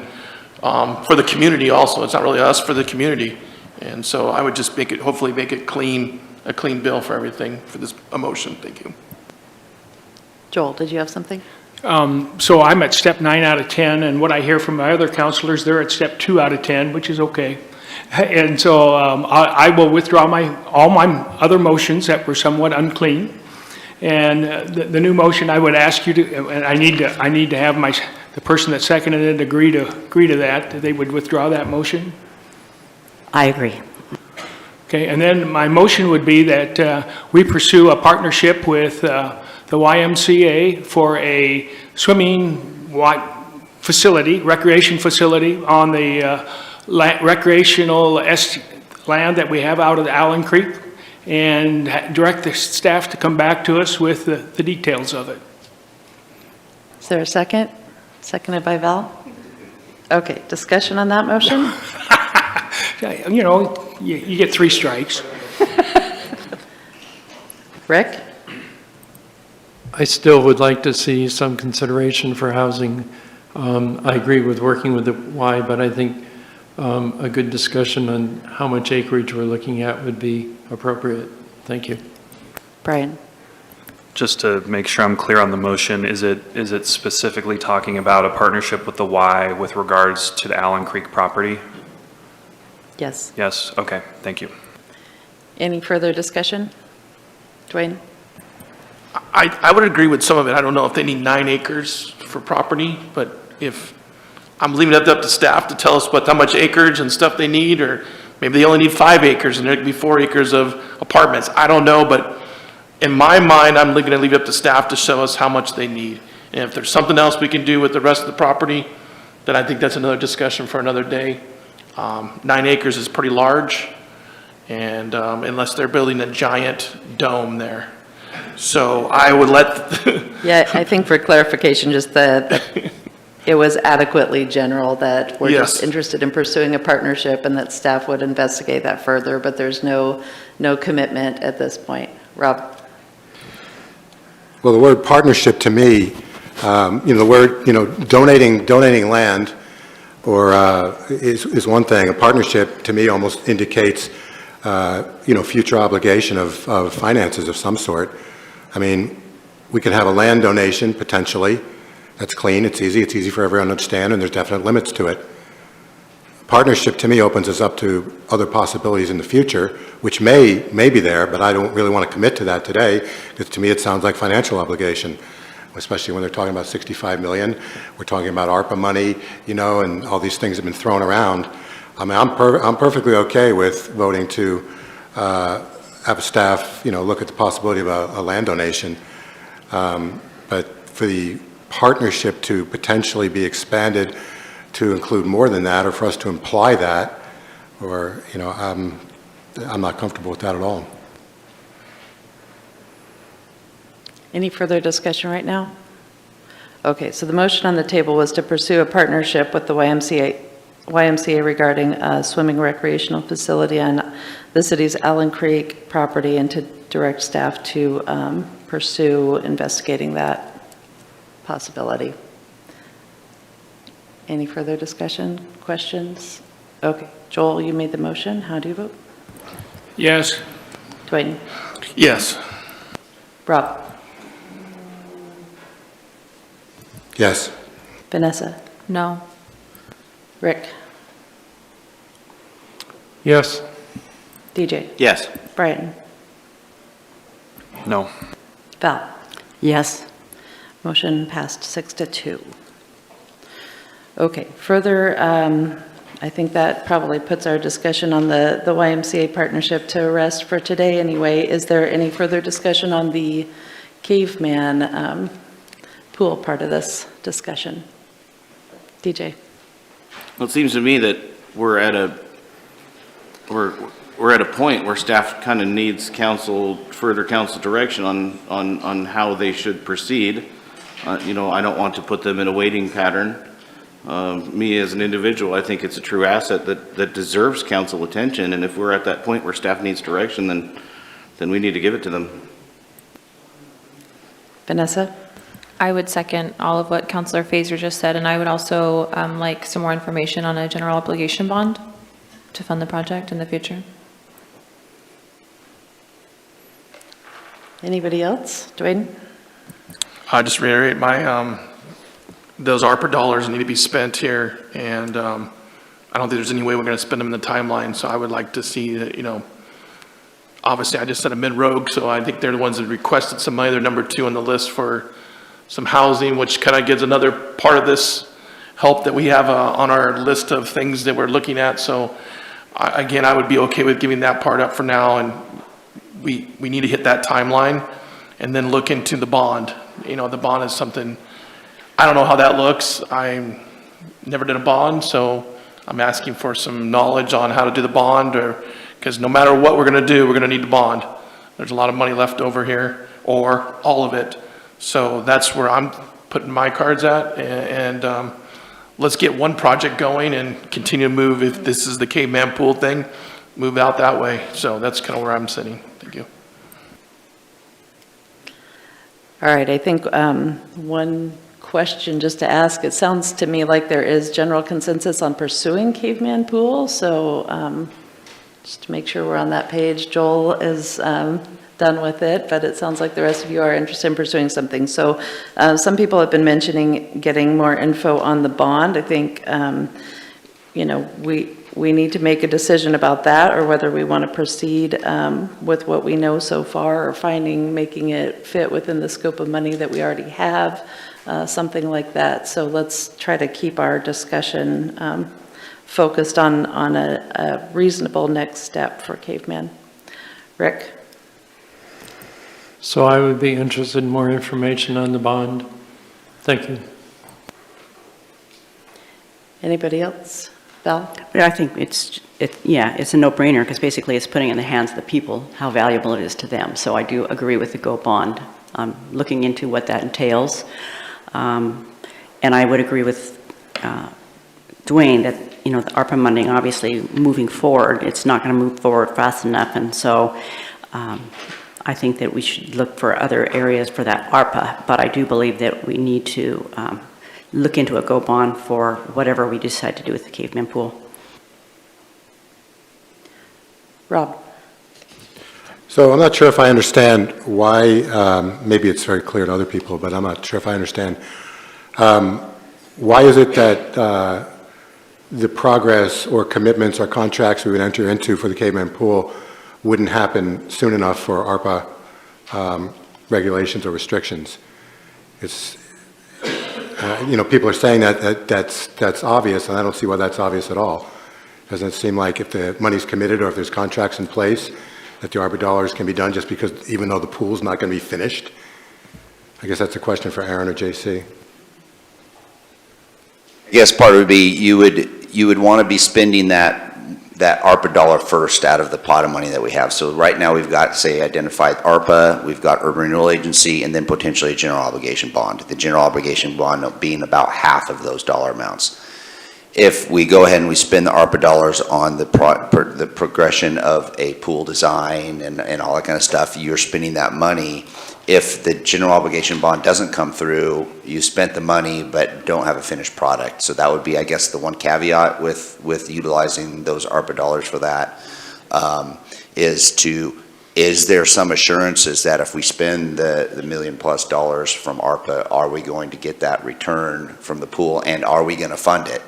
for the community also. It's not really us, for the community. And so I would just hopefully make it a clean bill for everything for this motion. Thank you. Joel, did you have something? So I'm at step 9 out of 10, and what I hear from my other counselors, they're at step 2 out of 10, which is okay. And so I will withdraw all my other motions that were somewhat unclean. And the new motion, I would ask you to, and I need to have the person that seconded it agree to that they would withdraw that motion. I agree. Okay, and then my motion would be that we pursue a partnership with the YMCA for a swimming facility, recreation facility on the recreational land that we have out of the Allen Creek, and direct the staff to come back to us with the details of it. Is there a second? Seconded by Val? Okay, discussion on that motion? You know, you get 3 strikes. Rick? I still would like to see some consideration for housing. I agree with working with the Y, but I think a good discussion on how much acreage we're looking at would be appropriate. Thank you. Brian? Just to make sure I'm clear on the motion, is it specifically talking about a partnership with the Y with regards to the Allen Creek property? Yes. Yes, okay, thank you. Any further discussion? Dwayne? I would agree with some of it. I don't know if they need 9 acres for property, but if, I'm leaving it up to staff to tell us how much acreage and stuff they need, or maybe they only need 5 acres and there could be 4 acres of apartments. I don't know, but in my mind, I'm going to leave it up to staff to show us how much they need. And if there's something else we can do with the rest of the property, then I think that's another discussion for another day. 9 acres is pretty large, and unless they're building a giant dome there. So I would let... Yeah, I think for clarification, just that it was adequately general, that we're just interested in pursuing a partnership and that staff would investigate that further, but there's no commitment at this point. Rob? Well, the word partnership to me, the word, donating land or is one thing. A partnership to me almost indicates, future obligation of finances of some sort. I mean, we could have a land donation potentially. That's clean, it's easy for everyone to understand, and there's definite limits to it. partnership to me opens us up to other possibilities in the future, which may be there, but I don't really want to commit to that today, because to me it sounds like financial obligation, especially when they're talking about 65 million. We're talking about ARPA money, you know, and all these things have been thrown around. I mean, I'm perfectly okay with voting to have a staff, you know, look at the possibility of a land donation. But for the partnership to potentially be expanded to include more than that, or for us to imply that, or, you know, I'm not comfortable with that at all. Any further discussion right now? Okay, so the motion on the table was to pursue a partnership with the YMCA regarding a swimming recreational facility on the city's Allen Creek property, and to direct staff to pursue investigating that possibility. Any further discussion, questions? Okay, Joel, you made the motion. How do you vote? Yes. Dwayne? Yes. Rob? Yes. Vanessa? No. Rick? Yes. DJ? Yes. Brian? No. Val? Yes. Motion passed 6-2. Okay, further, I think that probably puts our discussion on the YMCA partnership to rest for today anyway. Is there any further discussion on the Caveman Pool part of this discussion? DJ? Well, it seems to me that we're at a point where staff kind of needs further council direction on how they should proceed. You know, I don't want to put them in a waiting pattern. Me as an individual, I think it's a true asset that deserves council attention, and if we're at that point where staff needs direction, then we need to give it to them. Vanessa? I would second all of what Councilor Fazer just said, and I would also like some more information on a general obligation bond to fund the project in the future. Anybody else? Dwayne? I just reiterate my, those ARPA dollars need to be spent here, and I don't think there's any way we're going to spend them in the timeline, so I would like to see that, you know, obviously I just said I'm in Rogue, so I think they're the ones that requested some money. They're number 2 on the list for some housing, which kind of gives another part of this help that we have on our list of things that we're looking at. So again, I would be okay with giving that part up for now, and we need to hit that timeline and then look into the bond. You know, the bond is something, I don't know how that looks. I never did a bond, so I'm asking for some knowledge on how to do the bond, or because no matter what we're going to do, we're going to need the bond. There's a lot of money left over here, or all of it. So that's where I'm putting my cards at, and let's get one project going and continue to move. If this is the Caveman Pool thing, move out that way. So that's kind of where I'm sitting. Thank you. All right, I think one question just to ask, it sounds to me like there is general consensus on pursuing Caveman Pool, so just to make sure we're on that page, Joel is done with it, but it sounds like the rest of you are interested in pursuing something. So some people have been mentioning getting more info on the bond. I think, you know, we need to make a decision about that, or whether we want to proceed with what we know so far, or making it fit within the scope of money that we already have, something like that. So let's try to keep our discussion focused on a reasonable next step for Caveman. Rick? So I would be interested in more information on the bond. Thank you. Anybody else? Val? I think it's a no-brainer, because basically it's putting in the hands of the people how valuable it is to them. So I do agree with the GO bond, looking into what that entails. And I would agree with Dwayne that, you know, the ARPA funding, obviously moving forward, it's not going to move forward fast enough. And so I think that we should look for other areas for that ARPA, but I do believe that we need to look into a GO bond for whatever we decide to do with the Caveman Pool. Rob? So I'm not sure if I understand why, maybe it's very clear to other people, but I'm not sure if I understand. Why is it that the progress or commitments or contracts we would enter into for the Caveman Pool wouldn't happen soon enough for ARPA regulations or restrictions. It's, people are saying that's obvious, and I don't see why that's obvious at all. Doesn't it seem like if the money's committed or if there's contracts in place, that the ARPA dollars can be done just because, even though the pool's not going to be finished? I guess that's a question for Aaron or JC. I guess part would be you would want to be spending that ARPA dollar first out of the pot of money that we have. So right now we've got, say, identified ARPA, we've got Urban Renewal Agency, and then potentially a general obligation bond. The general obligation bond being about half of those dollar amounts. If we go ahead and we spend the ARPA dollars on the progression of a pool design and all that kind of stuff, you're spending that money. If the general obligation bond doesn't come through, you spent the money but don't have a finished product. So that would be, I guess, the one caveat with utilizing those ARPA dollars for that, is there some assurances that if we spend the $1 million+ from ARPA, are we going to get that return from the pool, and are we going to fund it?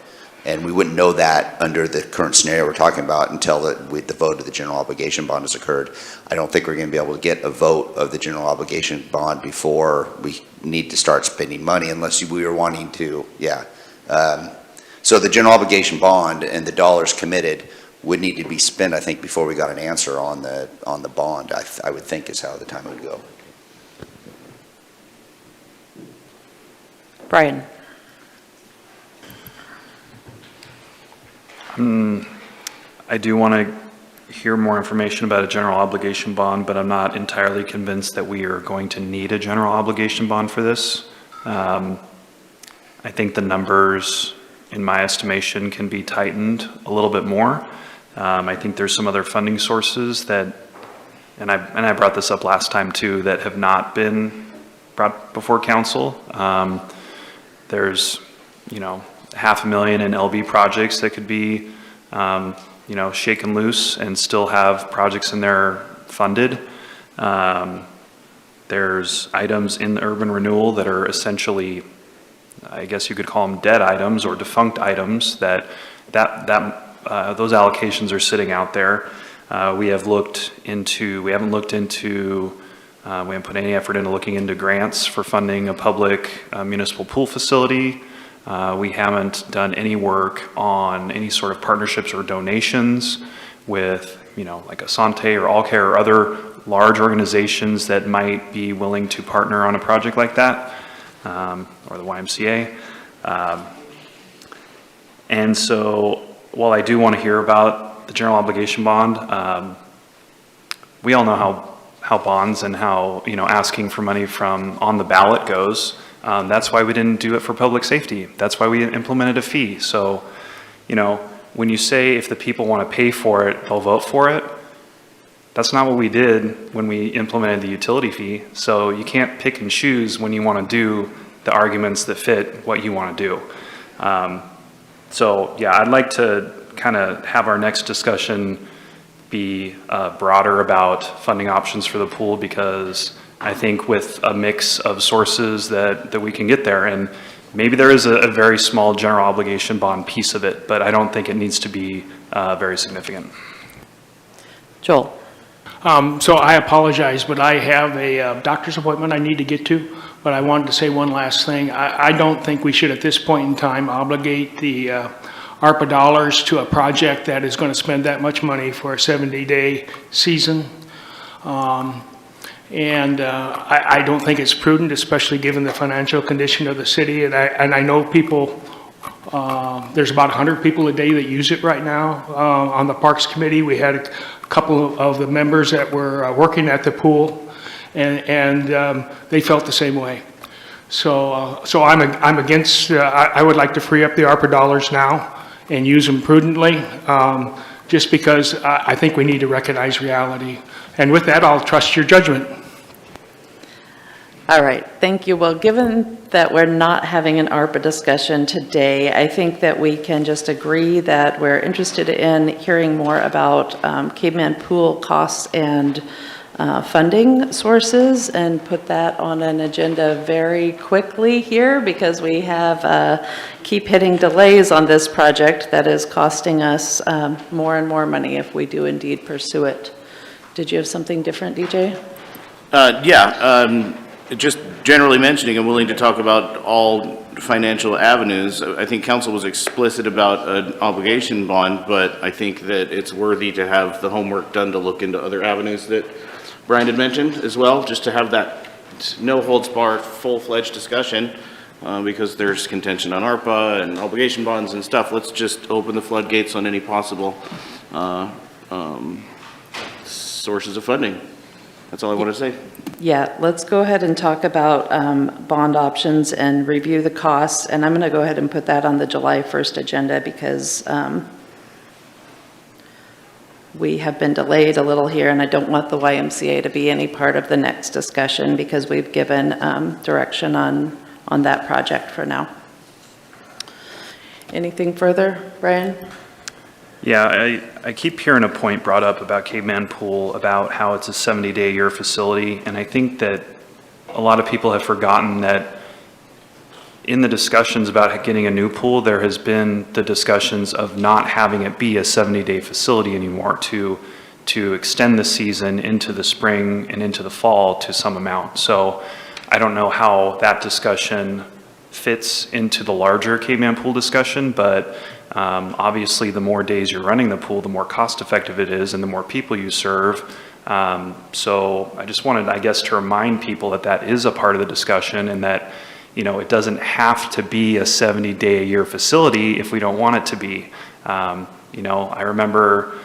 And we wouldn't know that under the current scenario we're talking about until the vote of the general obligation bond has occurred. I don't think we're going to be able to get a vote of the general obligation bond before we need to start spending money, unless we were wanting to, so the general obligation bond and the dollars committed would need to be spent, I think, before we got an answer on the bond, I would think is how the time would go. Brian. I do want to hear more information about a general obligation bond, but I'm not entirely convinced that we are going to need a general obligation bond for this. I think the numbers, in my estimation, can be tightened a little bit more. I think there's some other funding sources that, and I brought this up last time too, that have not been brought before council. There's, $500,000 in LB projects that could be, shaken loose and still have projects in there funded. There's items in the urban renewal that are essentially, I guess you could call them dead items or defunct items those allocations are sitting out there. We haven't put any effort into looking into grants for funding a public municipal pool facility. We haven't done any work on any sort of partnerships or donations with, like Asante or Allcare or other large organizations that might be willing to partner on a project like that, or the YMCA. And so while I do want to hear about the general obligation bond, we all know how bonds and how, asking for money from on the ballot goes. That's why we didn't do it for public safety. That's why we implemented a fee. So, when you say if the people want to pay for it, they'll vote for it, that's not what we did when we implemented the utility fee. So you can't pick and choose when you want to do the arguments that fit what you want to do. I'd like to kind of have our next discussion be broader about funding options for the pool, because I think with a mix of sources that we can get there, and maybe there is a very small general obligation bond piece of it, but I don't think it needs to be very significant. Joel. So I apologize, but I have a doctor's appointment I need to get to, but I wanted to say one last thing. I don't think we should at this point in time obligate the ARPA dollars to a project that is going to spend that much money for a 70-day season. I don't think it's prudent, especially given the financial condition of the city. And I know people, there's about 100 people a day that use it right now. On the Parks Committee, we had a couple of the members that were working at the pool, and they felt the same way. So I'm against, I would like to free up the ARPA dollars now and use them prudently, just because I think we need to recognize reality. And with that, I'll trust your judgment. All right, thank you. Well, given that we're not having an ARPA discussion today, I think that we can just agree that we're interested in hearing more about Caveman Pool costs and funding sources and put that on an agenda very quickly here because we have keep hitting delays on this project that is costing us more and more money if we do indeed pursue it. Did you have something different, DJ? Just generally mentioning, I'm willing to talk about all financial avenues. I think council was explicit about an obligation bond, but I think that it's worthy to have the homework done to look into other avenues that Brian had mentioned as well, just to have that no holds barred, full-fledged discussion, because there's contention on ARPA and obligation bonds and stuff. Let's just open the floodgates on any possible sources of funding. That's all I want to say. Yeah, let's go ahead and talk about bond options and review the costs. And I'm going to go ahead and put that on the July 1st agenda because we have been delayed a little here, and I don't want the YMCA to be any part of the next discussion because we've given direction on that project for now. Anything further, Brian? Yeah, I keep hearing a point brought up about Caveman Pool, about how it's a 70-day-a-year facility, and I think that a lot of people have forgotten that in the discussions about getting a new pool, there has been the discussions of not having it be a 70-day facility anymore, to extend the season into the spring and into the fall to some amount. So I don't know how that discussion fits into the larger Caveman Pool discussion, but obviously the more days you're running the pool, the more cost effective it is and the more people you serve. So I just wanted, I guess, to remind people that that is a part of the discussion and that, you know, it doesn't have to be a 70-day-a-year facility if we don't want it to be. You know, I remember,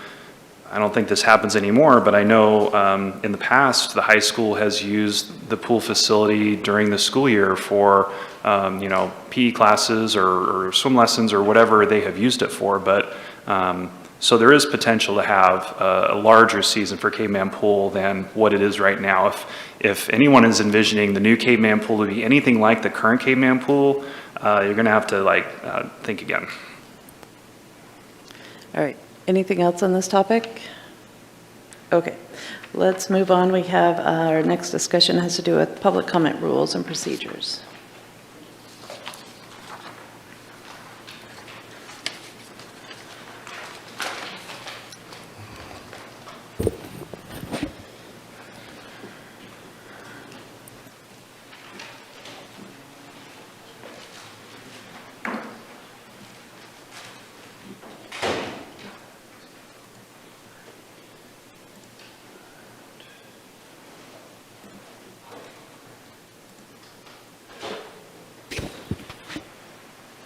I don't think this happens anymore, but I know in the past, the high school has used the pool facility during the school year for, you know, PE classes or swim lessons or whatever they have used it for. But so there is potential to have a larger season for Caveman Pool than what it is right now. If anyone is envisioning the new Caveman Pool to be anything like the current Caveman Pool, you're going to have to think again. All right. Anything else on this topic? Okay. Let's move on. We have our next discussion has to do with public comment rules and procedures.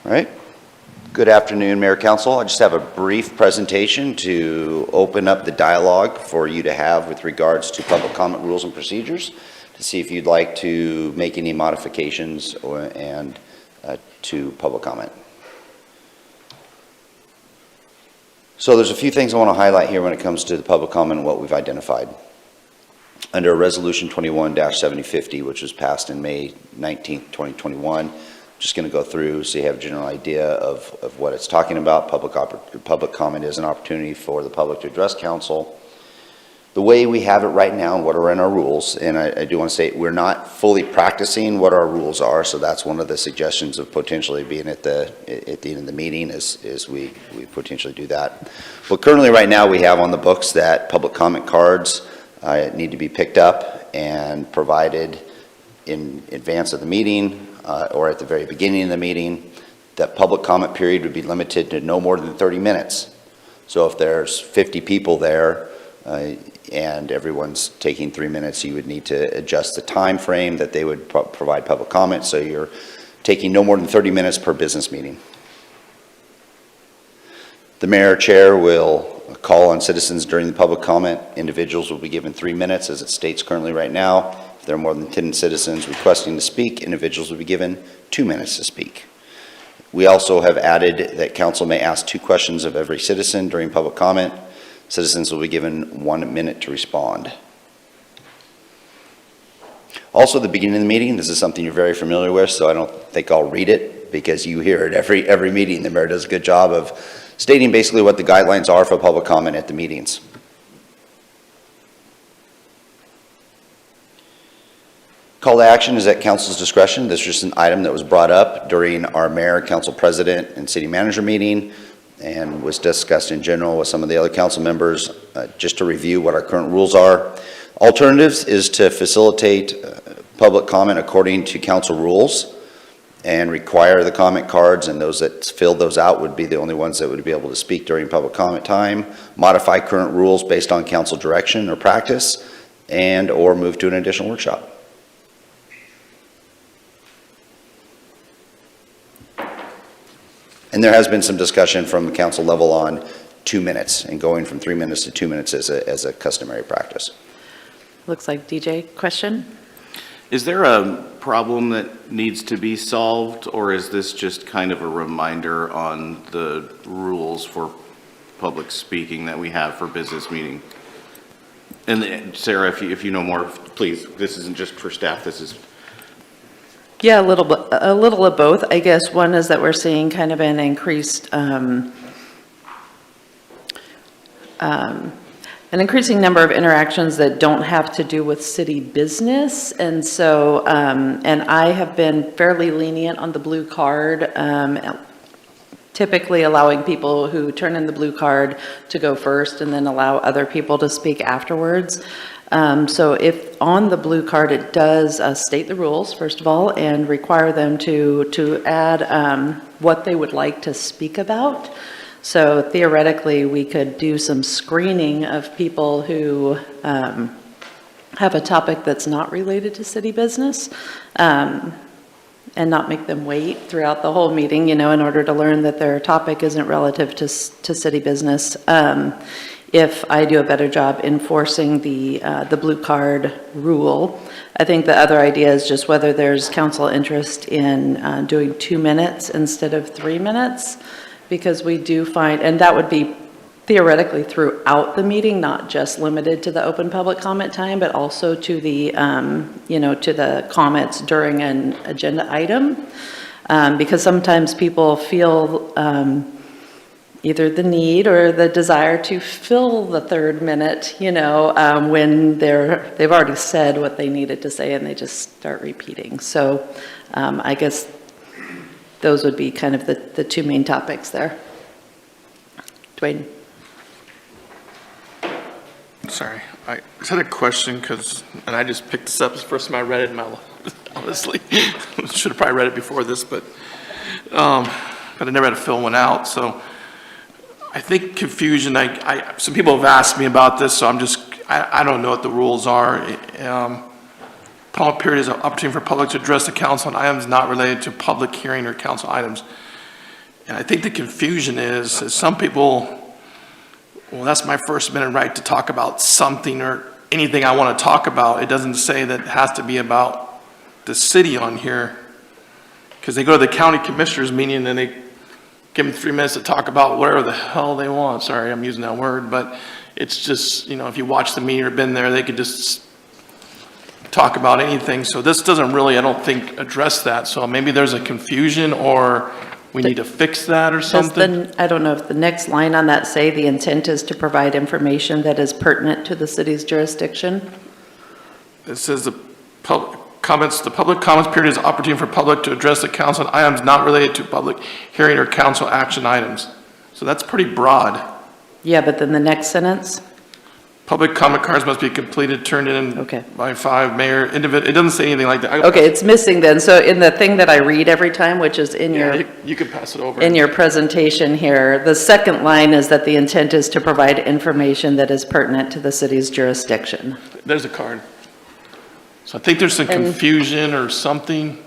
All right. Good afternoon, Mayor Council. I just have a brief presentation to open up the dialogue for you to have with regards to public comment rules and procedures, to see if you'd like to make any modifications to public comment. So there's a few things I want to highlight here when it comes to the public comment and what we've identified. Under Resolution 21-7050, which was passed in May 19th, 2021, just going to go through so you have a general idea of what it's talking about. Public comment is an opportunity for the public to address council. The way we have it right now and what are in our rules, and I do want to say we're not fully practicing what our rules are, so that's one of the suggestions of potentially being at the end of the meeting is we potentially do that. But currently right now we have on the books that public comment cards need to be picked up and provided in advance of the meeting or at the very beginning of the meeting. That public comment period would be limited to no more than 30 minutes. So if there's 50 people there and everyone's taking 3 minutes, you would need to adjust the time frame that they would provide public comment, so you're taking no more than 30 minutes per business meeting. The mayor chair will call on citizens during the public comment. Individuals will be given 3 minutes as it states currently right now. If there are more than 10 citizens requesting to speak, individuals will be given 2 minutes to speak. We also have added that council may ask 2 questions of every citizen during public comment. Citizens will be given 1 minute to respond. Also, at the beginning of the meeting, this is something you're very familiar with, so I don't think I'll read it because you hear it every meeting. The mayor does a good job of stating basically what the guidelines are for public comment at the meetings. Call to action is at council's discretion. This is just an item that was brought up during our mayor, council president, and city manager meeting and was discussed in general with some of the other council members, just to review what our current rules are. Alternatives is to facilitate public comment according to council rules and require the comment cards, and those that fill those out would be the only ones that would be able to speak during public comment time, modify current rules based on council direction or practice, and or move to an additional workshop. And there has been some discussion from the council level on 2 minutes and going from 3 minutes to 2 minutes as a customary practice. Looks like DJ, question? Is there a problem that needs to be solved, or is this just kind of a reminder on the rules for public speaking that we have for business meeting? And Sarah, if you know more, please, this isn't just for staff, this is... Yeah, a little of both. I guess one is that we're seeing kind of an increased, an increasing number of interactions that don't have to do with city business. And so, and I have been fairly lenient on the blue card, typically allowing people who turn in the blue card to go first and then allow other people to speak afterwards. So if on the blue card, it does state the rules, first of all, and require them to add what they would like to speak about. So theoretically, we could do some screening of people who have a topic that's not related to city business, and not make them wait throughout the whole meeting, you know, in order to learn that their topic isn't relative to city business. If I do a better job enforcing the blue card rule. I think the other idea is just whether there's council interest in doing 2 minutes instead of 3 minutes, because we do find, and that would be theoretically throughout the meeting, not just limited to the open public comment time, but also to the, you know, to the comments during an agenda item. Because sometimes people feel either the need or the desire to fill the third minute, you know, when they've already said what they needed to say and they just start repeating. So I guess those would be kind of the two main topics there. Dwayne. Sorry, I just had a question and I just picked this up. It's the first time I read it in my life, honestly. Should have probably read it before this, but I never had to fill one out. So I think confusion, some people have asked me about this, so I don't know what the rules are. Public period is an opportunity for public to address the council on items not related to public hearing or council items. And I think the confusion is some people, well, that's my First Amendment right to talk about something or anything I want to talk about. It doesn't say that it has to be about the city on here. Because they go to the county commissioners meeting and they give them 3 minutes to talk about whatever the hell they want. Sorry, I'm using that word, but it's just, you know, if you watch the meeting or been there, they could just talk about anything. So this doesn't really, I don't think, address that. So maybe there's a confusion or we need to fix that or something. I don't know if the next line on that say the intent is to provide information that is pertinent to the city's jurisdiction. It says the public comments period is an opportunity for public to address the council on items not related to public hearing or council action items. So that's pretty broad. Yeah, but then the next sentence? Public comment cards must be completed, turned in by 5 mayor. It doesn't say anything like that. Okay, it's missing then. So in the thing that I read every time, which is in you can pass it over. In your presentation here, the second line is that the intent is to provide information that is pertinent to the city's jurisdiction. There's a card. So I think there's some confusion or something.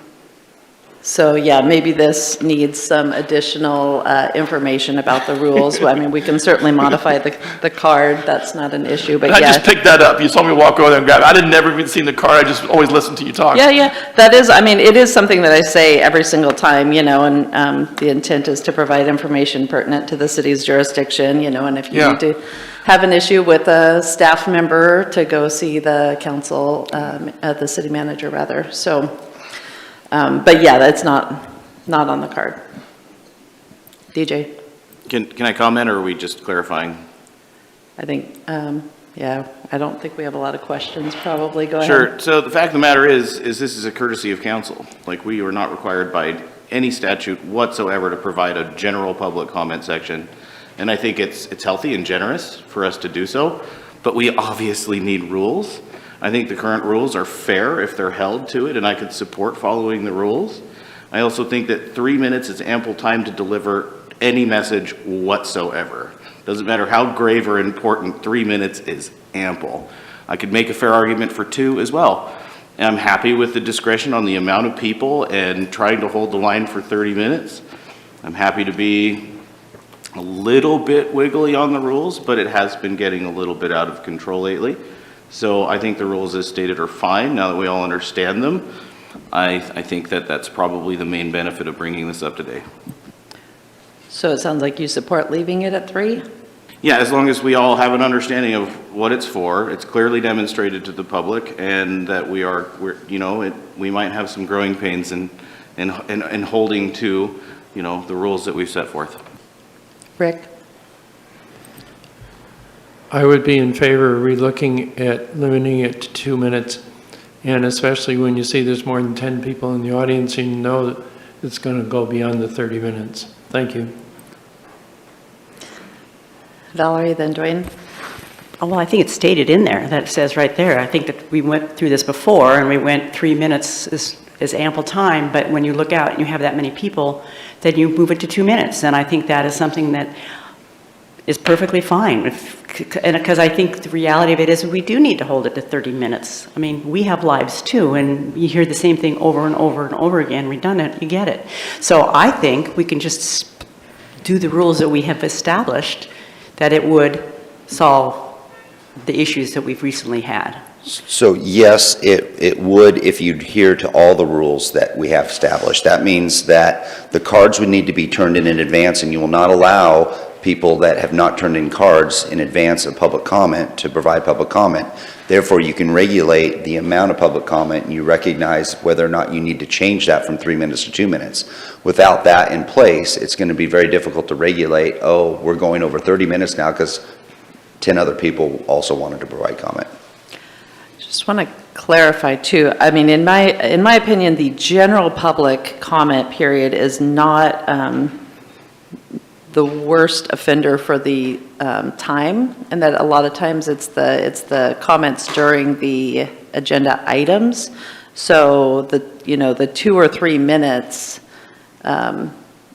So yeah, maybe this needs some additional information about the rules. I mean, we can certainly modify the card. That's not an issue, but yeah. I just picked that up. You saw me walk over there and grab it. I didn't never even seen the card. I just always listened to you talk. Yeah. That is, I mean, it is something that I say every single time, you know, and the intent is to provide information pertinent to the city's jurisdiction, you know, and if you need to have an issue with a staff member to go see the council, the city manager rather. So, but yeah, that's not on the card. DJ? Can I comment, or are we just clarifying? I think, Yeah, I don't think we have a lot of questions, probably. Go ahead. Sure. So the fact of the matter is this is a courtesy of council. Like, we are not required by any statute whatsoever to provide a general public comment section. And I think it's healthy and generous for us to do so, but we obviously need rules. I think the current rules are fair if they're held to it, and I could support following the rules. I also think that 3 minutes is ample time to deliver any message whatsoever. Doesn't matter how grave or important, 3 minutes is ample. I could make a fair argument for 2 as well. And I'm happy with the discretion on the amount of people and trying to hold the line for 30 minutes. I'm happy to be a little bit wiggly on the rules, but it has been getting a little bit out of control lately. So I think the rules as stated are fine now that we all understand them. I think that that's probably the main benefit of bringing this up today. So it sounds like you support leaving it at 3? Yeah, as long as we all have an understanding of what it's for, it's clearly demonstrated to the public, and that we might have some growing pains in holding to, the rules that we've set forth. Rick? I would be in favor of relooking at limiting it to 2 minutes, and especially when you see there's more than 10 people in the audience and you know that it's going to go beyond the 30 minutes. Thank you. Valerie, then Dwayne? Oh, well, I think it's stated in there, that it says right there. I think that we went through this before, and we went 3 minutes is ample time, but when you look out and you have that many people, then you move it to 2 minutes, and I think that is something that is perfectly fine. Because I think the reality of it is we do need to hold it to 30 minutes. I mean, we have lives too, and you hear the same thing over and over and over again, redundant, you get it. So I think we can just do the rules that we have established, that it would solve the issues that we've recently had. So yes, it would if you'd adhere to all the rules that we have established. That means that the cards would need to be turned in advance, and you will not allow people that have not turned in cards in advance of public comment to provide public comment. Therefore, you can regulate the amount of public comment, and you recognize whether or not you need to change that from 3 minutes to 2 minutes. Without that in place, it's going to be very difficult to regulate, oh, we're going over 30 minutes now because 10 other people also wanted to provide comment. Just want to clarify too. I mean, in my opinion, the general public comment period is not the worst offender for the time, and that a lot of times it's the comments during the agenda items. So the 2 or 3 minutes,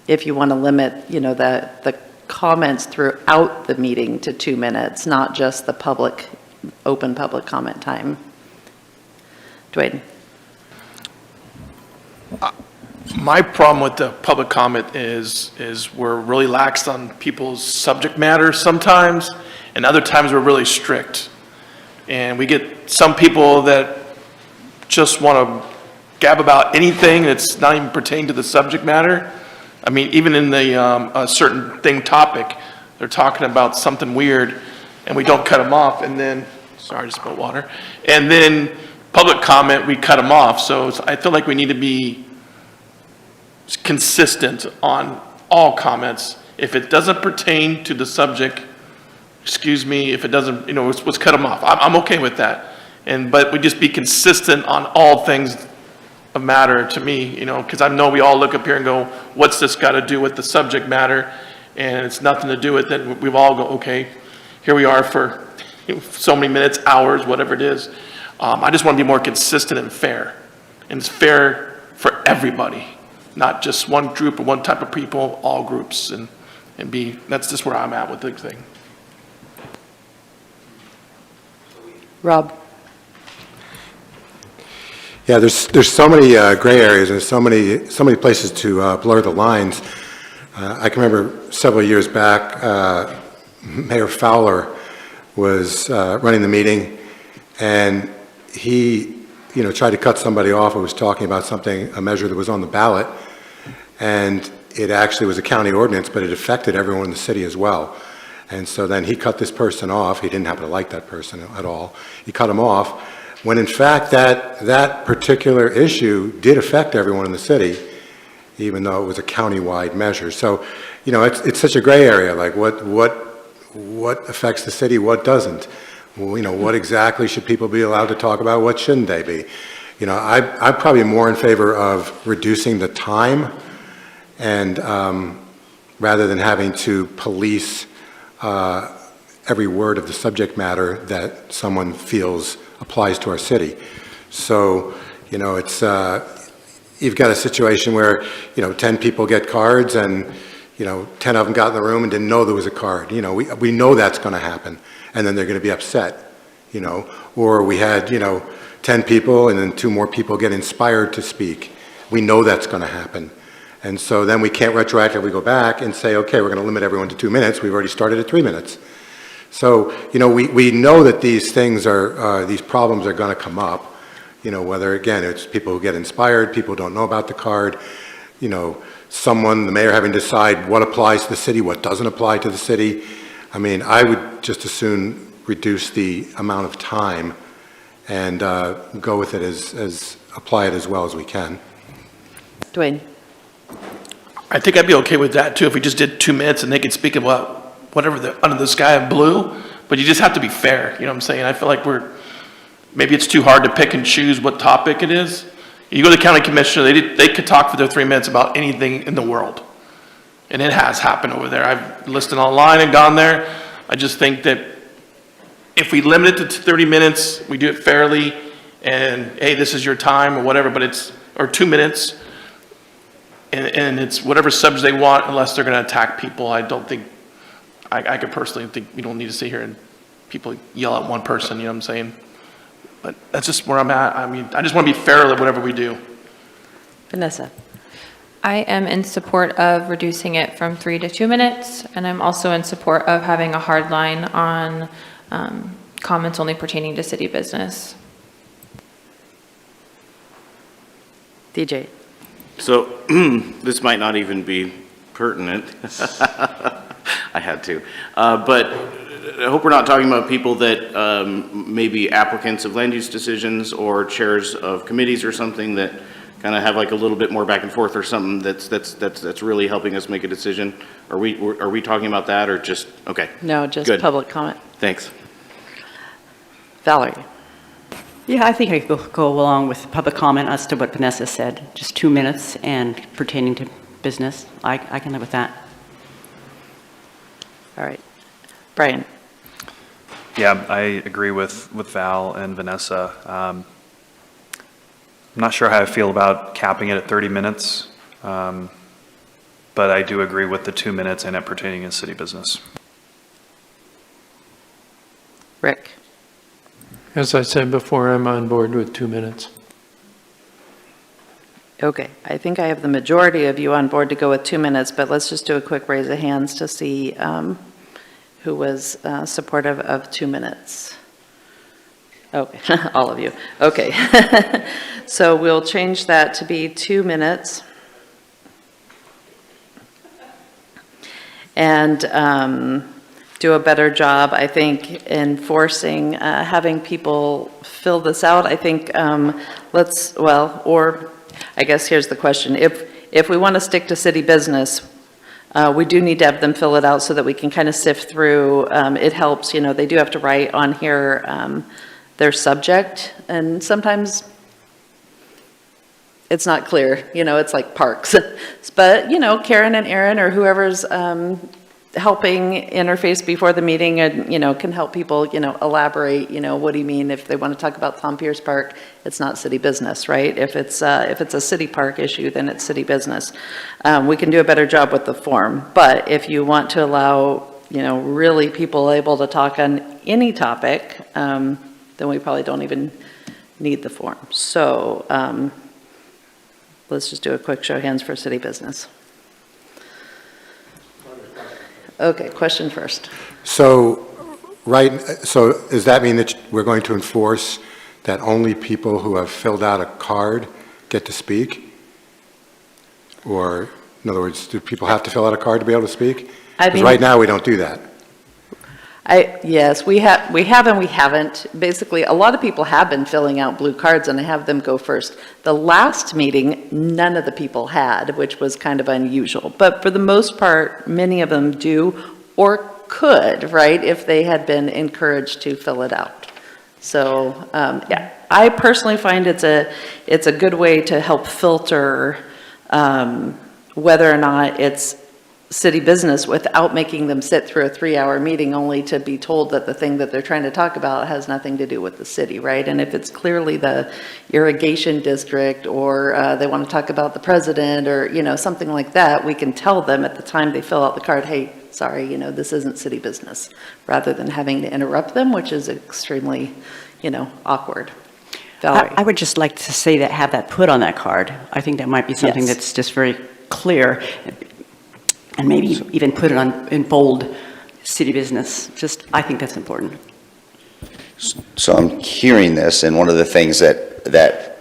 if you want to limit the comments throughout the meeting to 2 minutes, not just the open public comment time. Dwayne. My problem with the public comment is we're really lax on people's subject matter sometimes, and other times we're really strict. And we get some people that just want to gab about anything that's not even pertaining to the subject matter. I mean, even in the a certain thing topic, they're talking about something weird, and we don't cut them off, and then, sorry, I just spilled water. And then public comment, we cut them off. So I feel like we need to be consistent on all comments. If it doesn't pertain to the subject, excuse me, if it doesn't, let's cut them off. I'm okay with that. But we just be consistent on all things of matter to me, because I know we all look up here and go, what's this got to do with the subject matter? And it's nothing to do with it. We've all go, okay, here we are for so many minutes, hours, whatever it is. I just want to be more consistent and fair. And it's fair for everybody, not just one group or one type of people, all groups. That's just where I'm at with the thing. Rob. Yeah, there's so many gray areas and so many places to blur the lines. I can remember several years back, Mayor Fowler was running the meeting, and he, tried to cut somebody off who was talking about a measure that was on the ballot, and it actually was a county ordinance, but it affected everyone in the city as well. And so then he cut this person off. He didn't happen to like that person at all. He cut him off, when in fact that particular issue did affect everyone in the city, even though it was a county-wide measure. So, it's such a gray area, like what affects the city, what doesn't. Well, what exactly should people be allowed to talk about? What shouldn't they be? I'm probably more in favor of reducing the time and rather than having to police every word of the subject matter that someone feels applies to our city. So, it's, you've got a situation where, 10 people get cards and, 10 of them got in the room and didn't know there was a card. We know that's going to happen, and then they're going to be upset, Or we had, 10 people and then 2 more people get inspired to speak. We know that's going to happen. And so then we can't retroactively go back and say, okay, we're going to limit everyone to 2 minutes. We've already started at 3 minutes. So, we know that these things these problems are going to come up, whether, again, it's people who get inspired, people who don't know about the card, the mayor having to decide what applies to the city, what doesn't apply to the city. I mean, I would just as soon reduce the amount of time and go with it apply it as well as we can. Dwayne? I think I'd be okay with that too, if we just did 2 minutes and they could speak about whatever under the sky of blue, but you just have to be fair, you know what I'm saying? I feel like maybe it's too hard to pick and choose what topic it is. You go to the county commissioner, they could talk for their 3 minutes about anything in the world. And it has happened over there. I've listened online and gone there. I just think that if we limit it to 30 minutes, we do it fairly, and hey, this is your time or whatever, or 2 minutes, and it's whatever subject they want, unless they're going to attack people. I don't think, I could personally think we don't need to sit here and people yell at one person, you know what I'm saying? But that's just where I'm at. I mean, I just want to be fair at whatever we do. Vanessa? I am in support of reducing it from 3 to 2 minutes, and I'm also in support of having a hard line on comments only pertaining to city business. DJ? So this might not even be pertinent. I had to. But I hope we're not talking about people that may be applicants of land use decisions or chairs of committees or something that kind of have like a little bit more back and forth or something that's really helping us make a decision. Are we talking about that or just, okay. No, just Good. public comment. Thanks. Valerie? Yeah, I think I go along with public comment as to what Vanessa said, just 2 minutes and pertaining to business. I can live with that. All right. Brian? Yeah, I agree with Val and Vanessa. I'm not sure how I feel about capping it at 30 minutes, but I do agree with the 2 minutes and it pertaining to city business. Rick? As I said before, I'm on board with 2 minutes. Okay, I think I have the majority of you on board to go with 2 minutes, but let's just do a quick raise of hands to see who was supportive of 2 minutes. Okay, all of you. Okay, so we'll change that to be 2 minutes. And do a better job, I think, enforcing, having people fill this out. I think or I guess here's the question. If we want to stick to city business, we do need to have them fill it out so that we can kind of sift through. It helps, they do have to write on here their subject, and sometimes it's not clear, it's like parks. But, Karen and Aaron or whoever's helping interface before the meeting and, can help people, elaborate, what do you mean if they want to talk about Tom Pierce Park, it's not city business, right? If it's a city park issue, then it's city business. We can do a better job with the form, but if you want to allow, really people able to talk on any topic, then we probably don't even need the form. So let's just do a quick show of hands for city business. Okay, question first. So does that mean that we're going to enforce that only people who have filled out a card get to speak? Or, in other words, do people have to fill out a card to be able to speak? Because right now we don't do that. Yes, we have and we haven't. Basically, a lot of people have been filling out blue cards and I have them go first. The last meeting, none of the people had, which was kind of unusual. But for the most part, many of them do or could, right, if they had been encouraged to fill it out. So, yeah, I personally find it's a good way to help filter whether or not it's city business without making them sit through a 3-hour meeting only to be told that the thing that they're trying to talk about has nothing to do with the city, right? And if it's clearly the irrigation district, or they want to talk about the president, or, you know, something like that, we can tell them at the time they fill out the card, hey, sorry, you know, this isn't city business, rather than having to interrupt them, which is extremely, you know, awkward. Valerie? I would just like to say that, have that put on that card. I think that might be something Yes. that's just very clear, and maybe even put it on in bold, city business. Just, I think that's important. So I'm hearing this, and one of the things that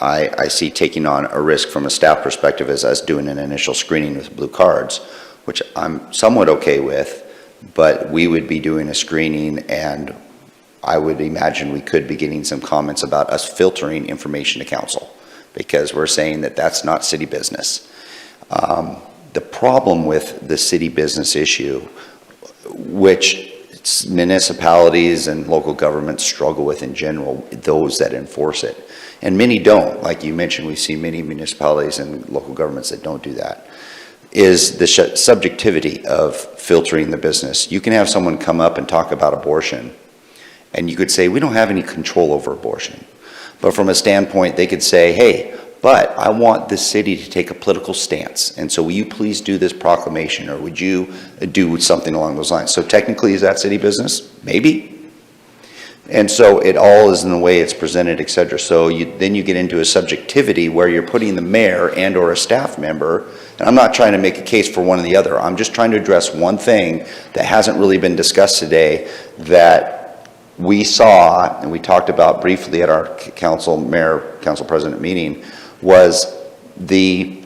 I see taking on a risk from a staff perspective is us doing an initial screening with blue cards, which I'm somewhat okay with, but we would be doing a screening, and I would imagine we could be getting some comments about us filtering information to council, because we're saying that that's not city business. The problem with the city business issue, which municipalities and local governments struggle with in general, those that enforce it, and many don't, like you mentioned, we see many municipalities and local governments that don't do that, is the subjectivity of filtering the business. You can have someone come up and talk about abortion, and you could say, we don't have any control over abortion. But from a standpoint, they could say, hey, but I want the city to take a political stance, and so will you please do this proclamation, or would you do something along those lines? So technically, is that city business? Maybe. And so it all is in the way it's presented, et cetera. So then you get into a subjectivity where you're putting the mayor and or a staff member, and I'm not trying to make a case for one or the other. I'm just trying to address one thing that hasn't really been discussed today that we saw, and we talked about briefly at our council president meeting, was the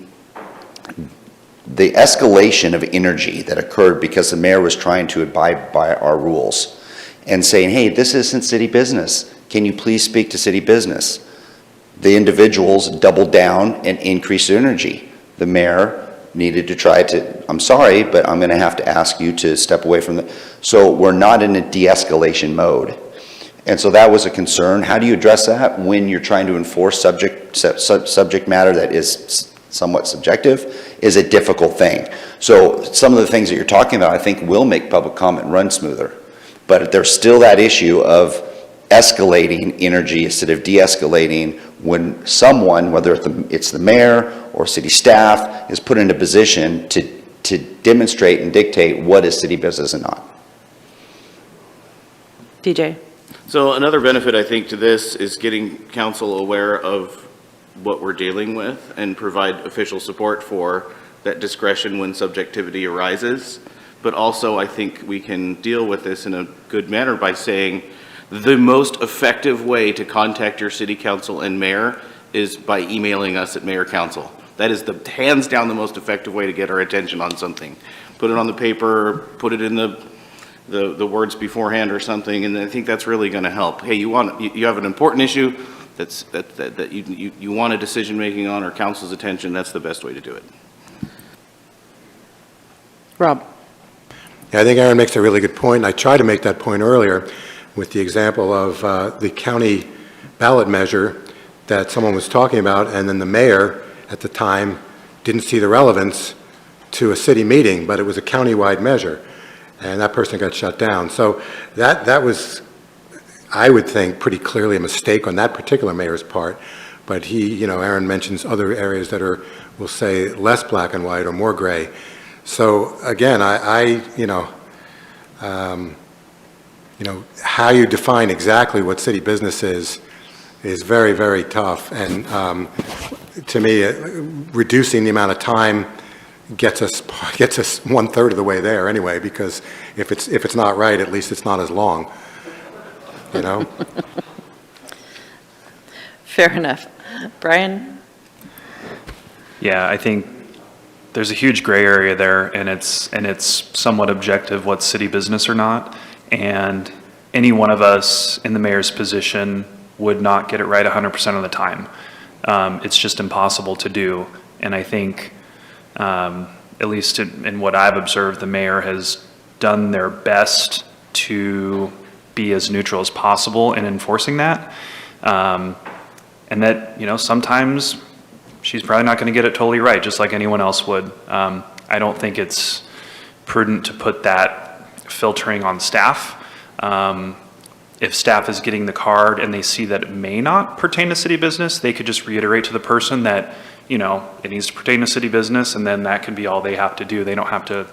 escalation of energy that occurred because the mayor was trying to abide by our rules and saying, hey, this isn't city business. Can you please speak to city business? The individuals doubled down and increased their energy. The mayor needed to try to, I'm sorry, but I'm going to have to ask you to step away from the, so we're not in a de-escalation mode. And so that was a concern. How do you address that when you're trying to enforce subject matter that is somewhat subjective is a difficult thing. So some of the things that you're talking about, I think, will make public comment run smoother. But there's still that issue of escalating energy instead of de-escalating when someone, whether it's the mayor or city staff, is put in a position to demonstrate and dictate what is city business and not. DJ? So another benefit, I think, to this is getting council aware of what we're dealing with and provide official support for that discretion when subjectivity arises. But also, I think we can deal with this in a good manner by saying the most effective way to contact your city council and mayor is by emailing us at mayor council. That is the hands down the most effective way to get our attention on something. Put it on the paper, put it in the words beforehand or something, and I think that's really going to help. Hey, you have an important issue that you want a decision making on or council's attention. That's the best way to do it. Rob? Yeah, I think Aaron makes a really good point. I tried to make that point earlier with the example of the county ballot measure that someone was talking about, and then the mayor at the time didn't see the relevance to a city meeting, but it was a county-wide measure, and that person got shut down. So that was, I would think, pretty clearly a mistake on that particular mayor's part. But he, Aaron mentions other areas that are, we'll say, less black and white or more gray. So again, how you define exactly what city business is very, very tough. And to me, reducing the amount of time gets us 1/3 of the way there anyway, because if it's not right, at least it's not as long, Fair enough. Brian? Yeah, I think there's a huge gray area there, and it's somewhat objective what's city business or not. And any one of us in the mayor's position would not get it right 100% of the time. It's just impossible to do. And I think, at least in what I've observed, the mayor has done their best to be as neutral as possible in enforcing that. And that, sometimes she's probably not going to get it totally right, just like anyone else would. I don't think it's prudent to put that filtering on staff. If staff is getting the card and they see that it may not pertain to city business, they could just reiterate to the person that, it needs to pertain to city business, and then that can be all they have to do. They don't have to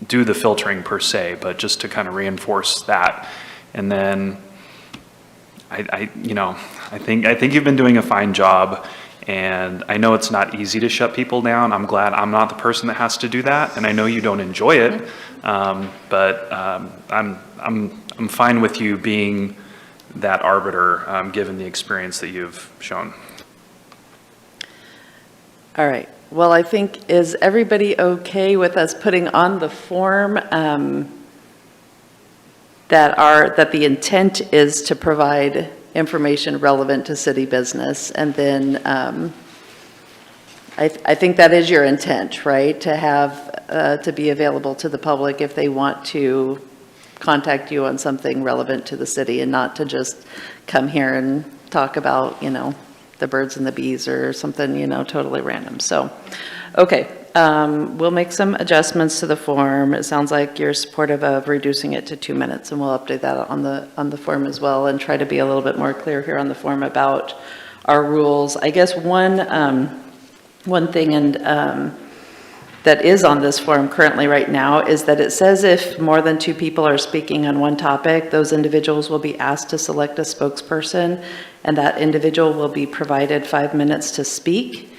do the filtering per se, but just to kind of reinforce that. And then I think you've been doing a fine job, and I know it's not easy to shut people down. I'm glad I'm not the person that has to do that, and I know you don't enjoy it, but I'm fine with you being that arbiter, given the experience that you've shown. All right. Well, I think, is everybody okay with us putting on the form that the intent is to provide information relevant to city business? And then I think that is your intent, right? To have, to be available to the public if they want to contact you on something relevant to the city, and not to just come here and talk about, the birds and the bees or something, totally random. So, okay, we'll make some adjustments to the form. It sounds like you're supportive of reducing it to 2 minutes, and we'll update that on the form as well, and try to be a little bit more clear here on the form about our rules. I guess one thing that is on this form currently right now is that it says if more than 2 people are speaking on one topic, those individuals will be asked to select a spokesperson, and that individual will be provided 5 minutes to speak.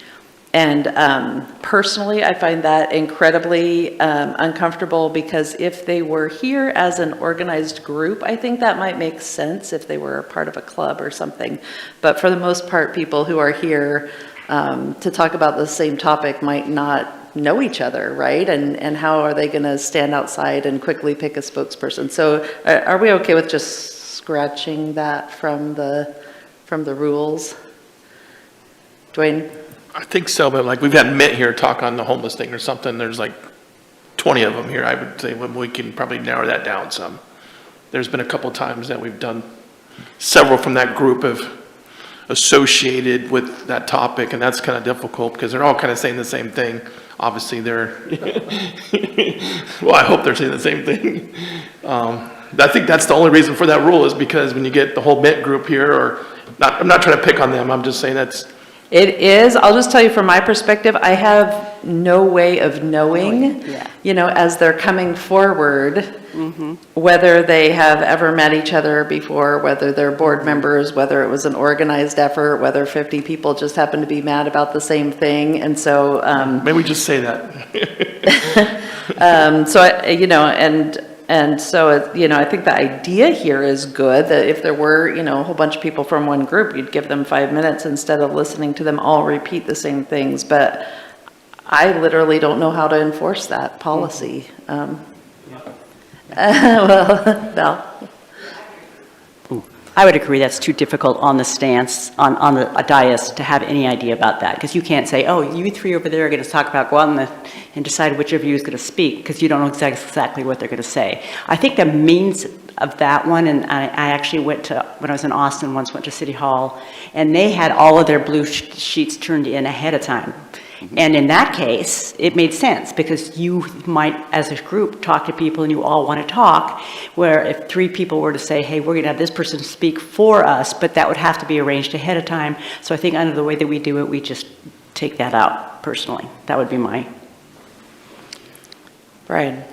And personally, I find that incredibly uncomfortable, because if they were here as an organized group, I think that might make sense if they were a part of a club or something. But for the most part, people who are here to talk about the same topic might not know each other, right? And how are they going to stand outside and quickly pick a spokesperson? So are we okay with just scratching that from the rules? Dwayne? I think so, but like we've had Mitt here talk on the homeless thing or something. There's like 20 of them here. I would say we can probably narrow that down some. There's been a couple times that we've done several from that group of associated with that topic, and that's kind of difficult because they're all kind of saying the same thing. Obviously, they're, well, I hope they're saying the same thing. I think that's the only reason for that rule, is because when you get the whole Mitt group here, or not, I'm not trying to pick on them, I'm just saying that's. It is. I'll just tell you from my perspective, I have no way of knowing, as they're coming forward, whether they have ever met each other before, whether they're board members, whether it was an organized effort, whether 50 people just happen to be mad about the same thing. And so, maybe we just say that. And so, I think the idea here is good, that if there were, a whole bunch of people from one group, you'd give them 5 minutes instead of listening to them all repeat the same things. But I literally don't know how to enforce that policy. Well, Val? I would agree that's too difficult on the stance, on the dais, to have any idea about that, because you can't say, oh, you 3 over there are going to talk about, go out and decide which of you is going to speak, because you don't know exactly what they're going to say. I think the means of that one, and I actually went to, when I was in Austin once, went to City Hall, and they had all of their blue sheets turned in ahead of time. And in that case, it made sense, because you might, as a group, talk to people and you all want to talk, where if 3 people were to say, hey, we're going to have this person speak for us, but that would have to be arranged ahead of time. So I think under the way that we do it, we just take that out personally. That would be my. Brian?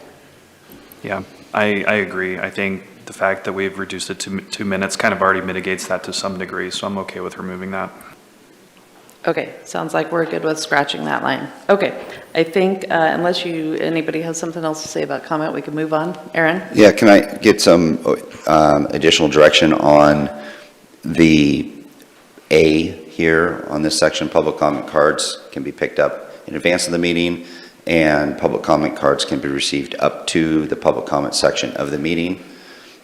Yeah, I agree. I think the fact that we've reduced it to 2 minutes kind of already mitigates that to some degree, so I'm okay with removing that. Okay, sounds like we're good with scratching that line. Okay, I think unless anybody has something else to say about comment, we can move on. Aaron? Yeah, can I get some additional direction on the A here on this section? Public comment cards can be picked up in advance of the meeting, and public comment cards can be received up to the public comment section of the meeting.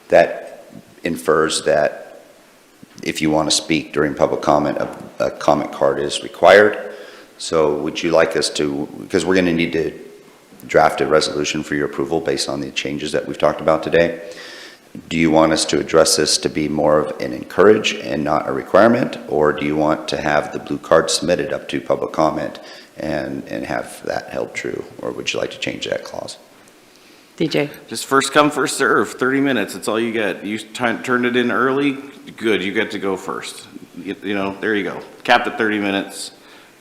That infers that if you want to speak during public comment, a comment card is required. So would you like us to, because we're going to need to draft a resolution for your approval based on the changes that we've talked about today. Do you want us to address this to be more of an encourage and not a requirement? Or do you want to have the blue card submitted up to public comment and have that held true? Or would you like to change that clause? DJ? Just first come, first serve, 30 minutes, that's all you get. You turned it in early, good, you get to go first. You know, there you go. Capped at 30 minutes,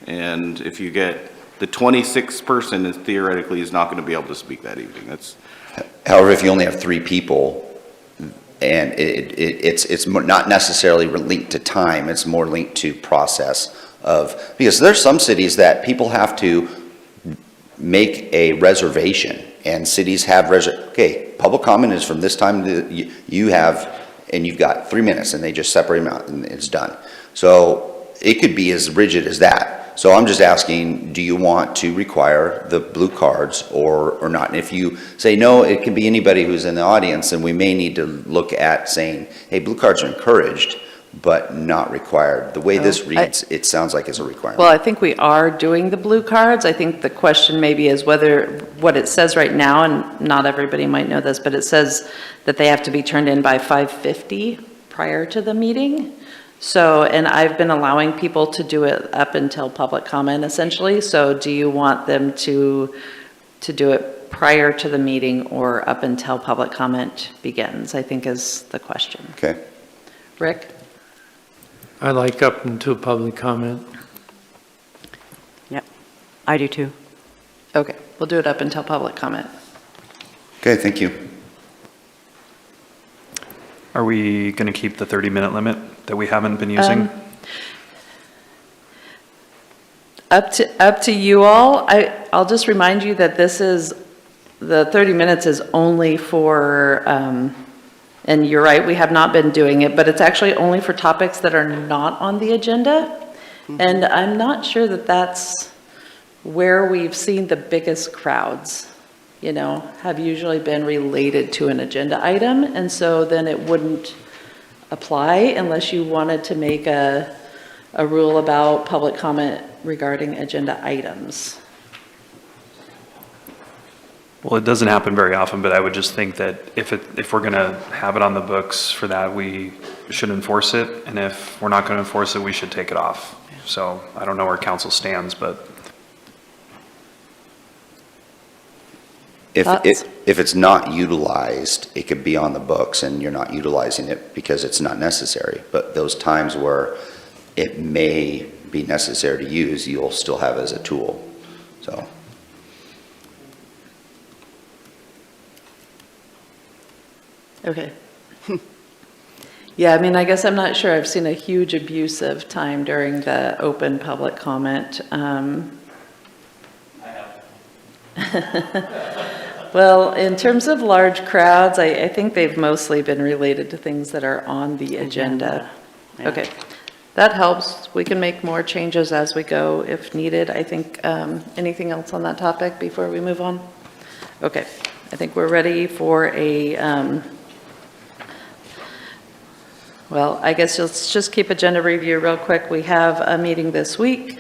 and if you get, the 26th person is theoretically is not going to be able to speak that evening. That's. However, if you only have 3 people, and it's not necessarily linked to time, it's more linked to process of, because there's some cities that people have to make a reservation, and cities have okay, public comment is from this time to, you have, and you've got 3 minutes, and they just separate them out and it's done. So it could be as rigid as that. So I'm just asking, do you want to require the blue cards or not? And if you say no, it can be anybody who's in the audience, and we may need to look at saying, hey, blue cards are encouraged, but not required. The way this reads, it sounds like it's a requirement. Well, I think we are doing the blue cards. I think the question maybe is whether, what it says right now, and not everybody might know this, but it says that they have to be turned in by 5:50 prior to the meeting. So, and I've been allowing people to do it up until public comment essentially. So do you want them to do it prior to the meeting or up until public comment begins, I think is the question. Okay. Rick? I like up until public comment. Yep, I do too. Okay, we'll do it up until public comment. Okay, thank you. Are we going to keep the 30-minute limit that we haven't been using? Up to you all. I'll just remind you that this is, the 30 minutes is only for, and you're right, we have not been doing it, but it's actually only for topics that are not on the agenda. And I'm not sure that that's where we've seen the biggest crowds, you know, have usually been related to an agenda item. And so then it wouldn't apply unless you wanted to make a rule about public comment regarding agenda items. Well, it doesn't happen very often, but I would just think that if we're going to have it on the books for that, we should enforce it. And if we're not going to enforce it, we should take it off. So I don't know where council stands, but. If it's not utilized, it could be on the books and you're not utilizing it because it's not necessary. But those times where it may be necessary to use, you'll still have it as a tool, so. Okay. Yeah, I mean, I guess I'm not sure I've seen a huge abuse of time during the open public comment. Well, in terms of large crowds, I think they've mostly been related to things that are on the agenda. Yeah. Okay, that helps. We can make more changes as we go if needed. I think, anything else on that topic before we move on? Okay, I think we're ready for a, well, I guess let's just keep agenda review real quick. We have a meeting this week.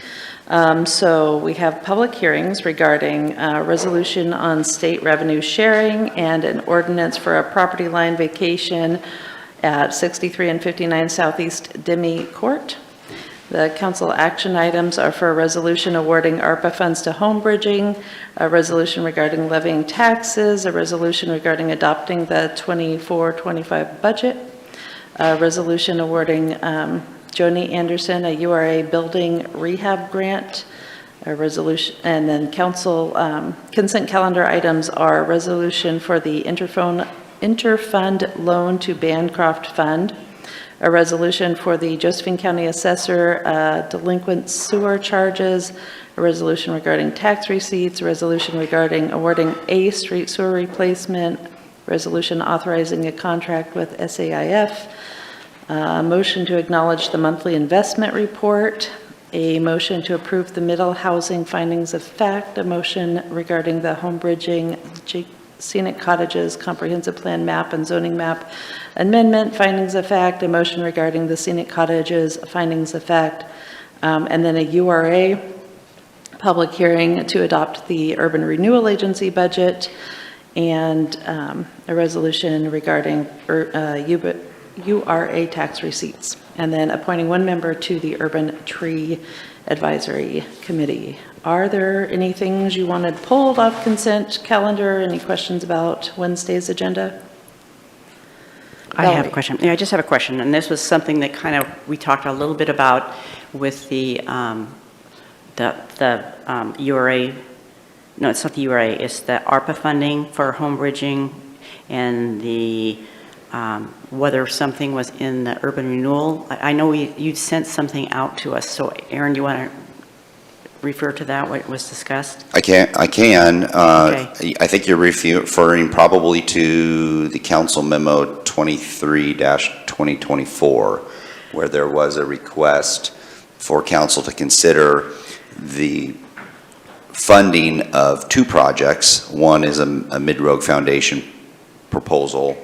So we have public hearings regarding a resolution on state revenue sharing and an ordinance for a property line vacation at 63 and 59 Southeast Demi Court. The council action items are for a resolution awarding ARPA funds to home bridging, a resolution regarding levying taxes, a resolution regarding adopting the 24-25 budget, a resolution awarding Joni Anderson a URA building rehab grant, a resolution, and then council consent calendar items are a resolution for the interfund loan to Bancroft Fund, a resolution for the Josephine County Assessor delinquent sewer charges, a resolution regarding tax receipts, a resolution regarding awarding a street sewer replacement, resolution authorizing a contract with SAIF, a motion to acknowledge the monthly investment report, a motion to approve the middle housing findings of fact, a motion regarding the home bridging scenic cottages comprehensive plan map and zoning map amendment findings of fact, a motion regarding the scenic cottages findings of fact, and then a URA public hearing to adopt the Urban Renewal Agency budget, and a resolution regarding URA tax receipts, and then appointing one member to the Urban Tree Advisory Committee. Are there any things you wanted pulled off consent calendar? Any questions about Wednesday's agenda? I have a question. Yeah, I just have a question, and this was something that we talked a little bit about with the URA. No, it's not the URA. It's the ARPA funding for home bridging, and the whether something was in the urban renewal. I know you sent something out to us. So, Aaron, you want to refer to that, what was discussed? I can. Okay. I think you're referring probably to the council memo 23-2024, where there was a request for council to consider the funding of two projects. One is a Mid-Rogue Foundation proposal,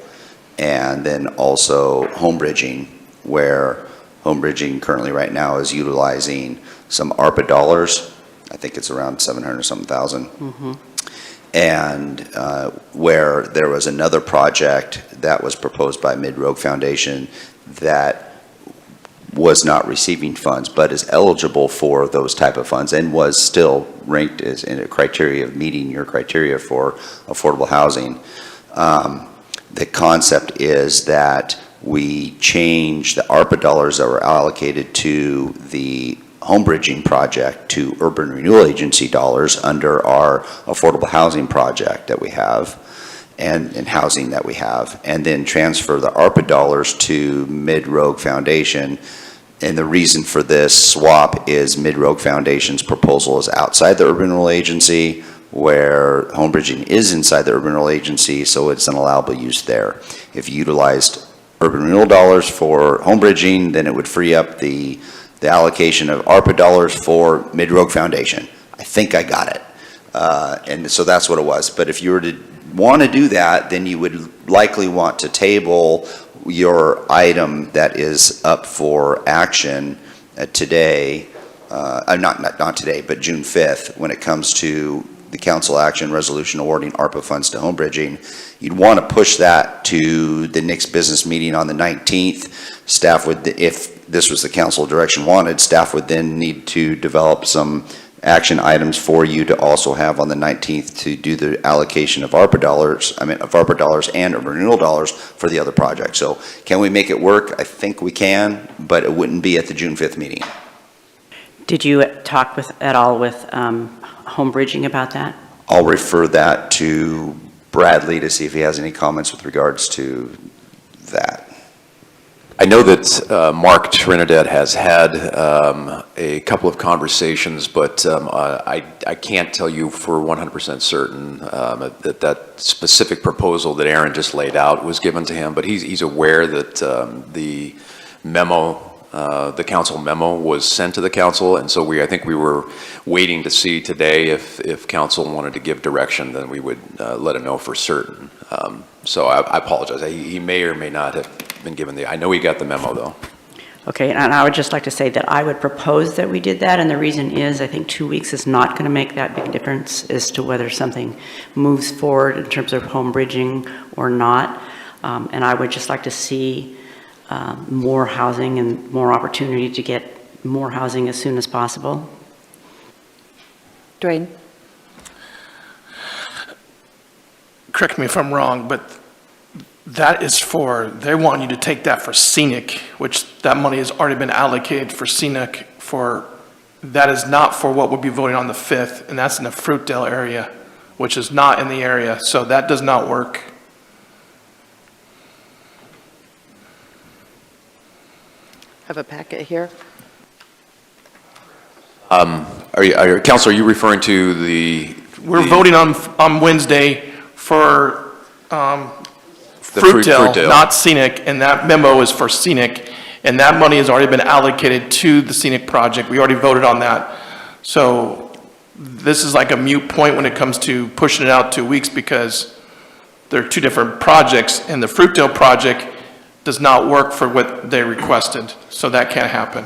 and then also home bridging, where home bridging currently right now is utilizing some ARPA dollars. I think it's around 700 or something thousand. Mm-hmm. And where there was another project that was proposed by Mid-Rogue Foundation that was not receiving funds, but is eligible for those type of funds and was still ranked as in a criteria of meeting your criteria for affordable housing. The concept is that we change the ARPA dollars that were allocated to the home bridging project to urban renewal agency dollars under our affordable housing project that we have and housing that we have, and then transfer the ARPA dollars to Mid-Rogue Foundation. And the reason for this swap is Mid-Rogue Foundation's proposal is outside the urban renewal agency, where home bridging is inside the urban renewal agency, so it's an allowable use there. If you utilized urban renewal dollars for home bridging, then it would free up the allocation of ARPA dollars for Mid-Rogue Foundation. I think I got it. And so that's what it was. But if you were to want to do that, then you would likely want to table your item that is up for action today, not today, but June 5th, when it comes to the council action resolution awarding ARPA funds to home bridging. You'd want to push that to the next business meeting on the 19th. Staff would, if this was the council direction wanted, staff would then need to develop some action items for you to also have on the 19th to do the allocation of ARPA dollars, of ARPA dollars and urban renewal dollars for the other projects. So can we make it work? I think we can, but it wouldn't be at the June 5th meeting. Did you talk at all with home bridging about that? I'll refer that to Bradley to see if he has any comments with regards to that. I know that Mark Trinidad has had a couple of conversations, but I can't tell you for 100% certain that specific proposal that Aaron just laid out was given to him, but he's aware that the memo, the council memo was sent to the council, and so I think we were waiting to see today if council wanted to give direction, then we would let him know for certain. So I apologize. He may or may not have been given I know he got the memo though. Okay, and I would just like to say that I would propose that we did that, and the reason is I think 2 weeks is not going to make that big difference as to whether something moves forward in terms of home bridging or not. And I would just like to see more housing and more opportunity to get more housing as soon as possible. Dwayne? Correct me if I'm wrong, but that is they want you to take that for scenic, which that money has already been allocated for scenic that is not for what we'll be voting on the 5th, and that's in the Fruitdale area, which is not in the area, so that does not work. Have a packet here. Councilor, are you referring to the? We're voting on Wednesday for Fruitdale, not scenic, and that memo is for scenic, and that money has already been allocated to the scenic project. We already voted on that. So this is like a moot point when it comes to pushing it out 2 weeks because there are two different projects, and the Fruitdale project does not work for what they requested, so that can't happen.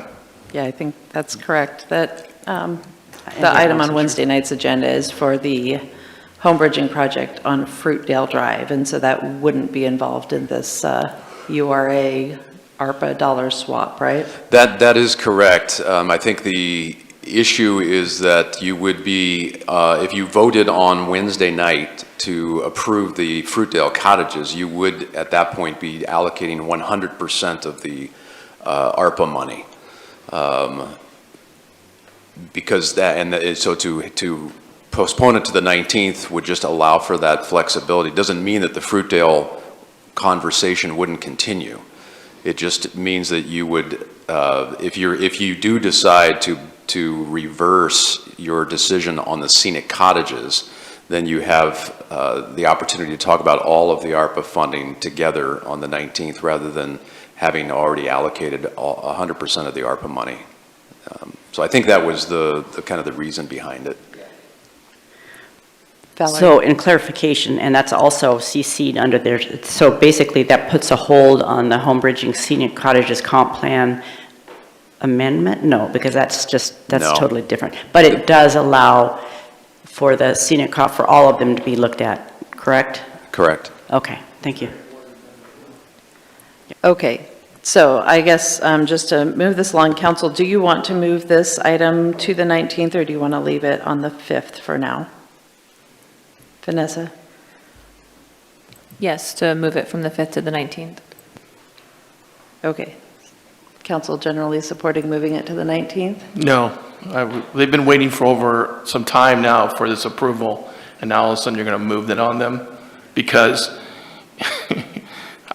Yeah, I think that's correct. That The item on Wednesday night's agenda is for the home bridging project on Fruitdale Drive, and so that wouldn't be involved in this URA ARPA dollar swap, right? That is correct. I think the issue is that you would be, if you voted on Wednesday night to approve the Fruitdale cottages, you would at that point be allocating 100% of the ARPA money. Because that, and so to postpone it to the 19th would just allow for that flexibility. Doesn't mean that the Fruitdale conversation wouldn't continue. It just means that you would, if you do decide to reverse your decision on the scenic cottages, then you have the opportunity to talk about all of the ARPA funding together on the 19th rather than having already allocated 100% of the ARPA money. So I think that was the kind of the reason behind it. Valerie? So in clarification, and that's also CC'd under there, so basically that puts a hold on the home bridging scenic cottages comp plan amendment? No, because that's No. totally different. But it does allow for the scenic comp for all of them to be looked at, correct? Correct. Okay, thank you. Okay, so I guess just to move this along, council, do you want to move this item to the 19th or do you want to leave it on the 5th for now? Vanessa? Yes, to move it from the 5th to the 19th. Okay. Council generally supporting moving it to the 19th? No, they've been waiting for over some time now for this approval, and now all of a sudden you're going to move that on them? Because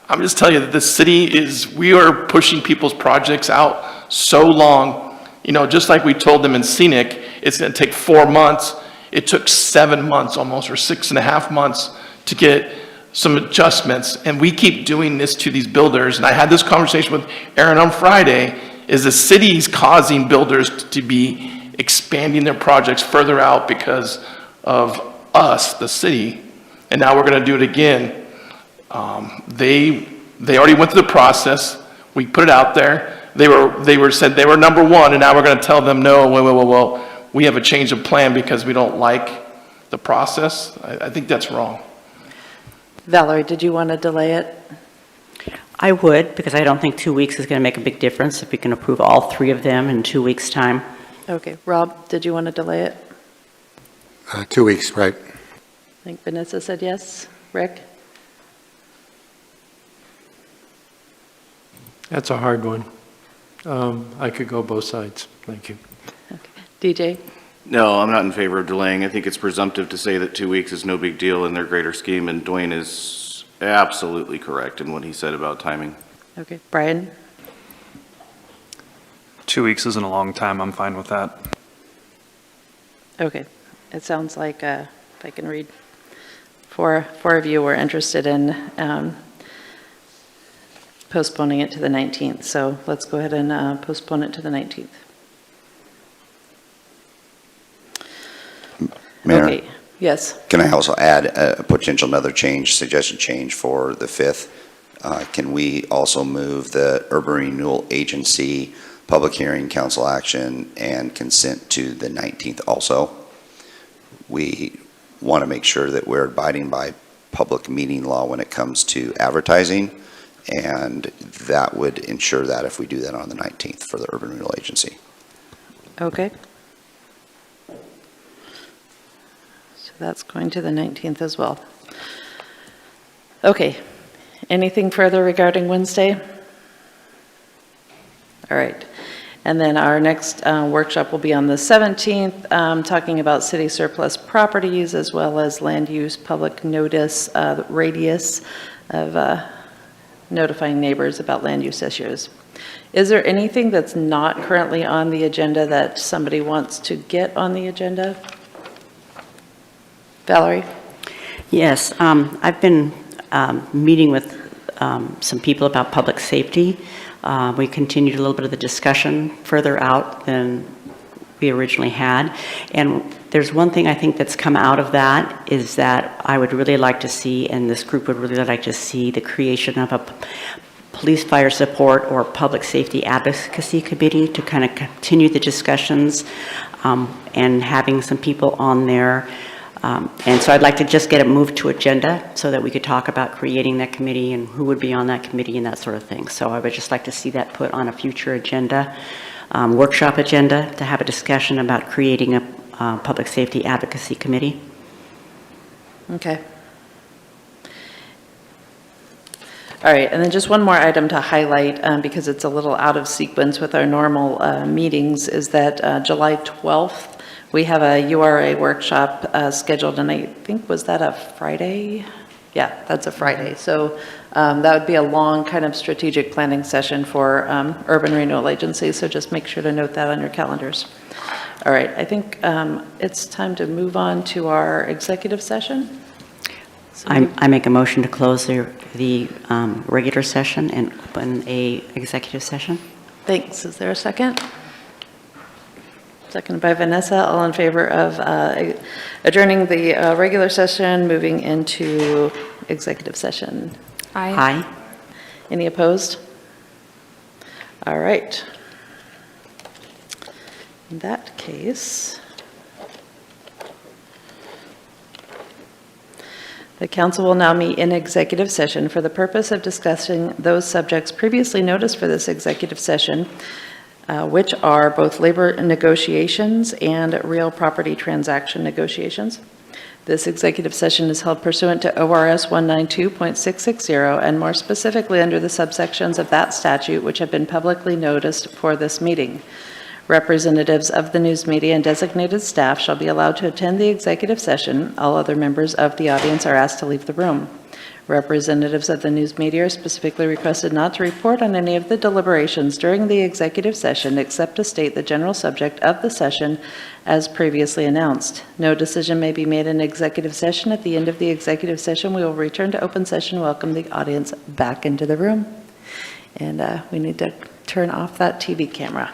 I'm just telling you that the city we are pushing people's projects out so long. You know, just like we told them in Scenic, it's going to take 4 months. It took 7 months almost, or 6.5 months to get some adjustments, and we keep doing this to these builders. And I had this conversation with Aaron on Friday, is the city's causing builders to be expanding their projects further out because of us, the city, and now we're going to do it again. They already went through the process. We put it out there. They said they were number one, and now we're going to tell them, no, well, we have a change of plan because we don't like the process. I think that's wrong. Valerie, did you want to delay it? I would, because I don't think 2 weeks is going to make a big difference if we can approve all 3 of them in 2 weeks' time. Okay. Rob, did you want to delay it? 2 weeks, right? I think Vanessa said yes. Rick? That's a hard one. I could go both sides. Thank you. DJ? No, I'm not in favor of delaying. I think it's presumptive to say that 2 weeks is no big deal in their greater scheme, and Dwayne is absolutely correct in what he said about timing. Okay. Brian? 2 weeks isn't a long time. I'm fine with that. Okay. It sounds like, if I can read, four of you were interested in postponing it to the 19th. So let's go ahead and postpone it to the 19th. Mayor? Okay. Yes. Can I also add a potential another suggested change for the 5th? Can we also move the Urban Renewal Agency public hearing, council action, and consent to the 19th also? We want to make sure that we're abiding by public meeting law when it comes to advertising, and that would ensure that if we do that on the 19th for the Urban Renewal Agency. Okay. So that's going to the 19th as well. Okay. Anything further regarding Wednesday? All right. And then our next workshop will be on the 17th, talking about city surplus properties as well as land use public notice radius of notifying neighbors about land use issues. Is there anything that's not currently on the agenda that somebody wants to get on the agenda? Valerie? Yes, I've been meeting with some people about public safety. We continued a little bit of the discussion further out than we originally had. And there's one thing I think that's come out of that is that I would really like to see, and this group would really like to see, the creation of a police fire support or public safety advocacy committee to kind of continue the discussions and having some people on there. And so I'd like to just get it moved to agenda so that we could talk about creating that committee and who would be on that committee and that sort of thing. So I would just like to see that put on a future agenda, workshop agenda, to have a discussion about creating a public safety advocacy committee. Okay. All right, and then just one more item to highlight, because it's a little out of sequence with our normal meetings, is that July 12th, we have a URA workshop scheduled, and I think, was that a Friday? Yeah, that's a Friday. So that would be a long kind of strategic planning session for urban renewal agencies, so just make sure to note that on your calendars. All right, I think it's time to move on to our executive session. So I make a motion to close the regular session and open a executive session. Thanks. Is there a second? Second by Vanessa. All in favor of adjourning the regular session, moving into executive session? Aye. Aye. Any opposed? All right. In that case, the council will now meet in executive session for the purpose of discussing those subjects previously noticed for this executive session, which are both labor negotiations and real property transaction negotiations. This executive session is held pursuant to ORS 192.660 and more specifically under the subsections of that statute which have been publicly noticed for this meeting. Representatives of the news media and designated staff shall be allowed to attend the executive session. All other members of the audience are asked to leave the room. Representatives of the news media are specifically requested not to report on any of the deliberations during the executive session except to state the general subject of the session as previously announced. No decision may be made in executive session. At the end of the executive session, we will return to open session, welcome the audience back into the room. And we need to turn off that TV camera.